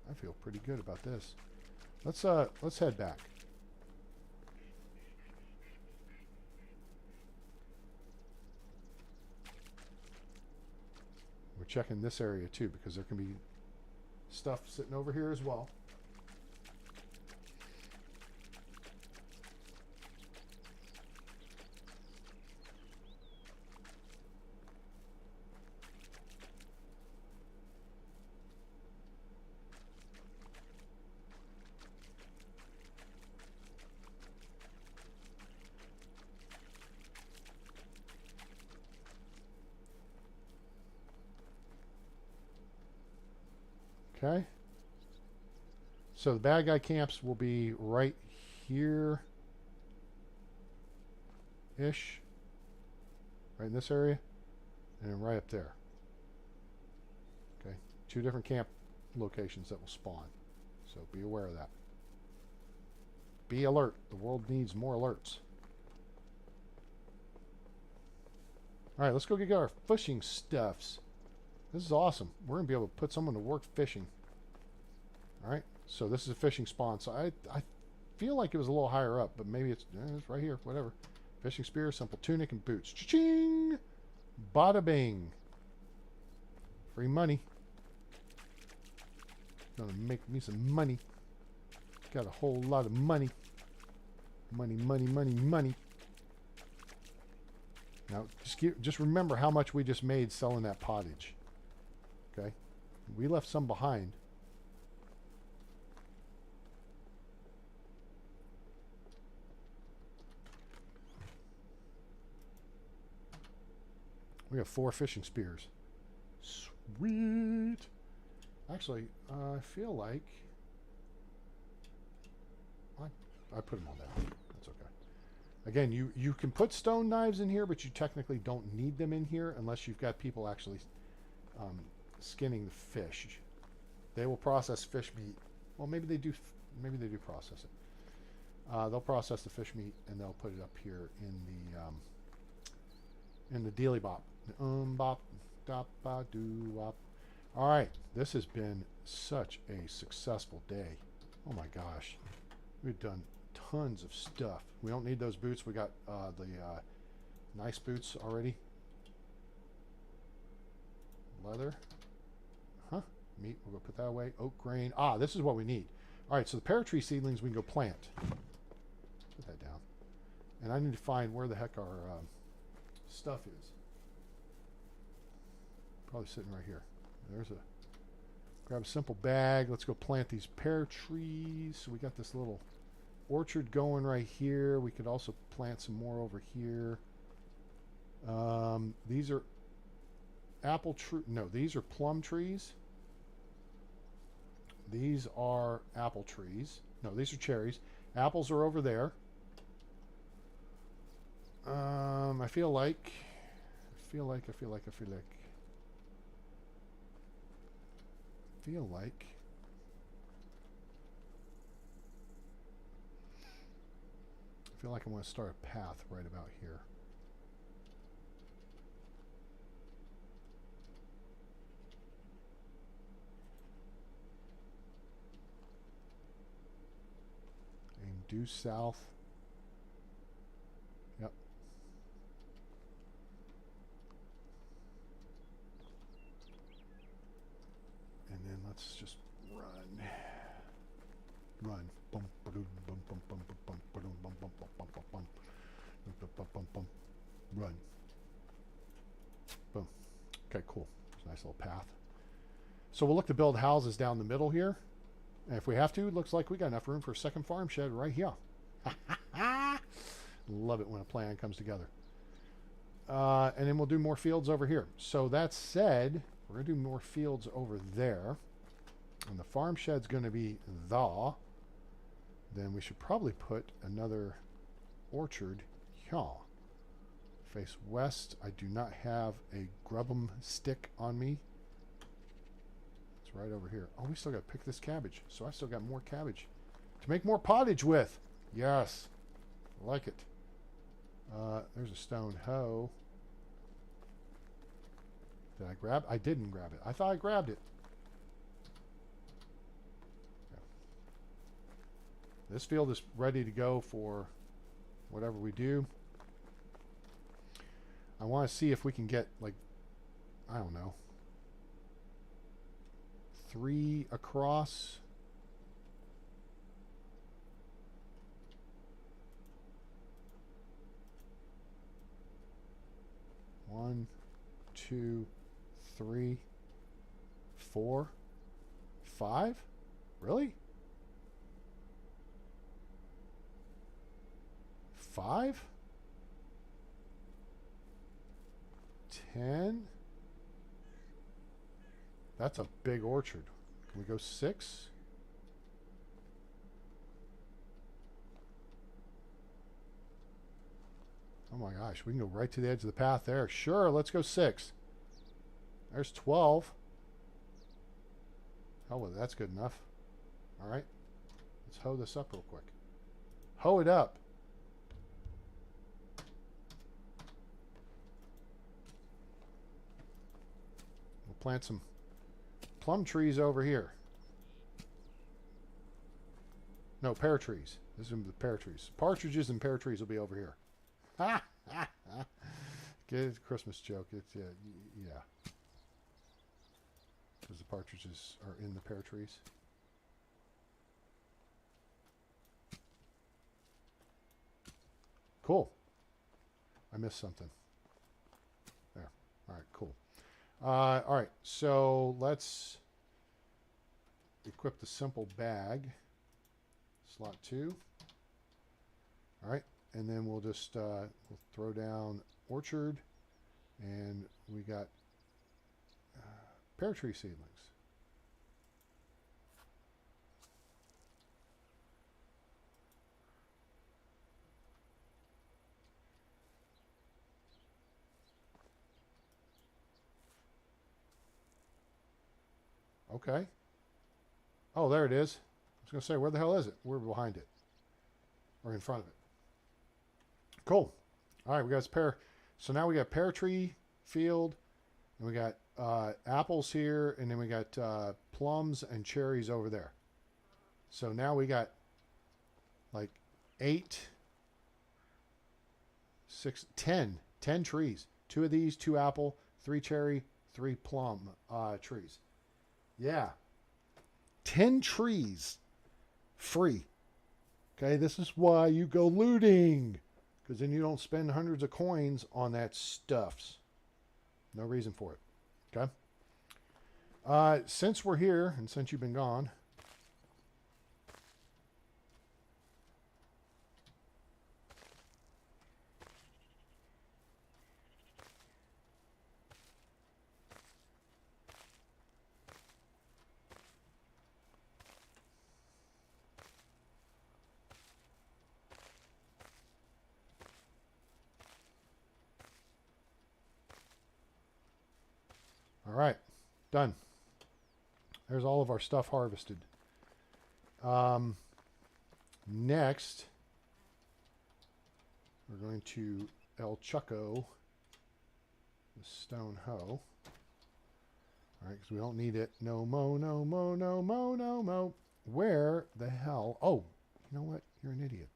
I feel pretty good about this. Let's head back. We're checking this area too because there can be stuff sitting over here as well. Okay. So the bad guy camps will be right here-ish. Right in this area. And then right up there. Okay. 2 different camp locations that will spawn. So be aware of that. Be alert. The world needs more alerts. Alright, let's go get our fishing stuffs. This is awesome. We're going to be able to put someone to work fishing. Alright, so this is a fishing spawn. So I feel like it was a little higher up, but maybe it's right here, whatever. Fishing spear, simple tunic, and boots. Cha-ching! Bada bing. Free money. Gonna make me some money. Got a whole lot of money. Money. Now, just remember how much we just made selling that pottage. Okay? We left some behind. We have 4 fishing spears. Sweet! Actually, I feel like I put them all down. That's okay. Again, you can put stone knives in here, but you technically don't need them in here unless you've got people actually skinning the fish. They will process fish meat. Well, maybe they do. Maybe they do process it. They'll process the fish meat and they'll put it up here in the dealy bop. Bop, dop, ba, doo, wop. All right, this has been such a successful day. Oh my gosh, we've done tons of stuff. We don't need those boots. We got the nice boots already. Leather. Huh? Meat. We'll go put that away. Oak grain. Ah, this is what we need. All right, so the pear tree seedlings we can go plant. Put that down. And I need to find where the heck our stuff is. Probably sitting right here. Grab a simple bag. Let's go plant these pear trees. So we got this little orchard going right here. We could also plant some more over here. These are apple tree. No, these are plum trees. These are apple trees. No, these are cherries. Apples are over there. I feel like I want to start a path right about here. due south. Yep. And then let's just run. Run. Bum, ba-doom, bum, bum, bum, bum, bum, ba-doom, bum, bum, bum, bum, bum, bum. Bum, bum, bum, bum. Run. Boom. Okay, cool. It's a nice little path. So we'll look to build houses down the middle here. And if we have to, it looks like we got enough room for a second farm shed right here. Love it when a plan comes together. And then we'll do more fields over here. So that said, we're going to do more fields over there. And the farm shed's going to be the. Then we should probably put another orchard here. Face west. I do not have a grub'em stick on me. It's right over here. Oh, we still got to pick this cabbage. So I still got more cabbage to make more pottage with. Yes. Like it. There's a stone hoe. Did I grab? I didn't grab it. I thought I grabbed it. Okay. This field is ready to go for whatever we do. I want to see if we can get, like, I don't know, 3 across. One, 2, 3, 4, 5? Really? 5? 10? That's a big orchard. Can we go 6? Oh my gosh, we can go right to the edge of the path there. Sure, let's go 6. There's 12. Oh, well, that's good enough. All right. Let's hoe this up real quick. Hoe it up. We'll plant some plum trees over here. No, pear trees. This is the pear trees. Partridges and pear trees will be over here. Ha! Get a Christmas joke. It's yeah. Because the partridges are in the pear trees. Cool. I missed something. There. All right, cool. All right, so let's equip the simple bag. Slot 2. All right, and then we'll just we'll throw down orchard, and we got pear tree seedlings. Okay. Oh, there it is. I was going to say, where the hell is it? We're behind it. Or in front of it. Cool. All right, we got this pear. So now we got pear tree field, and we got apples here, and then we got plums and cherries over there. So now we got like 8, 6, 10 trees. 2 of these, 2 apple, 3 cherry, 3 plum trees. Yeah. 10 trees free. Okay, this is why you go looting. Because then you don't spend hundreds of coins on that stuffs. No reason for it. Okay. Since we're here, and since you've been gone, all right, done. There's all of our stuff harvested. Next, we're going to El Chucko the stone hoe. All right, because we don't need it. No mo, no mo, no mo, no mo. Where the hell? Oh, you know what? You're an idiot.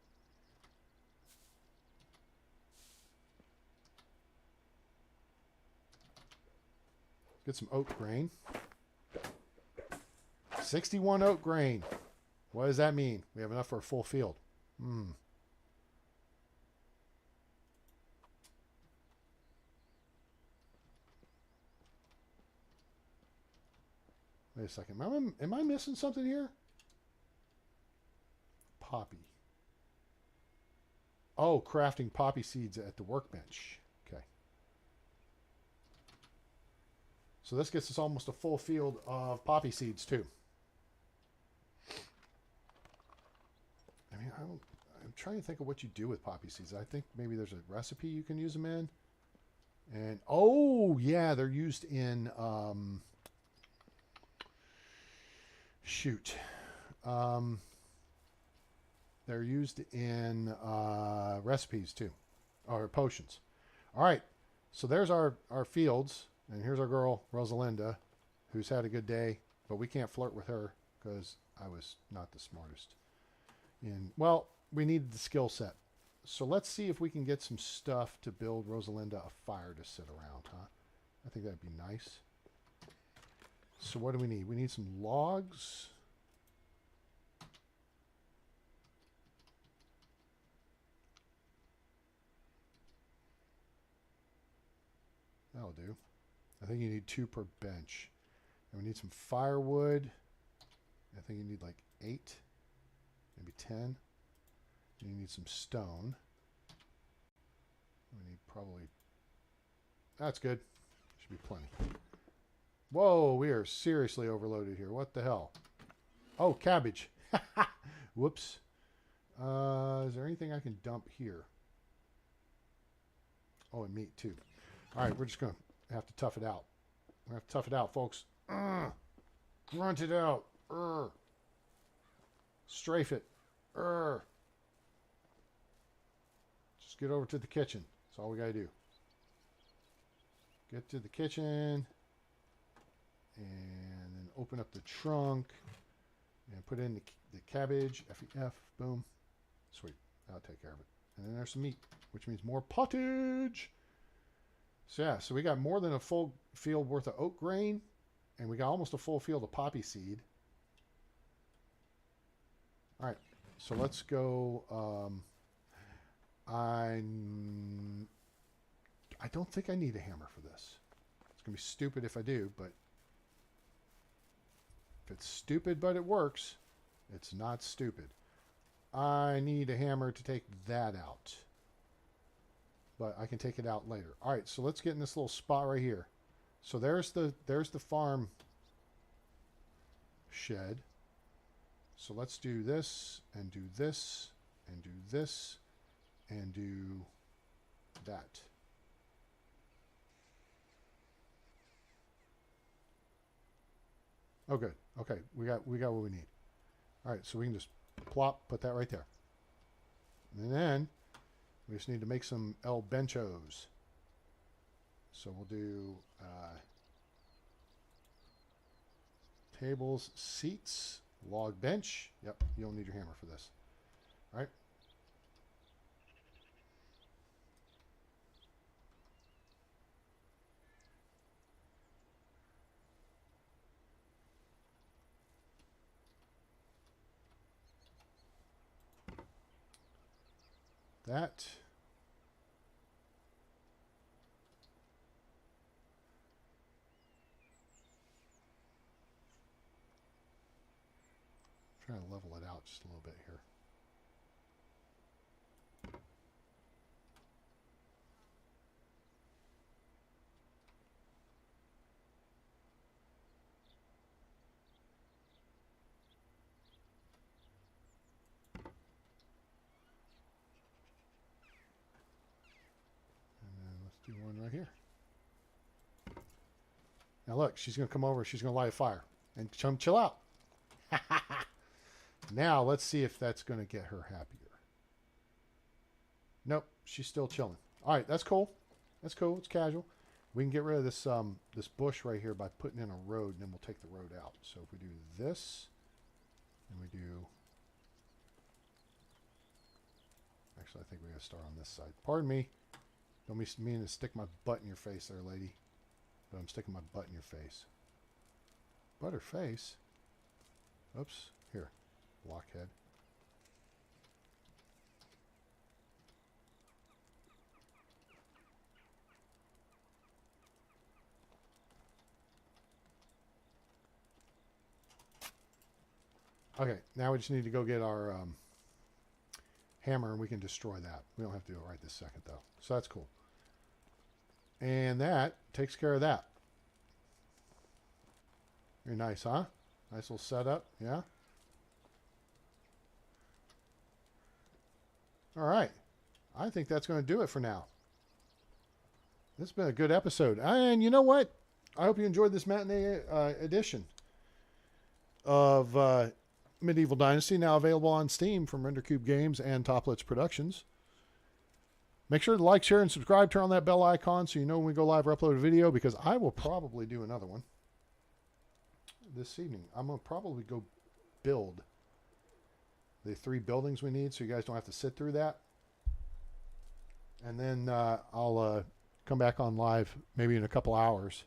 Get some oat grain. 61 oat grain. What does that mean? We have enough for a full field. Wait a second. Am I missing something here? Poppy. Oh, crafting poppy seeds at the workbench. Okay. So this gets us almost a full field of poppy seeds too. I mean, I'm trying to think of what you do with poppy seeds. I think maybe there's a recipe you can use them in. And, oh, yeah, they're used in, shoot. They're used in recipes too, or potions. All right, so there's our fields, and here's our girl, Rosalinda, who's had a good day, but we can't flirt with her because I was not the smartest. Well, we needed the skill set. So let's see if we can get some stuff to build Rosalinda a fire to sit around, huh? I think that'd be nice. So what do we need? We need some logs. That'll do. I think you need 2 per bench. And we need some firewood. I think you need like 8, maybe 10. And you need some stone. We need probably... That's good. Should be plenty. Whoa, we are seriously overloaded here. What the hell? Oh, cabbage. Whoops. Is there anything I can dump here? Oh, and meat too. All right, we're just going to have to tough it out. We're going to have to tough it out, folks. Grunt it out. Strafe it. Just get over to the kitchen. That's all we got to do. Get to the kitchen. And then open up the trunk. And put in the cabbage. F-E-F. Boom. Sweet. That'll take care of it. And then there's some meat, which means more pottage. So yeah, so we got more than a full field worth of oat grain, and we got almost a full field of poppy seed. All right, so let's go. I don't think I need a hammer for this. It's gonna be stupid if I do, but if it's stupid but it works, it's not stupid. I need a hammer to take that out. But I can take it out later. All right, so let's get in this little spot right here. So there's the farm shed. So let's do this and do this and do this and do that. Oh, good. Okay, we got what we need. All right, so we can just plop, put that right there. And then we just need to make some El Benchos. So we'll do tables, seats, log bench. Yep, you don't need your hammer for this. All right. That. Trying to level it out just a little bit here. Do one right here. Now look, she's going to come over. She's going to light a fire and chill out. Now let's see if that's going to get her happier. Nope, she's still chilling. All right, that's cool. That's cool. It's casual. We can get rid of this this bush right here by putting in a road, and then we'll take the road out. So if we do this, and we do So I think we got to start on this side. Pardon me. Don't mean to stick my butt in your face there, lady. But I'm sticking my butt in your face. Butt or face? Oops. Here. Blockhead. Okay, now we just need to go get our hammer and we can destroy that. We don't have to do it right this second though. So that's cool. And that takes care of that. Very nice, huh? Nice little setup, yeah? All right. I think that's going to do it for now. This has been a good episode. And you know what? I hope you enjoyed this matinee edition of Medieval Dynasty, now available on Steam from RenderCube Games and Toplitz Productions. Make sure to like, share, and subscribe. Turn on that bell icon so you know when we go live or upload a video, because I will probably do another one this evening. I'm going to probably go build the 3 buildings we need so you guys don't have to sit through that. And then I'll come back on live maybe in a couple hours.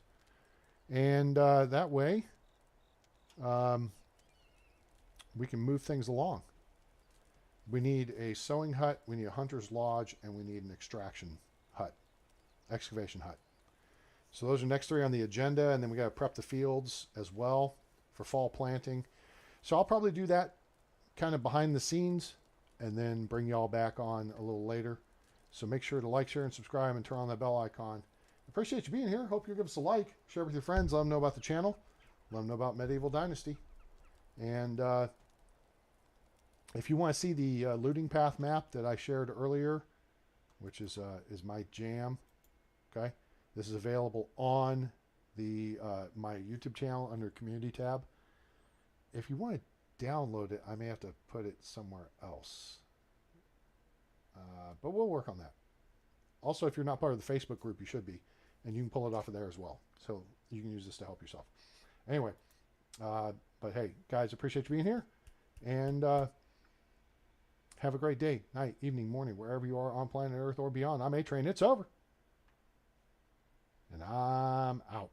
And that way we can move things along. We need a sewing hut, we need a hunter's lodge, and we need an extraction hut, excavation hut. So those are the next 3 on the agenda, and then we got to prep the fields as well for fall planting. So I'll probably do that kind of behind the scenes and then bring y'all back on a little later. So make sure to like, share, and subscribe, and turn on that bell icon. Appreciate you being here. Hope you'll give us a like, share with your friends, let them know about the channel, let them know about Medieval Dynasty. And if you want to see the looting path map that I shared earlier, which is my jam, okay? This is available on the my YouTube channel under Community tab. If you want to download it, I may have to put it somewhere else. But we'll work on that. Also, if you're not part of the Facebook group, you should be. And you can pull it off of there as well. So you can use this to help yourself. Anyway, but hey, guys, appreciate you being here. And have a great day, night, evening, morning, wherever you are on planet Earth or beyond. I'm A-Train. It's over. And I'm out.